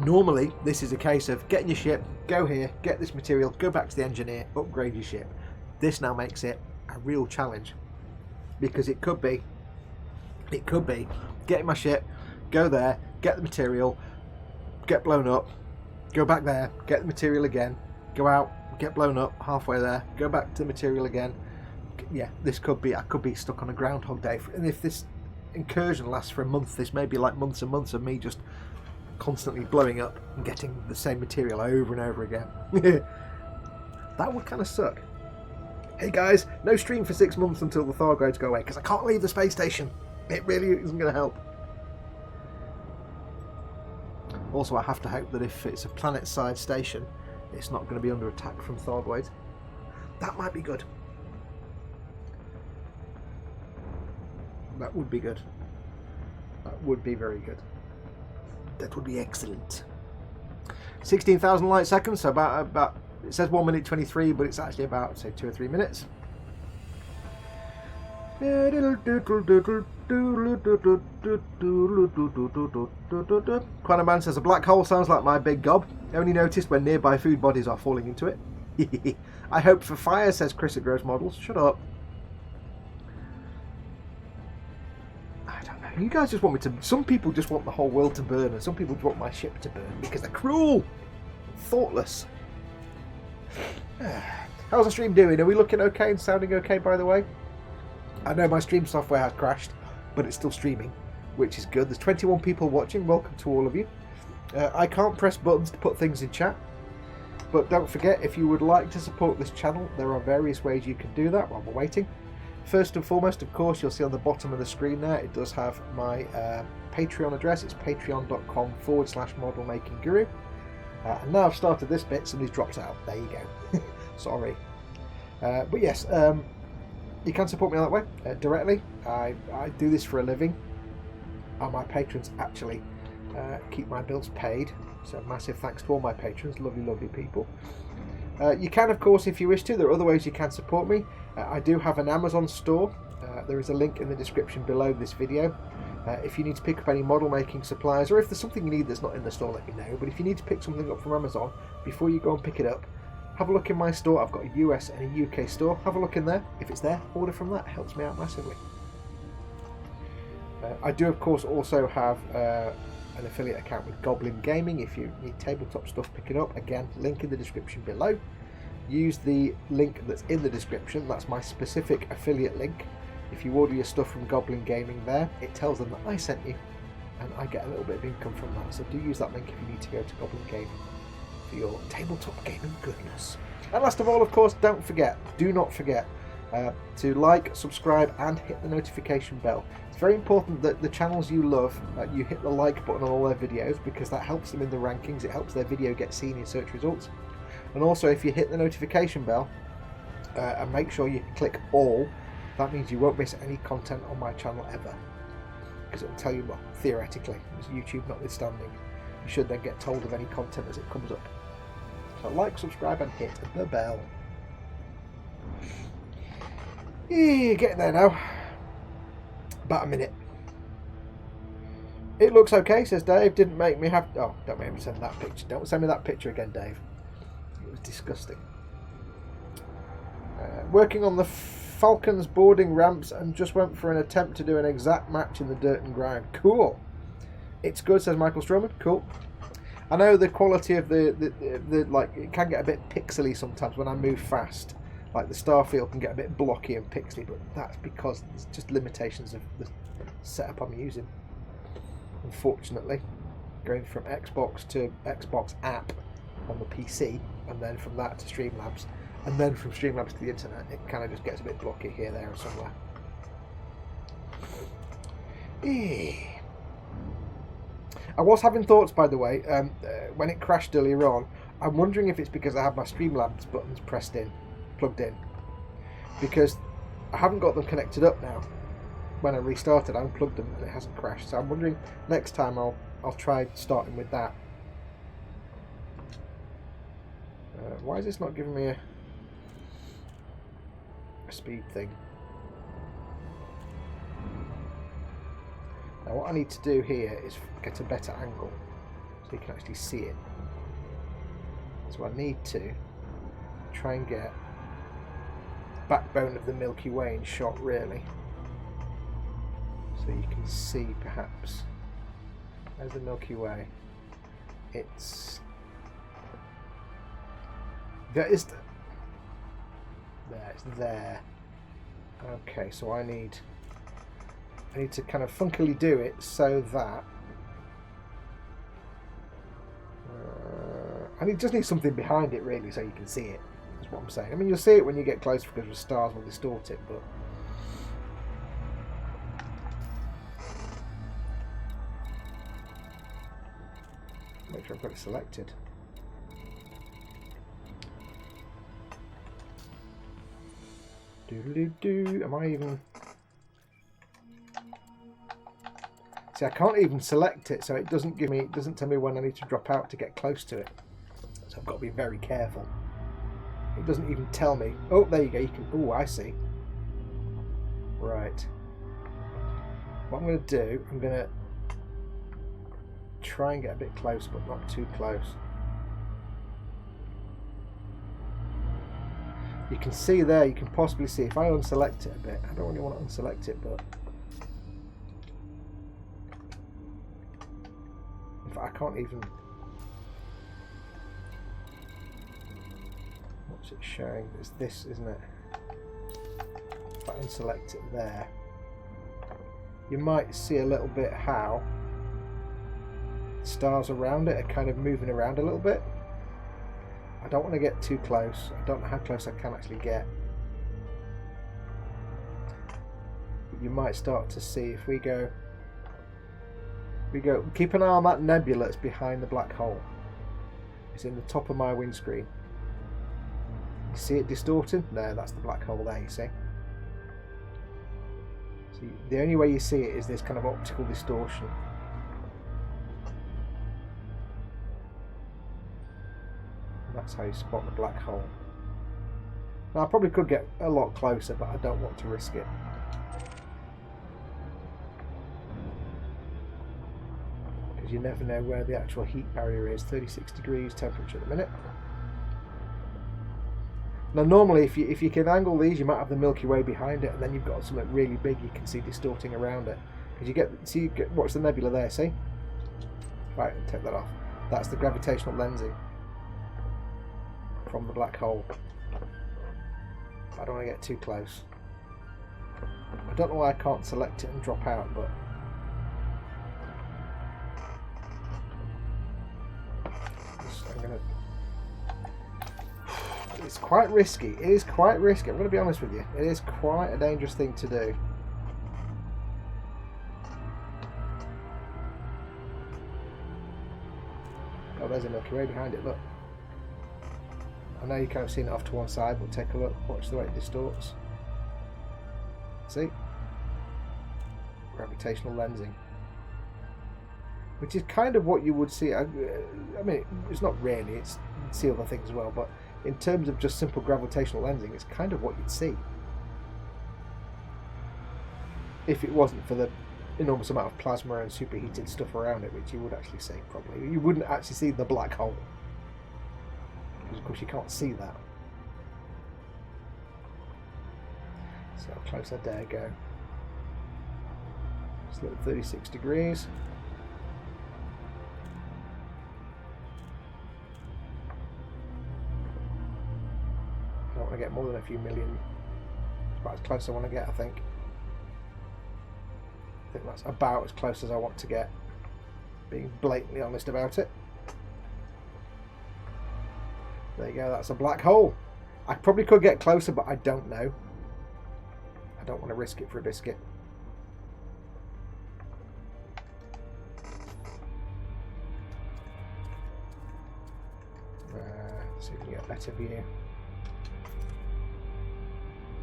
[SPEAKER 1] Normally, this is a case of getting your ship, go here, get this material, go back to the engineer, upgrade your ship. This now makes it a real challenge, because it could be getting my ship, go there, get the material, get blown up, go back there, get the material again, go out, get blown up halfway there, go back to the material again. Yeah, I could be stuck on a Groundhog Day, and if this incursion lasts for a month, this may be like months and months of me just constantly blowing up and getting the same material over and over again. That would kind of suck. Hey guys, no stream for 6 months until the Thargoids go away because I can't leave the space station. It really isn't going to help. Also, I have to hope that if it's a planet-side station, it's not going to be under attack from Thargoids. That might be good. That would be good. That would be very good. That would be excellent. 16,000 light seconds, so about it says 1 minute 23, but it's actually about, say, 2 or 3 minutes. Quanaman says a black hole sounds like my big gob. Only noticed when nearby food bodies are falling into it. I hope for fire, says Chris at Gross Models. Shut up. I don't know. You guys just want me to... Some people just want the whole world to burn, and some people just want my ship to burn because they're cruel. Thoughtless. How's the stream doing? Are we looking okay and sounding okay, by the way? I know my stream software has crashed, but it's still streaming, which is good. There's 21 people watching. Welcome to all of you. I can't press buttons to put things in chat, but don't forget, if you would like to support this channel, there are various ways you can do that while we're waiting. First and foremost, of course, you'll see on the bottom of the screen there, it does have my Patreon address. It's patreon.com/modelmakingguru. And now I've started this bit, somebody's dropped out. There you go. Sorry. But yes, you can support me that way, directly. I do this for a living. And my patrons actually keep my bills paid. So massive thanks to all my patrons, lovely, lovely people. You can, of course, if you wish to. There are other ways you can support me. I do have an Amazon store. There is a link in the description below this video. If you need to pick up any model making supplies, or if there's something you need that's not in the store, let me know. But if you need to pick something up from Amazon, before you go and pick it up, have a look in my store. I've got a US and a UK store. Have a look in there. If it's there, order from that. It helps me out massively. I do, of course, also have an affiliate account with Goblin Gaming. If you need tabletop stuff, pick it up. Again, link in the description below. Use the link that's in the description. That's my specific affiliate link. If you order your stuff from Goblin Gaming there, it tells them that I sent you, and I get a little bit of income from that. So do use that link if you need to go to Goblin Gaming for your tabletop gaming goodness. And last of all, of course, do not forget to like, subscribe, and hit the notification bell. It's very important that the channels you love, you hit the like button on all their videos, because that helps them in the rankings. It helps their video get seen in search results. And also, if you hit the notification bell and make sure you click all, that means you won't miss any content on my channel ever, because it will tell you, well, theoretically, as YouTube notwithstanding, you should then get told of any content as it comes up. So like, subscribe, and hit the bell. Getting there now. About a minute. It looks okay, says Dave. Didn't make me have... Oh, don't make me send that picture. Don't send me that picture again, Dave. It was disgusting. Working on the Falcons boarding ramps and just went for an attempt to do an exact match in the dirt and grime. Cool. It's good, says Michael Stroman. Cool. I know the quality of the like, it can get a bit pixely sometimes when I move fast. Like the starfield can get a bit blocky and pixely, but that's because it's just limitations of the setup I'm using. Unfortunately, going from Xbox to Xbox app on the PC, and then from that to Streamlabs, and then from Streamlabs to the internet, it kind of just gets a bit blocky here, there, and somewhere. I was having thoughts, by the way, when it crashed earlier on. I'm wondering if it's because I have my Streamlabs buttons plugged in, because I haven't got them connected up now. When I restarted, I unplugged them and it hasn't crashed. So I'm wondering, next time I'll try starting with that. Why is this not giving me a speed thing? Now what I need to do here is get a better angle so you can actually see it. So I need to try and get backbone of the Milky Way in shot, really, so you can see perhaps. There's the Milky Way. It's it's there. Okay, so I need to kind of funkily do it so that I just need something behind it, really, so you can see it. That's what I'm saying. I mean, you'll see it when you get closer because the stars will distort it, but make sure I've got it selected. Am I even... See, I can't even select it, so it doesn't give me, it doesn't tell me when I need to drop out to get close to it. So I've got to be very careful. It doesn't even tell me. Oh, there you go. You can. Oh, I see. Right. What I'm going to do, I'm going to try and get a bit close, but not too close. You can see there, you can possibly see, if I unselect it a bit, I don't really want to unselect it, but in fact, I can't even, what's it showing? It's this, isn't it? If I unselect it there, you might see a little bit how stars around it are kind of moving around a little bit. I don't want to get too close. I don't know how close I can actually get. But you might start to see if we go, keep an eye on that nebula that's behind the black hole. It's in the top of my windscreen. You see it distorting? There, that's the black hole there, you see. So the only way you see it is this kind of optical distortion. That's how you spot the black hole. Now I probably could get a lot closer, but I don't want to risk it. Because you never know where the actual heat barrier is. 36 degrees temperature at the minute. Now normally if you can angle these, you might have the Milky Way behind it, and then you've got something really big you can see distorting around it. Because you get what's the nebula there, see? Right, take that off. That's the gravitational lensing from the black hole. I don't want to get too close. I don't know why I can't select it and drop out, but it's quite risky. It is quite risky. I'm going to be honest with you. It is quite a dangerous thing to do. Oh, there's a Milky Way behind it. Look. I know you kind of seen it off to one side, but take a look. Watch the way it distorts. See? Gravitational lensing. Which is kind of what you would see. I mean, it's not really. You see other things as well, but in terms of just simple gravitational lensing, it's kind of what you'd see. If it wasn't for the enormous amount of plasma and superheated stuff around it, which you would actually see, probably. You wouldn't actually see the black hole. Of course you can't see that. So how close I dare go. Just look at 36 degrees. I don't want to get more than a few million. It's about as close as I want to get, I think. I think that's about as close as I want to get. Being blatantly honest about it. There you go, that's a black hole. I probably could get closer, but I don't know. I don't want to risk it for a biscuit. See if we can get a better view.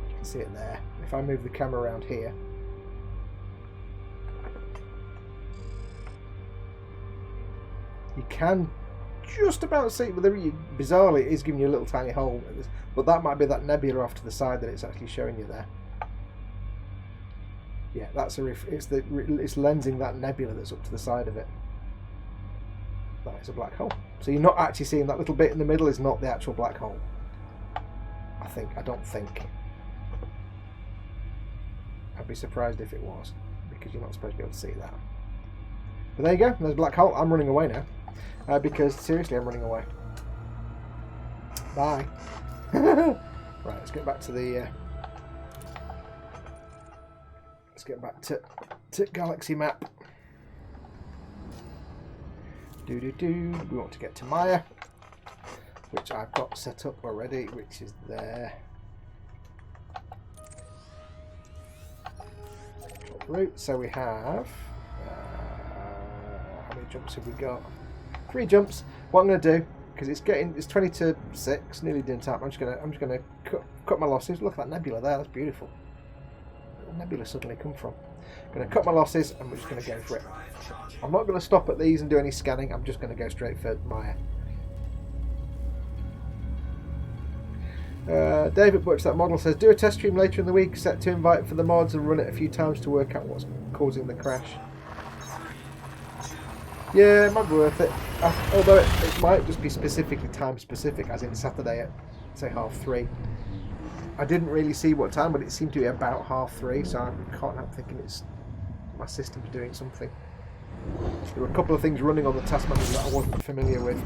[SPEAKER 1] You can see it there. If I move the camera around here, you can just about see, but bizarrely it is giving you a little tiny hole, but that might be that nebula off to the side that it's actually showing you there. Yeah, that's it's lensing that nebula that's up to the side of it. That is a black hole. So you're not actually seeing that little bit in the middle is not the actual black hole. I don't think. I'd be surprised if it was, because you're not supposed to be able to see that. But there you go, there's a black hole. I'm running away now. Because seriously, I'm running away. Bye. Right, let's get back to the. Let's get back to Galaxy Map. We want to get to Maya, which I've got set up already, which is there. Route. So we have. How many jumps have we got? 3 jumps. What I'm going to do, because it's 20 to 6, nearly dinner time. I'm just going to cut my losses. Look at that nebula there. That's beautiful. Where did the nebula suddenly come from? Going to cut my losses and we're just going to go for it. I'm not going to stop at these and do any scanning. I'm just going to go straight for Maya. David Butch, that model, says, do a test stream later in the week, set to invite for the mods and run it a few times to work out what's causing the crash. Yeah, it might be worth it. Although it might just be specifically time specific, as in Saturday at, say, 3:30. I didn't really see what time, but it seemed to be about 3:30, so I can't help thinking it's my system's doing something. There were a couple of things running on the task manager that I wasn't familiar with,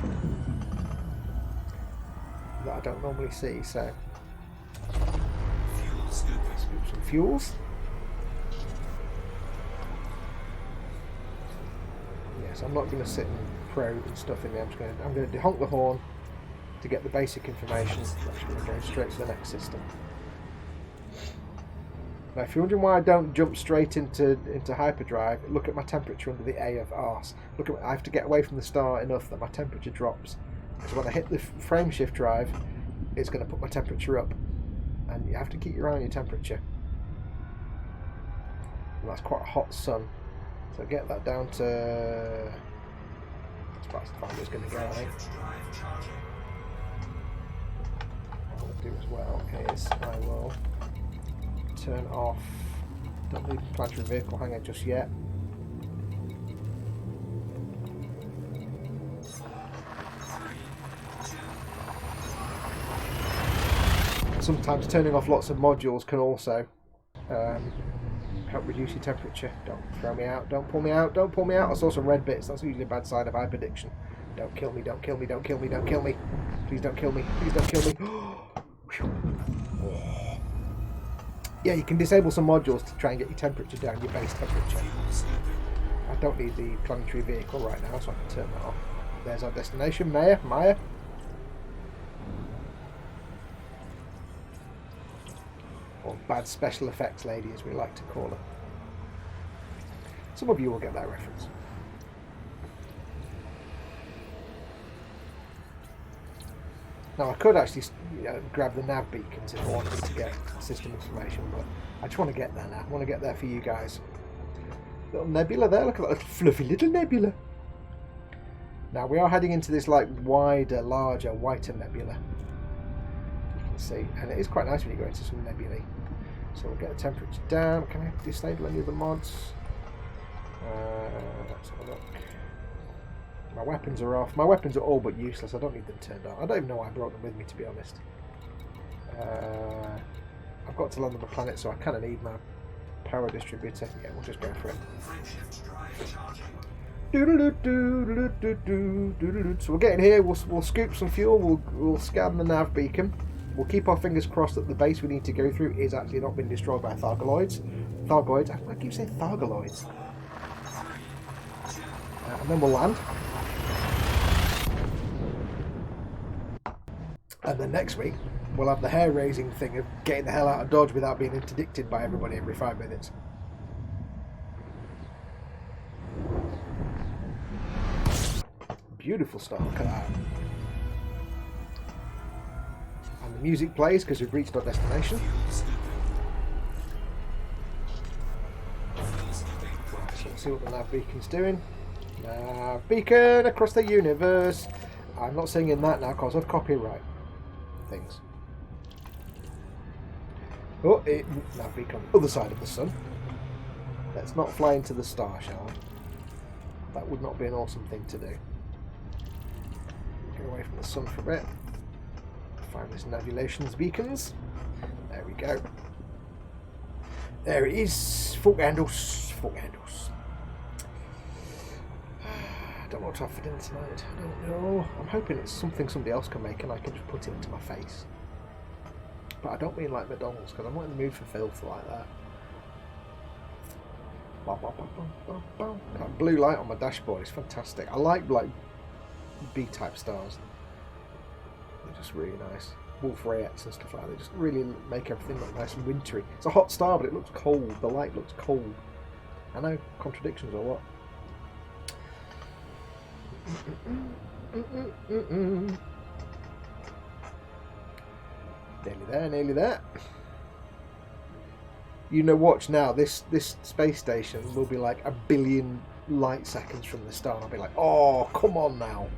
[SPEAKER 1] that I don't normally see, so scoop some fuels. Yes, I'm not going to sit and probe and stuff in there. I'm going to honk the horn to get the basic information. I'm just going to go straight to the next system. Now, if you're wondering why I don't jump straight into hyperdrive, look at my temperature under the A of arse. I have to get away from the star enough that my temperature drops. Because when I hit the frame shift drive, it's going to put my temperature up. And you have to keep your eye on your temperature. And that's quite a hot sun. So get that down to... That's about as far as it's going to go, I think. What I'll do as well is I will turn off... Don't leave the planetary vehicle hanger just yet. Sometimes turning off lots of modules can also help reduce your temperature. Don't throw me out, don't pull me out, don't pull me out. I saw some red bits, that's usually a bad side of hyperdiction. Don't kill me, don't kill me, don't kill me, don't kill me. Please don't kill me, please don't kill me. Yeah, you can disable some modules to try and get your temperature down, your base temperature. I don't need the planetary vehicle right now, so I can turn that off. There's our destination, Maya. Or bad special effects lady, as we like to call her. Some of you will get that reference. Now I could actually grab the nav beacons if I wanted to get system information, but I just want to get there now. I want to get there for you guys. Little nebula there, look at that little fluffy little nebula. Now we are heading into this like wider, larger, whiter nebula. See, and it is quite nice when you go into some nebulae. So we'll get the temperature down. Can I disable any of the mods? Let's have a look. My weapons are off. My weapons are all but useless. I don't need them turned on. I don't even know why I brought them with me, to be honest. I've got to land on the planet, so I kind of need my power distributor. Yeah, we'll just go for it. So we'll get in here. We'll scoop some fuel. We'll scan the nav beacon. We'll keep our fingers crossed that the base we need to go through is actually not been destroyed by Thargoids. I keep saying Thargoids. And then we'll land. And then next week, we'll have the hair-raising thing of getting the hell out of Dodge without being interdicted by everybody every 5 minutes. Beautiful start, look at that. And the music plays because we've reached our destination. Right, so we'll see what the nav beacon's doing. Nav beacon across the universe. I'm not singing that now because of copyright things. Oh, nav beacon, other side of the sun. Let's not fly into the star, shall we? That would not be an awesome thing to do. Get away from the sun for a bit. Find this navulations beacons. There we go. There it is. Fork handles. Fork handles. I don't know what to have for dinner tonight. I don't know. I'm hoping it's something somebody else can make and I can just put it into my face. But I don't mean like McDonald's because I'm not in the mood for filth like that. That blue light on my dashboard is fantastic. I like B-type stars. They're just really nice. Wolf Rayets and stuff like that. They just really make everything look nice and wintry. It's a hot star, but it looks cold. The light looks cold. I know, contradictions or what? Nearly there, nearly there. You know, watch now. This space station will be like 1 billion light seconds from the star. And I'll be like, oh, come on now.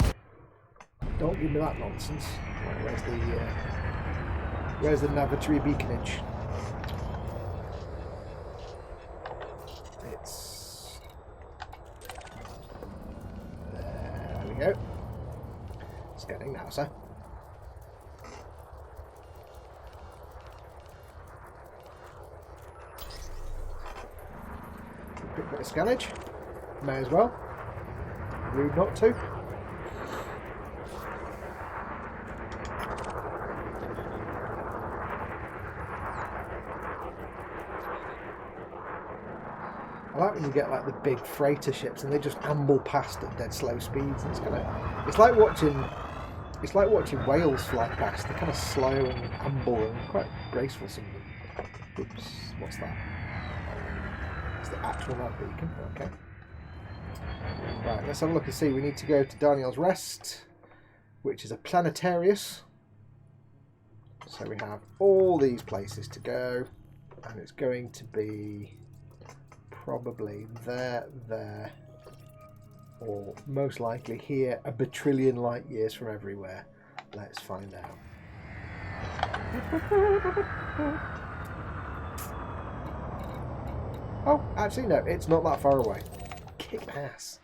[SPEAKER 1] Don't give me that nonsense. Right, where's the navigatory beaconage? It's there. We go. Scanning now, sir. Quick bit of scannage. May as well. Rude not to. I like when you get like the big freighter ships and they just amble past at dead slow speeds. And it's like watching whales fly past. They're kind of slow and amble and quite graceful. Some of them. Oops, what's that? It's the actual nav beacon. Okay. Right, let's have a look and see. We need to go to Darnell's Rest, which is a planetarius. So we have all these places to go, and it's going to be probably there, or most likely here, a bajillion light years from everywhere. Let's find out. Oh, actually no, it's not that far away. Kick ass.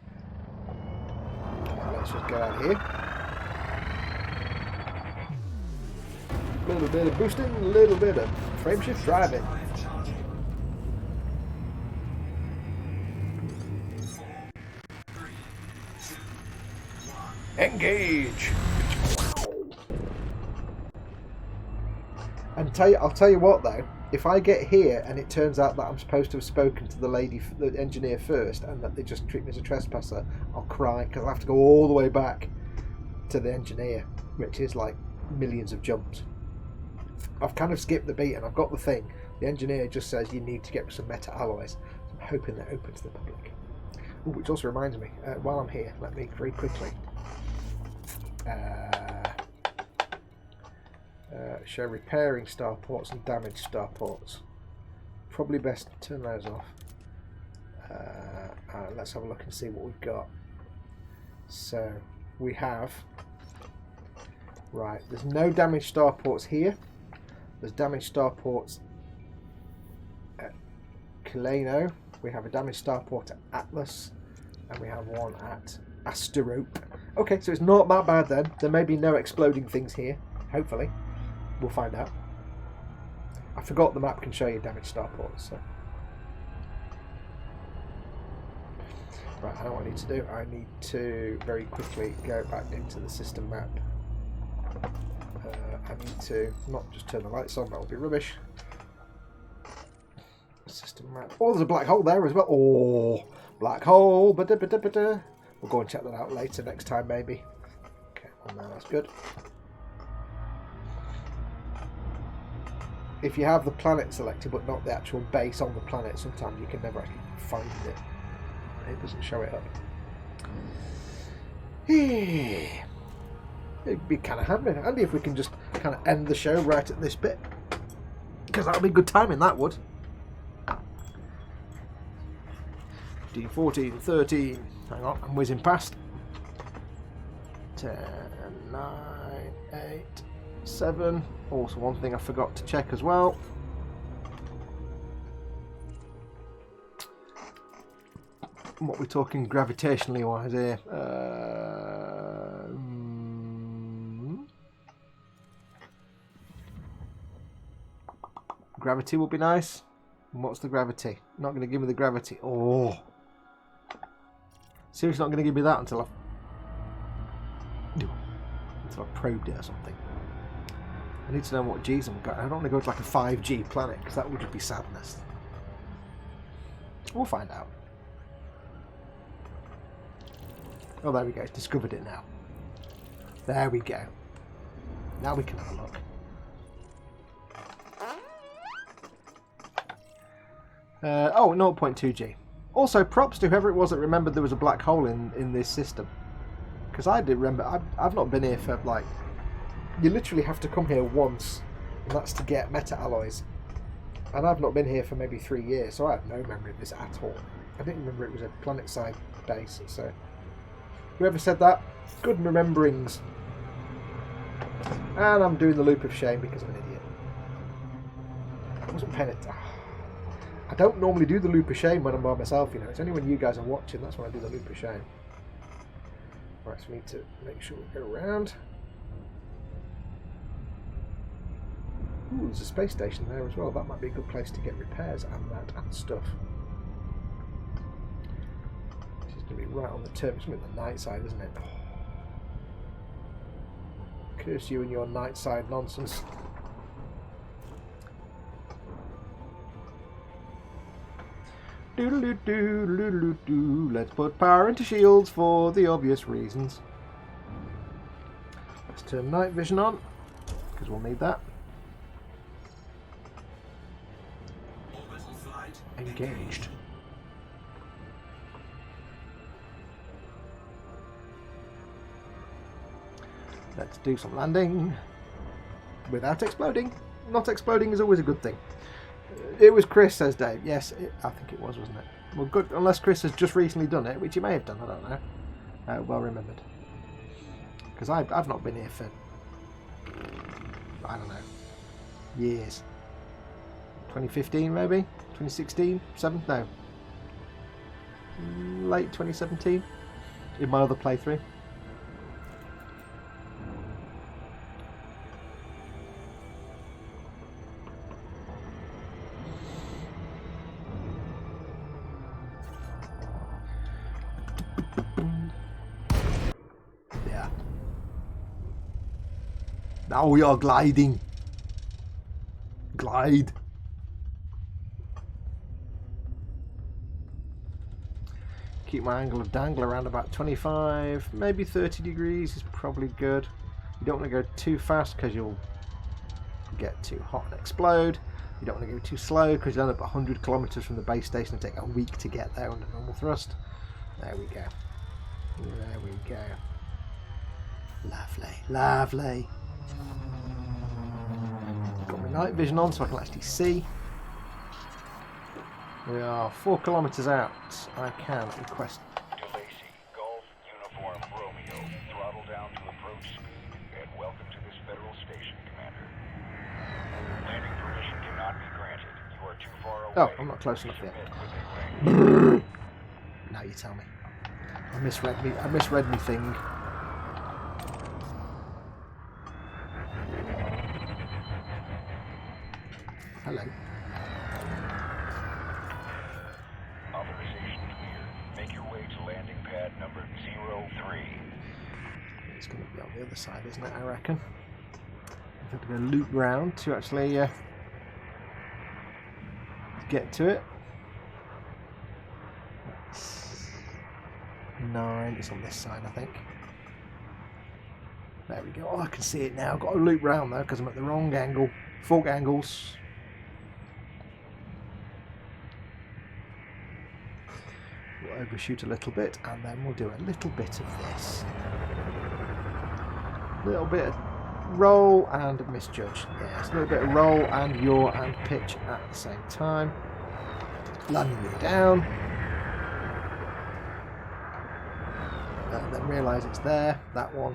[SPEAKER 1] Okay, let's just go out here. A little bit of boosting, a little bit of frameshift driving. Engage! And I'll tell you what though, if I get here and it turns out that I'm supposed to have spoken to the engineer first and that they just treat me as a trespasser, I'll cry because I have to go all the way back to the engineer, which is like millions of jumps. I've kind of skipped the beat and I've got the thing. The engineer just says you need to get some meta alloys. So I'm hoping they're open to the public. Ooh, which also reminds me, while I'm here, let me very quickly show repairing starports and damaged starports. Probably best to turn those off. Let's have a look and see what we've got. So we have, right, there's no damaged starports here. There's damaged starports at Kaleno. We have a damaged starport at Atlas, and we have one at Asterope. Okay, so it's not that bad then. There may be no exploding things here. Hopefully. We'll find out. I forgot the map can show you damaged starports. So. Right, I know what I need to do. I need to very quickly go back into the system map. I need to not just turn the lights on, that would be rubbish. System map. Oh, there's a black hole there as well. Oh, black hole. Ba-da-ba-da-ba-da. We'll go and check that out later next time, maybe. Okay, well, now that's good. If you have the planet selected but not the actual base on the planet, sometimes you can never actually find it. It doesn't show it up. It'd be kind of handy if we can just kind of end the show right at this bit, because that'll be good timing, that would. 15, 14, 13. Hang on, I'm whizzing past. 10, 9, 8, 7. Also, one thing I forgot to check as well. What we're talking gravitationally wise here. Gravity will be nice. And what's the gravity? Not going to give me the gravity. Oh. Seriously, not going to give me that until I've probed it or something. I need to know what G's I've got. I don't want to go to like a 5G planet, because that would just be sadness. We'll find out. Oh, there we go. Discovered it now. There we go. Now we can have a look. Oh, 0.2G. Also, props to whoever it was that remembered there was a black hole in this system. Because I did remember. I've not been here for, like... You literally have to come here once, and that's to get meta alloys. And I've not been here for maybe 3 years, so I have no memory of this at all. I didn't remember it was a planet-side base, so... Whoever said that, good rememberings. And I'm doing the loop of shame because I'm an idiot. I wasn't paying it. I don't normally do the loop of shame when I'm by myself, you know. It's only when you guys are watching, that's when I do the loop of shame. Right, so we need to make sure we go around. Ooh, there's a space station there as well. That might be a good place to get repairs and that and stuff. This is going to be right on the turn. It's going to be the night side, isn't it? Curse you and your night side nonsense. Doodle-doo-doo-doo-doo-doo. Let's put power into shields for the obvious reasons. Let's turn night vision on, because we'll need that.
[SPEAKER 2] Orbital flight
[SPEAKER 1] Engaged. Let's do some landing without exploding. Not exploding is always a good thing. It was Chris, says Dave. Yes, I think it was, wasn't it? Well, good, unless Chris has just recently done it, which he may have done, I don't know. Well remembered. Because I've not been here for, I don't know, years. 2015 maybe? 2016? 7? No. Late 2017? In my other playthrough. Now we are gliding. Glide. Keep my angle of dangle around about 25, maybe 30 degrees is probably good. You don't want to go too fast because you'll get too hot and explode. You don't want to go too slow because you'll end up 100 kilometers from the base station and take a week to get there under normal thrust. There we go. There we go. Lovely, lovely. Got my night vision on so I can actually see. We are 4 kilometers out. I can request.
[SPEAKER 3] DeLacy, Golf, Uniform, Romeo. Throttle down to approach speed. And welcome to this federal station, Commander. Landing permission cannot be granted. You are too far away.
[SPEAKER 1] Oh, I'm not close enough yet. Now you tell me. I misread me thing. Hello.
[SPEAKER 3] Authorization clear. Make your way to landing pad number 03.
[SPEAKER 1] It's going to be on the other side, isn't it, I reckon? I have to go loop round to actually get to it. That's 9. It's on this side, I think. There we go. Oh, I can see it now. I've got to loop round though because I'm at the wrong angle. Fork angles. We'll overshoot a little bit and then we'll do a little bit of this. A little bit of roll and misjudge. Yes, a little bit of roll and yaw and pitch at the same time. Landing it down. And then realise it's there. That one.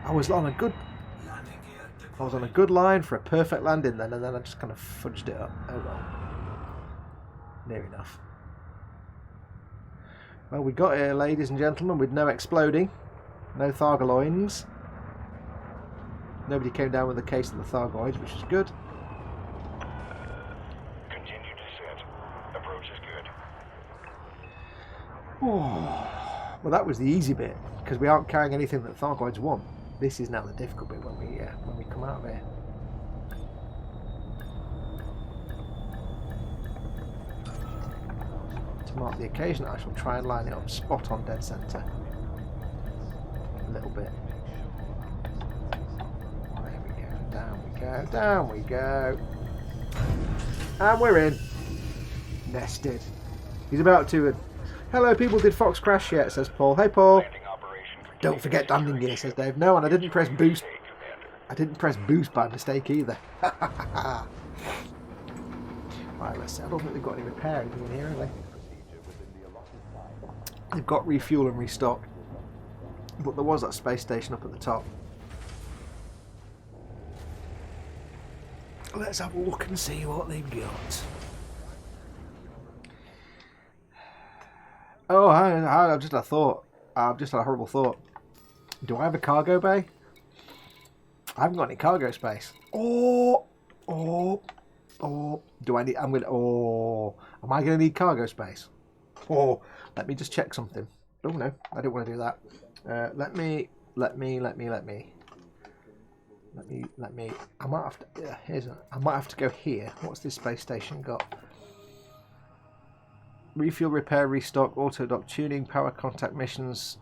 [SPEAKER 1] I was on a good line for a perfect landing then, and then I just kind of fudged it up. Oh well. Near enough. Well, we got here, ladies and gentlemen, with no exploding. No Thargoids. Nobody came down with a case of the Thargoids, which is good.
[SPEAKER 3] Continue descent. Approach is good.
[SPEAKER 1] Oh. Well, that was the easy bit, because we aren't carrying anything that Thargoids want. This is now the difficult bit when we come out of here. To mark the occasion, I shall try and line it up spot on dead centre. A little bit. There we go. Down we go. Down we go. And we're in. Nested. He's about to. Hello, people. Did Fox crash yet? Says Paul. Hey, Paul. Don't forget landing gear, says Dave. No, and I didn't press boost. I didn't press boost by mistake either. Right, let's see. I don't think they've got any repair in here, have they? They've got refuel and restock. But there was that space station up at the top. Let's have a look and see what they've got. Oh, I've just had a thought. I've just had a horrible thought. Do I have a cargo bay? I haven't got any cargo space. Oh. Do I need? Am I going to need cargo space? Oh, let me just check something. Oh no, I didn't want to do that. Let me. I might have to. I might have to go here. What's this space station got? Refuel, repair, restock, auto dock, tuning, power contact missions.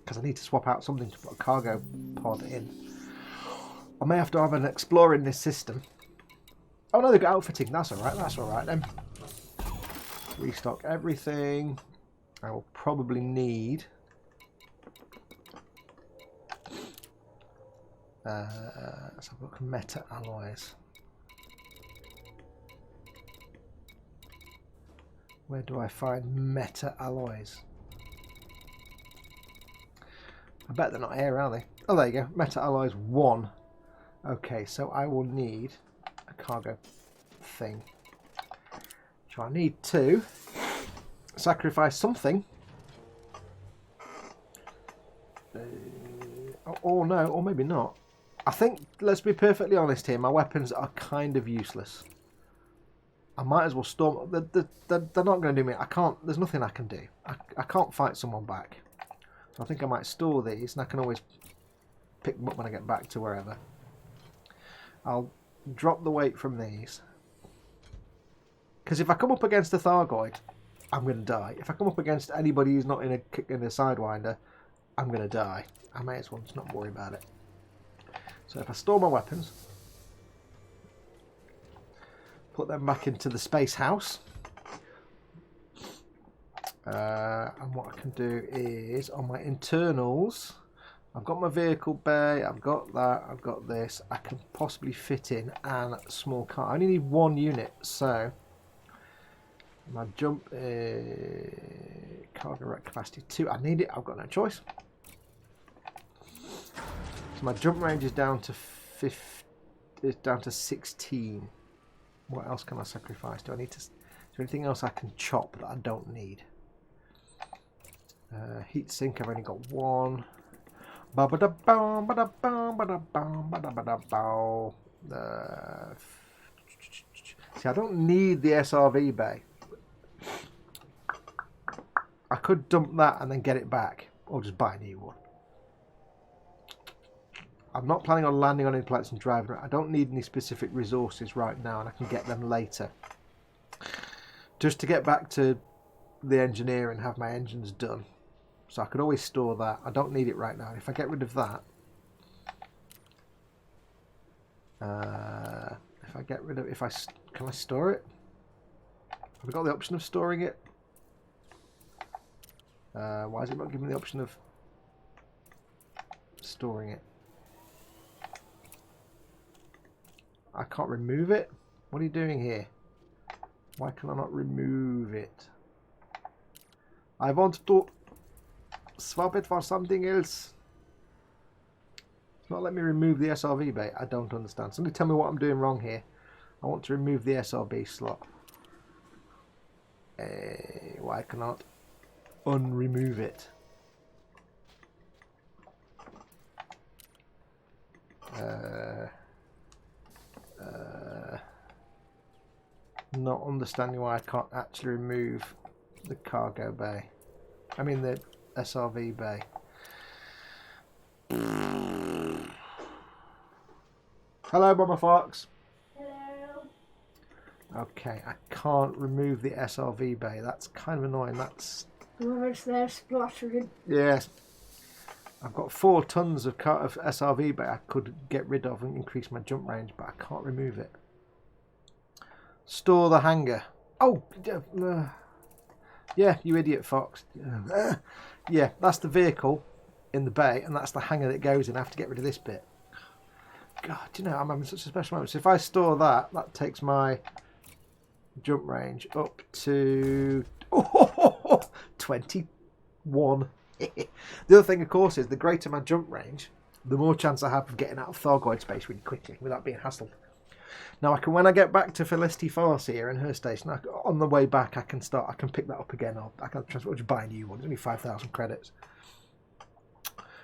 [SPEAKER 1] Because I need to swap out something to put a cargo pod in. I may have to have an explorer in this system. Oh no, they've got outfitting. That's alright. That's alright then. Restock everything. I will probably need. Let's have a look at meta alloys. Where do I find meta alloys? I bet they're not here, are they? Oh, there you go. Meta alloys 1. Okay, so I will need a cargo thing. So I need to sacrifice something. Or no, or maybe not. I think, let's be perfectly honest here, my weapons are kind of useless. I might as well storm. They're not going to do me. I can't. There's nothing I can do. I can't fight someone back. So I think I might store these, and I can always pick them up when I get back to wherever. I'll drop the weight from these. Because if I come up against a Thargoid, I'm going to die. If I come up against anybody who's not in a Sidewinder, I'm going to die. I may as well just not worry about it. So if I store my weapons, put them back into the space house. And what I can do is, on my internals, I've got my vehicle bay, I've got that, I've got this. I can possibly fit in a small car. I only need 1 unit, so my jump cargo rack capacity 2. I need it, I've got no choice. So my jump range is down to 16. What else can I sacrifice? Do I need to? Is there anything else I can chop that I don't need? Heat sink. I've only got 1. See, I don't need the SRV bay. I could dump that and then get it back, or just buy a new one. I'm not planning on landing on any planets and driving. I don't need any specific resources right now, and I can get them later. Just to get back to the engineer and have my engines done. So I could always store that. I don't need it right now. If I get rid of that, if I get rid of, can I store it? Have I got the option of storing it? Why is it not giving me the option of storing it? I can't remove it? What are you doing here? Why can I not remove it? I want to swap it for something else. It's not letting me remove the SRV bay. I don't understand. Somebody tell me what I'm doing wrong here. I want to remove the SRB slot. Why cannot unremove it? Not understanding why I can't actually remove the cargo bay. I mean the SRV bay. Hello, Mama Fox.
[SPEAKER 4] Hello.
[SPEAKER 1] Okay, I can't remove the SRV bay. That's kind of annoying. That's
[SPEAKER 4] Whoever's there splattering.
[SPEAKER 1] yes. I've got 4 tons of SRV bay I could get rid of and increase my jump range, but I can't remove it. Store the hangar. Oh, yeah, you idiot Fox. Yeah, that's the vehicle. in the bay, and that's the hangar that it goes in. I have to get rid of this bit. God, do you know, I'm having such a special moment. So if I store that, that takes my jump range up to 21. The other thing, of course, is the greater my jump range, the more chance I have of getting out of Thargoid space really quickly without being hassled. Now, when I get back to Felicity Farseer and her station, on the way back, I can pick that up again. I can transfer, just buy a new one. It's only 5,000 credits.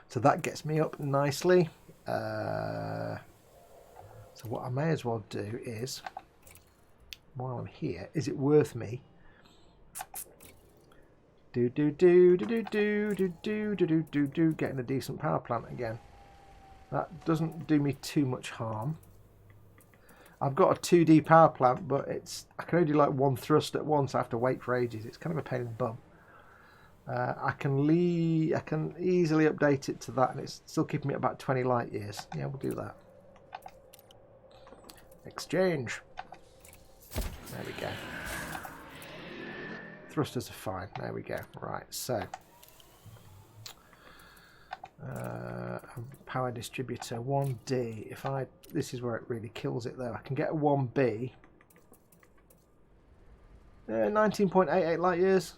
[SPEAKER 1] So that gets me up nicely. So what I may as well do is, while I'm here, is it worth me getting a decent power plant again? That doesn't do me too much harm. I've got a 2D power plant, but I can only do like one thrust at once. I have to wait for ages. It's kind of a pain in the bum. I can easily update it to that, and it's still keeping me at about 20 light years. Yeah, we'll do that. Exchange. There we go. Thrusters are fine. There we go. Right, so power distributor 1D. This is where it really kills it though. I can get a 1B. 19.88 light years.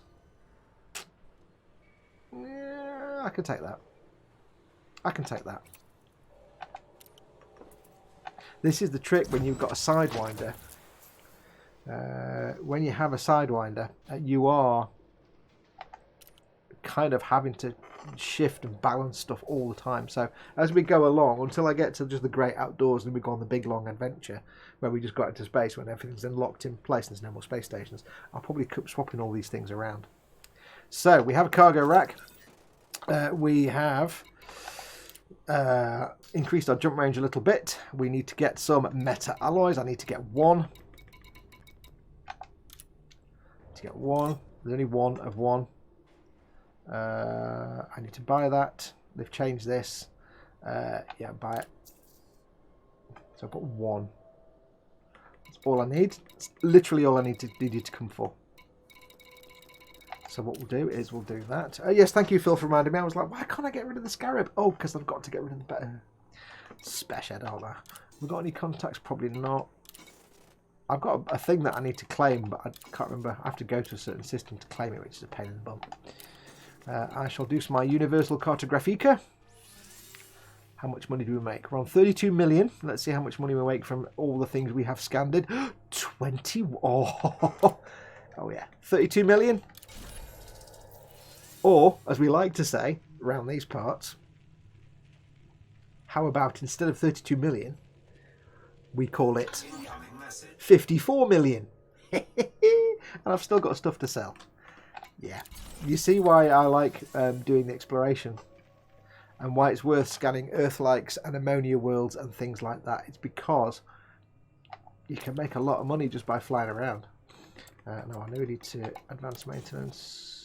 [SPEAKER 1] Yeah, I can take that. I can take that. This is the trick when you've got a Sidewinder. When you have a Sidewinder, you are kind of having to shift and balance stuff all the time. So as we go along, until I get to just the great outdoors, and we go on the big long adventure where we just got into space when everything's then locked in place and there's no more space stations, I'll probably keep swapping all these things around. So we have a cargo rack. We have increased our jump range a little bit. We need to get some meta alloys. I need to get one. There's only one of one. I need to buy that. They've changed this. Yeah, buy it. So I've got one. That's all I need. It's literally all I needed to come for. So what we'll do is we'll do that. Yes, thank you, Phil, for reminding me. I was like, why can't I get rid of the Scarab? Oh, because I've got to get rid of the better special, don't I? We've got any contacts? Probably not. I've got a thing that I need to claim, but I can't remember. I have to go to a certain system to claim it, which is a pain in the bum. I shall do my Universal Cartographica. How much money do we make? We're on 32 million. Let's see how much money we make from all the things we have scanned. 20. Oh yeah. 32 million. Or, as we like to say around these parts, how about instead of 32 million, we call it 54 million. And I've still got stuff to sell. Yeah. You see why I like doing the exploration and why it's worth scanning Earth-likes and ammonia worlds and things like that. It's because you can make a lot of money just by flying around. No, I know we need to advance maintenance.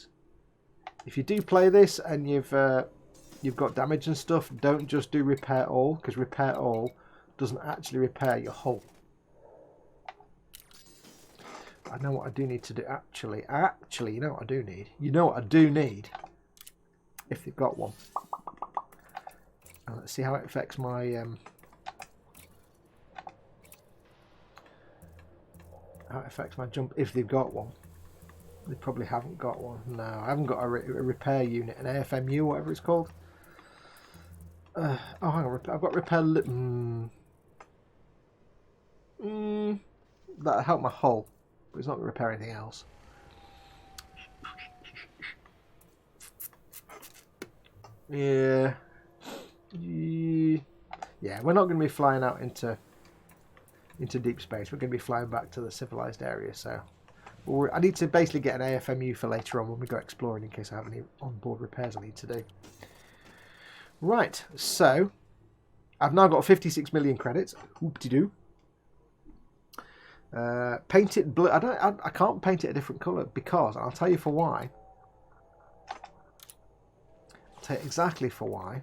[SPEAKER 1] If you do play this and you've got damage and stuff, don't just do repair all, because repair all doesn't actually repair your hull. I know what I do need to do. Actually, you know what I do need? You know what I do need? If they've got one. Let's see how it affects my... how it affects my jump if they've got one. They probably haven't got one. No, I haven't got a repair unit, an AFMU, whatever it's called. Oh, hang on. I've got repair... that'll help my hull. But it's not going to repair anything else. Yeah. Yeah, we're not going to be flying out into deep space. We're going to be flying back to the civilized area, so... I need to basically get an AFMU for later on when we go exploring in case I have any onboard repairs I need to do. Right, so I've now got 56 million credits. Oop-de-doo. Paint it blue. I can't paint it a different colour because I'll tell you for why. I'll tell you exactly for why.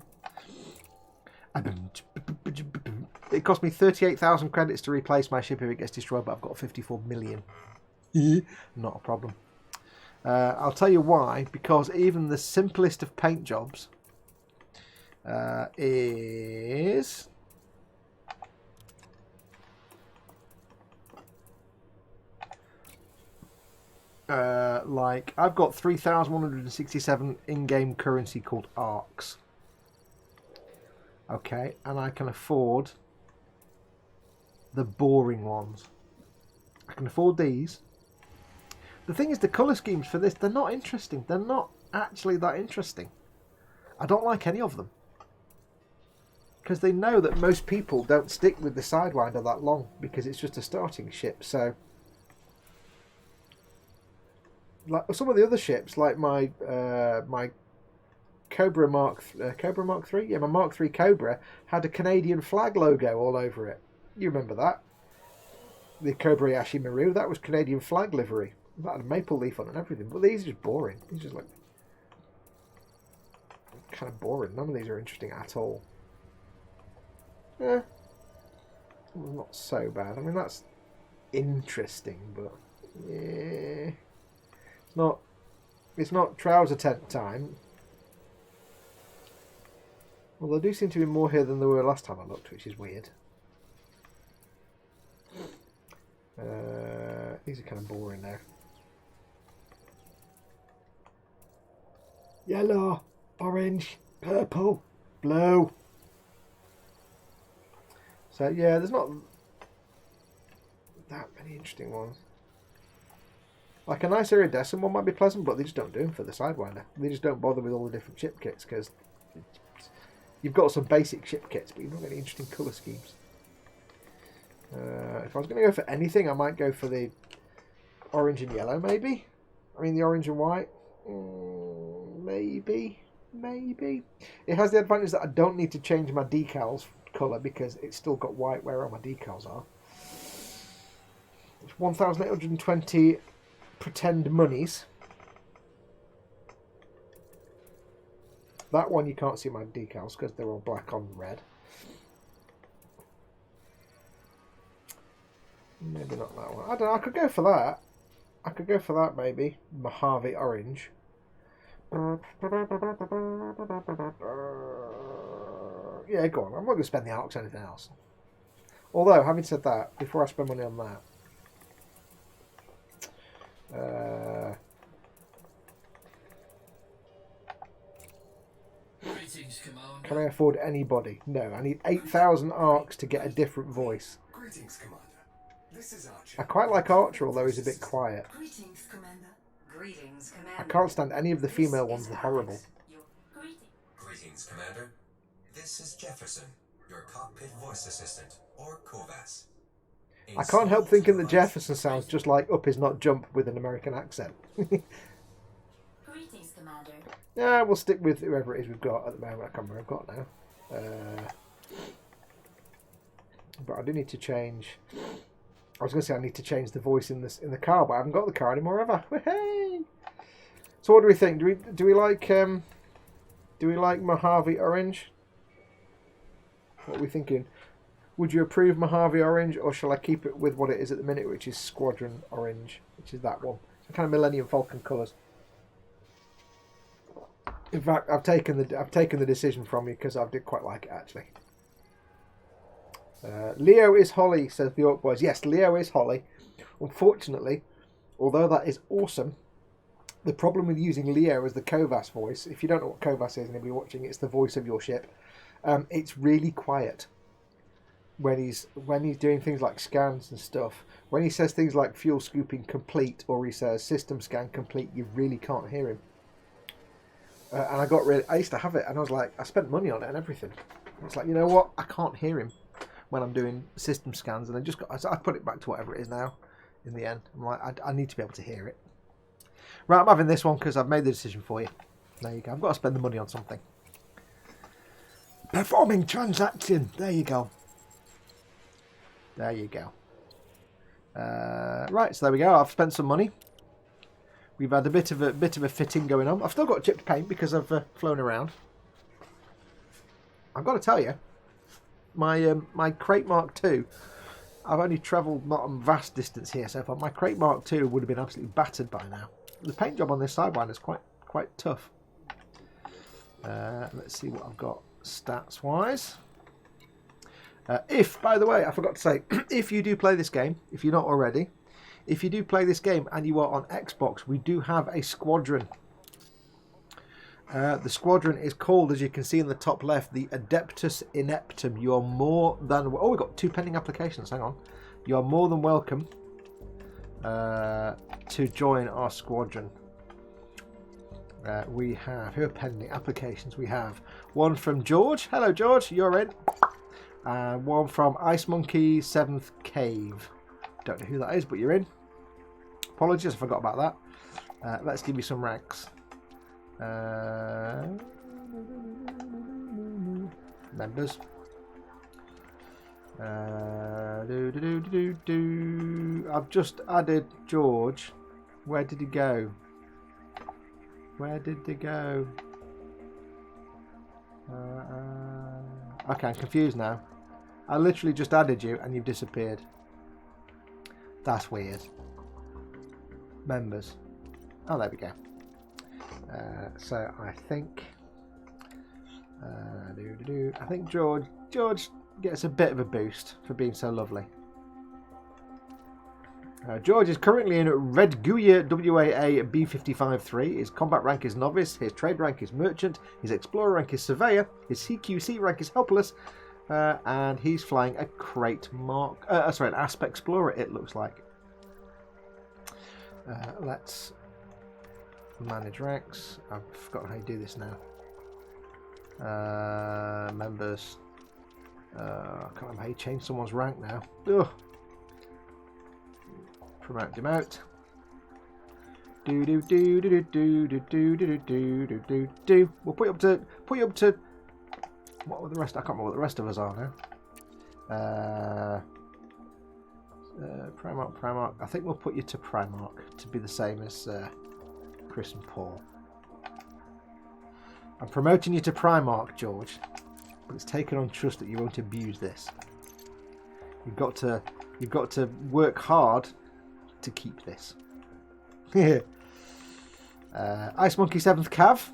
[SPEAKER 1] It cost me 38,000 credits to replace my ship if it gets destroyed, but I've got 54 million. Not a problem. I'll tell you why, because even the simplest of paint jobs is... like, I've got 3,167 in-game currency called arcs. Okay, and I can afford the boring ones. I can afford these. The thing is, the colour schemes for this, they're not interesting. They're not actually that interesting. I don't like any of them. Because they know that most people don't stick with the Sidewinder that long, because it's just a starting ship, so... Like some of the other ships, like my my Cobra Mark 3, yeah, my Mark 3 Cobra had a Canadian flag logo all over it. You remember that? The Cobra Yashi Maru, that was Canadian flag livery. That had a maple leaf on it and everything. But these are just boring. These are just like kind of boring. None of these are interesting at all. Yeah, not so bad. I mean, that's interesting, but yeah. It's not trouser tent time. Well, there do seem to be more here than there were last time I looked, which is weird. These are kind of boring now. Yellow, orange, purple, blue. So yeah, there's not that many interesting ones. Like a nice iridescent one might be pleasant, but they just don't do them for the Sidewinder. They just don't bother with all the different ship kits, because you've got some basic ship kits, but you've not got any interesting colour schemes. If I was going to go for anything, I might go for the orange and yellow, maybe? I mean, the orange and white? Maybe. It has the advantage that I don't need to change my decals colour, because it's still got white where all my decals are. It's 1,820... pretend monies. That one you can't see my decals because they're all black on red. Maybe not that one. I don't know. I could go for that. I could go for that maybe. Mojave orange. Yeah, go on. I'm not going to spend the arcs on anything else. Although, having said that, before I spend money on that, can I afford anybody? No, I need 8,000 arcs to get a different voice.
[SPEAKER 2] Greetings, Commander. This is Archer.
[SPEAKER 1] I quite like Archer, although he's a bit quiet.
[SPEAKER 5] Greetings, Commander. Greetings, Commander.
[SPEAKER 1] I can't stand any of the female ones, they're horrible.
[SPEAKER 2] Greetings, Commander. This is Jefferson, your cockpit voice assistant, or COVAS.
[SPEAKER 1] I can't help thinking that Jefferson sounds just like Up Is Not Jump with an American accent.
[SPEAKER 5] Greetings, Commander.
[SPEAKER 1] Yeah, we'll stick with whoever it is we've got at the moment. I can't remember what I've got now. But I do need to change. I was going to say I need to change the voice in the car, but I haven't got the car anymore, have I? Hey! So what do we think? Do we like Mojave Orange? What are we thinking? Would you approve Mojave Orange, or shall I keep it with what it is at the minute, which is Squadron Orange, which is that one? So kind of Millennium Falcon colours. In fact, I've taken the decision from you because I did quite like it actually. Leo is Holly, says the Orc Boys. Yes, Leo is Holly. Unfortunately, although that is awesome, the problem with using Leo as the COVAS voice, if you don't know what COVAS is and you'll be watching, it's the voice of your ship. It's really quiet when he's doing things like scans and stuff. When he says things like fuel scooping complete, or he says system scan complete, you really can't hear him. And I used to have it, and I was like, I spent money on it and everything. It's like, you know what? I can't hear him when I'm doing system scans, and I put it back to whatever it is now. In the end, I'm like, I need to be able to hear it. Right, I'm having this one because I've made the decision for you. There you go. I've got to spend the money on something. Performing transaction. There you go. There you go. Right, so there we go. I've spent some money. We've had a bit of a fitting going on. I've still got chipped paint because I've flown around. I've got to tell you, my Crate Mark II, I've only travelled not a vast distance here so far. My Crate Mark II would have been absolutely battered by now. The paint job on this Sidewinder is quite tough. Let's see what I've got. stats-wise. If, by the way, I forgot to say, if you do play this game, if you're not already, if you do play this game and you are on Xbox, we do have a squadron. The squadron is called, as you can see in the top left, the Adeptus Ineptum. You are more than... Oh, we've got 2 pending applications. Hang on. You are more than welcome to join our squadron. We have... Who are pending applications? We have one from George. Hello, George. You're in. One from Ice Monkey 7th Cave. Don't know who that is, but you're in. Apologies, I forgot about that. Let's give you some ranks. Members. I've just added George. Where did he go? Where did they go? Okay, I'm confused now. I literally just added you and you've disappeared. That's weird. Members. Oh, there we go. So I think I think George gets a bit of a boost for being so lovely. George is currently in Red Guya WAA B55-3. His combat rank is novice. His trade rank is merchant. His explorer rank is surveyor. His CQC rank is helpless. And he's flying a crate mark. Sorry, an aspect explorer. It looks like. Let's manage ranks. I've forgotten how you do this now. Members. I can't remember how you change someone's rank now. Ugh. Promote him out. We'll put you up to. What were the rest? I can't remember what the rest of us are now. Primarch. I think we'll put you to Primarch to be the same as Chris and Paul. I'm promoting you to Primarch, George, but it's taken on trust that you won't abuse this. You've got to work hard to keep this. Ice Monkey 7th Cav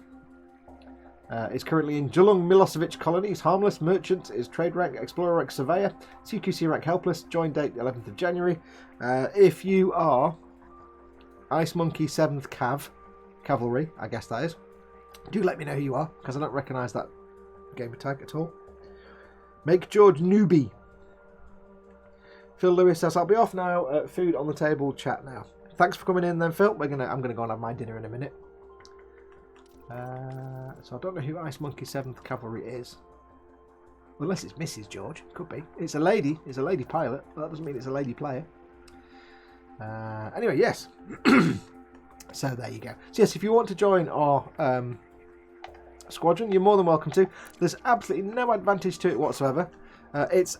[SPEAKER 1] is currently in Julung Milosevic colony. He's harmless, merchant, is trade rank, explorer rank, surveyor, CQC rank, helpless, join date 11th of January. If you are Ice Monkey 7th Cav, cavalry, I guess that is, do let me know who you are, because I don't recognise that gamer tag at all. Make George newbie. Phil Lewis says, I'll be off now. Food on the table, chat now. Thanks for coming in then, Phil. I'm gonna go and have my dinner in a minute. So I don't know who Ice Monkey 7th Cavalry is. Unless it's Mrs. George. Could be. It's a lady. It's a lady pilot. But that doesn't mean it's a lady player. Anyway, yes. So there you go. So yes, if you want to join our squadron, you're more than welcome to. There's absolutely no advantage to it whatsoever. It's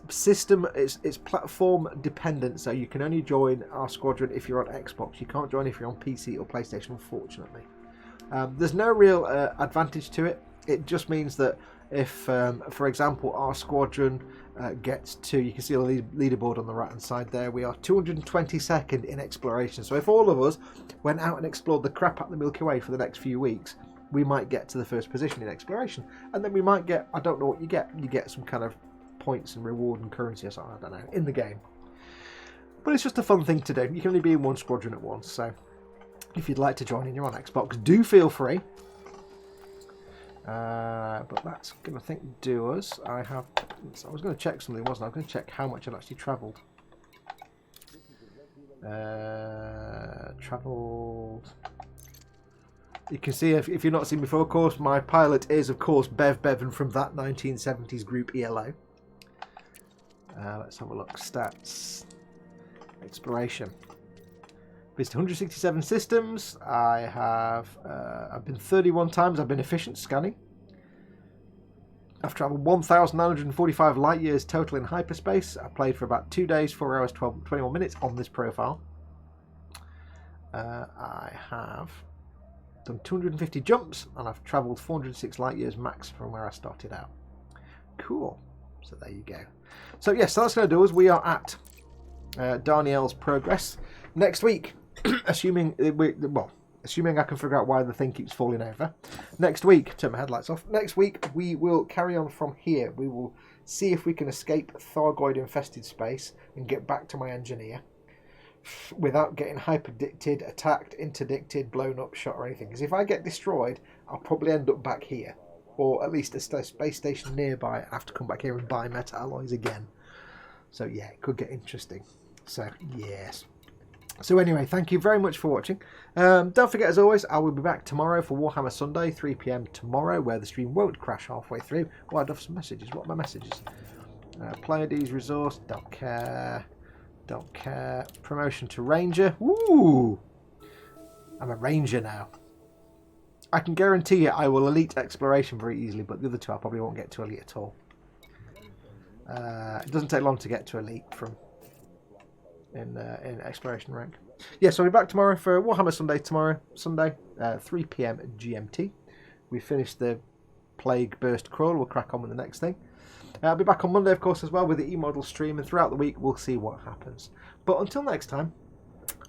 [SPEAKER 1] platform dependent, so you can only join our squadron if you're on Xbox. You can't join if you're on PC or PlayStation, unfortunately. There's no real advantage to it. It just means that if, for example, our squadron gets to, you can see the leaderboard on the right hand side there, we are 222nd in exploration. So if all of us went out and explored the crap out of the Milky Way for the next few weeks, we might get to the first position in exploration. And then we might get, I don't know what you get some kind of points and reward and currency or something, I don't know, in the game. But it's just a fun thing to do. You can only be in one squadron at once, so if you'd like to join and you're on Xbox, do feel free. But that's going to do us. I was going to check something, wasn't I? I was going to check how much I've actually travelled. You can see, if you've not seen before, of course, my pilot is, of course, Bev Bevan from that 1970s group ELO. Let's have a look. Stats. Exploration. Visited 167 systems. I've been 31 times. I've been efficient scanning. I've travelled 1,945 light years total in hyperspace. I played for about 2 days, 4 hours, 21 minutes on this profile. I have done 250 jumps, and I've travelled 406 light years max from where I started out. Cool. So there you go. So yes, so that's going to do us. We are at Darnell's progress. Next week, assuming assuming I can figure out why the thing keeps falling over. Next week, turn my headlights off. Next week, we will carry on from here. We will see if we can escape Thargoid-infested space and get back to my engineer without getting hyperdicted, attacked, interdicted, blown up, shot or anything. Because if I get destroyed, I'll probably end up back here. Or at least a space station nearby. I have to come back here and buy meta alloys again. So yeah, it could get interesting. So yes. So anyway, thank you very much for watching. Don't forget, as always, I will be back tomorrow for Warhammer Sunday, 3 PM tomorrow, where the stream won't crash halfway through. Oh, I'd have some messages. What are my messages? Pleiades resource, don't care. Don't care. Promotion to Ranger. Ooh! I'm a Ranger now. I can guarantee you I will elite exploration very easily, but the other two I probably won't get to elite at all. It doesn't take long to get to elite from in exploration rank. Yeah, so we'll be back tomorrow for Warhammer Sunday Sunday, 3 PM GMT. We finished the Plague Burst Crawl. We'll crack on with the next thing. I'll be back on Monday, of course, as well with the E-Model stream, and throughout the week we'll see what happens. But until next time,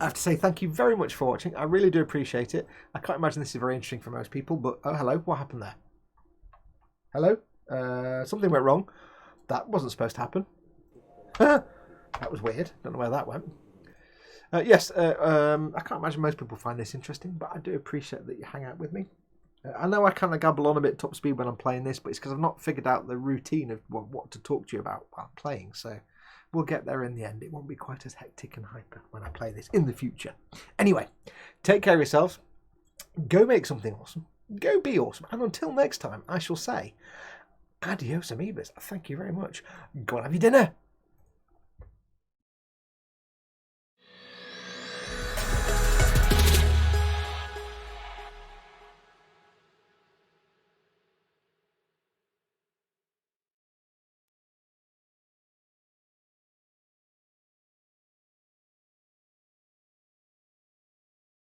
[SPEAKER 1] I have to say thank you very much for watching. I really do appreciate it. I can't imagine this is very interesting for most people, but oh, hello, what happened there? Hello? Something went wrong. That wasn't supposed to happen. That was weird. Don't know where that went. Yes, I can't imagine most people find this interesting, but I do appreciate that you hang out with me. I know I kind of gabble on a bit top speed when I'm playing this, but it's because I've not figured out the routine of what to talk to you about while playing, so we'll get there in the end. It won't be quite as hectic and hyper when I play this in the future. Anyway, take care of yourselves. Go make something awesome. Go be awesome. And until next time, I shall say, adios, amoebas. Thank you very much. Go and have your dinner.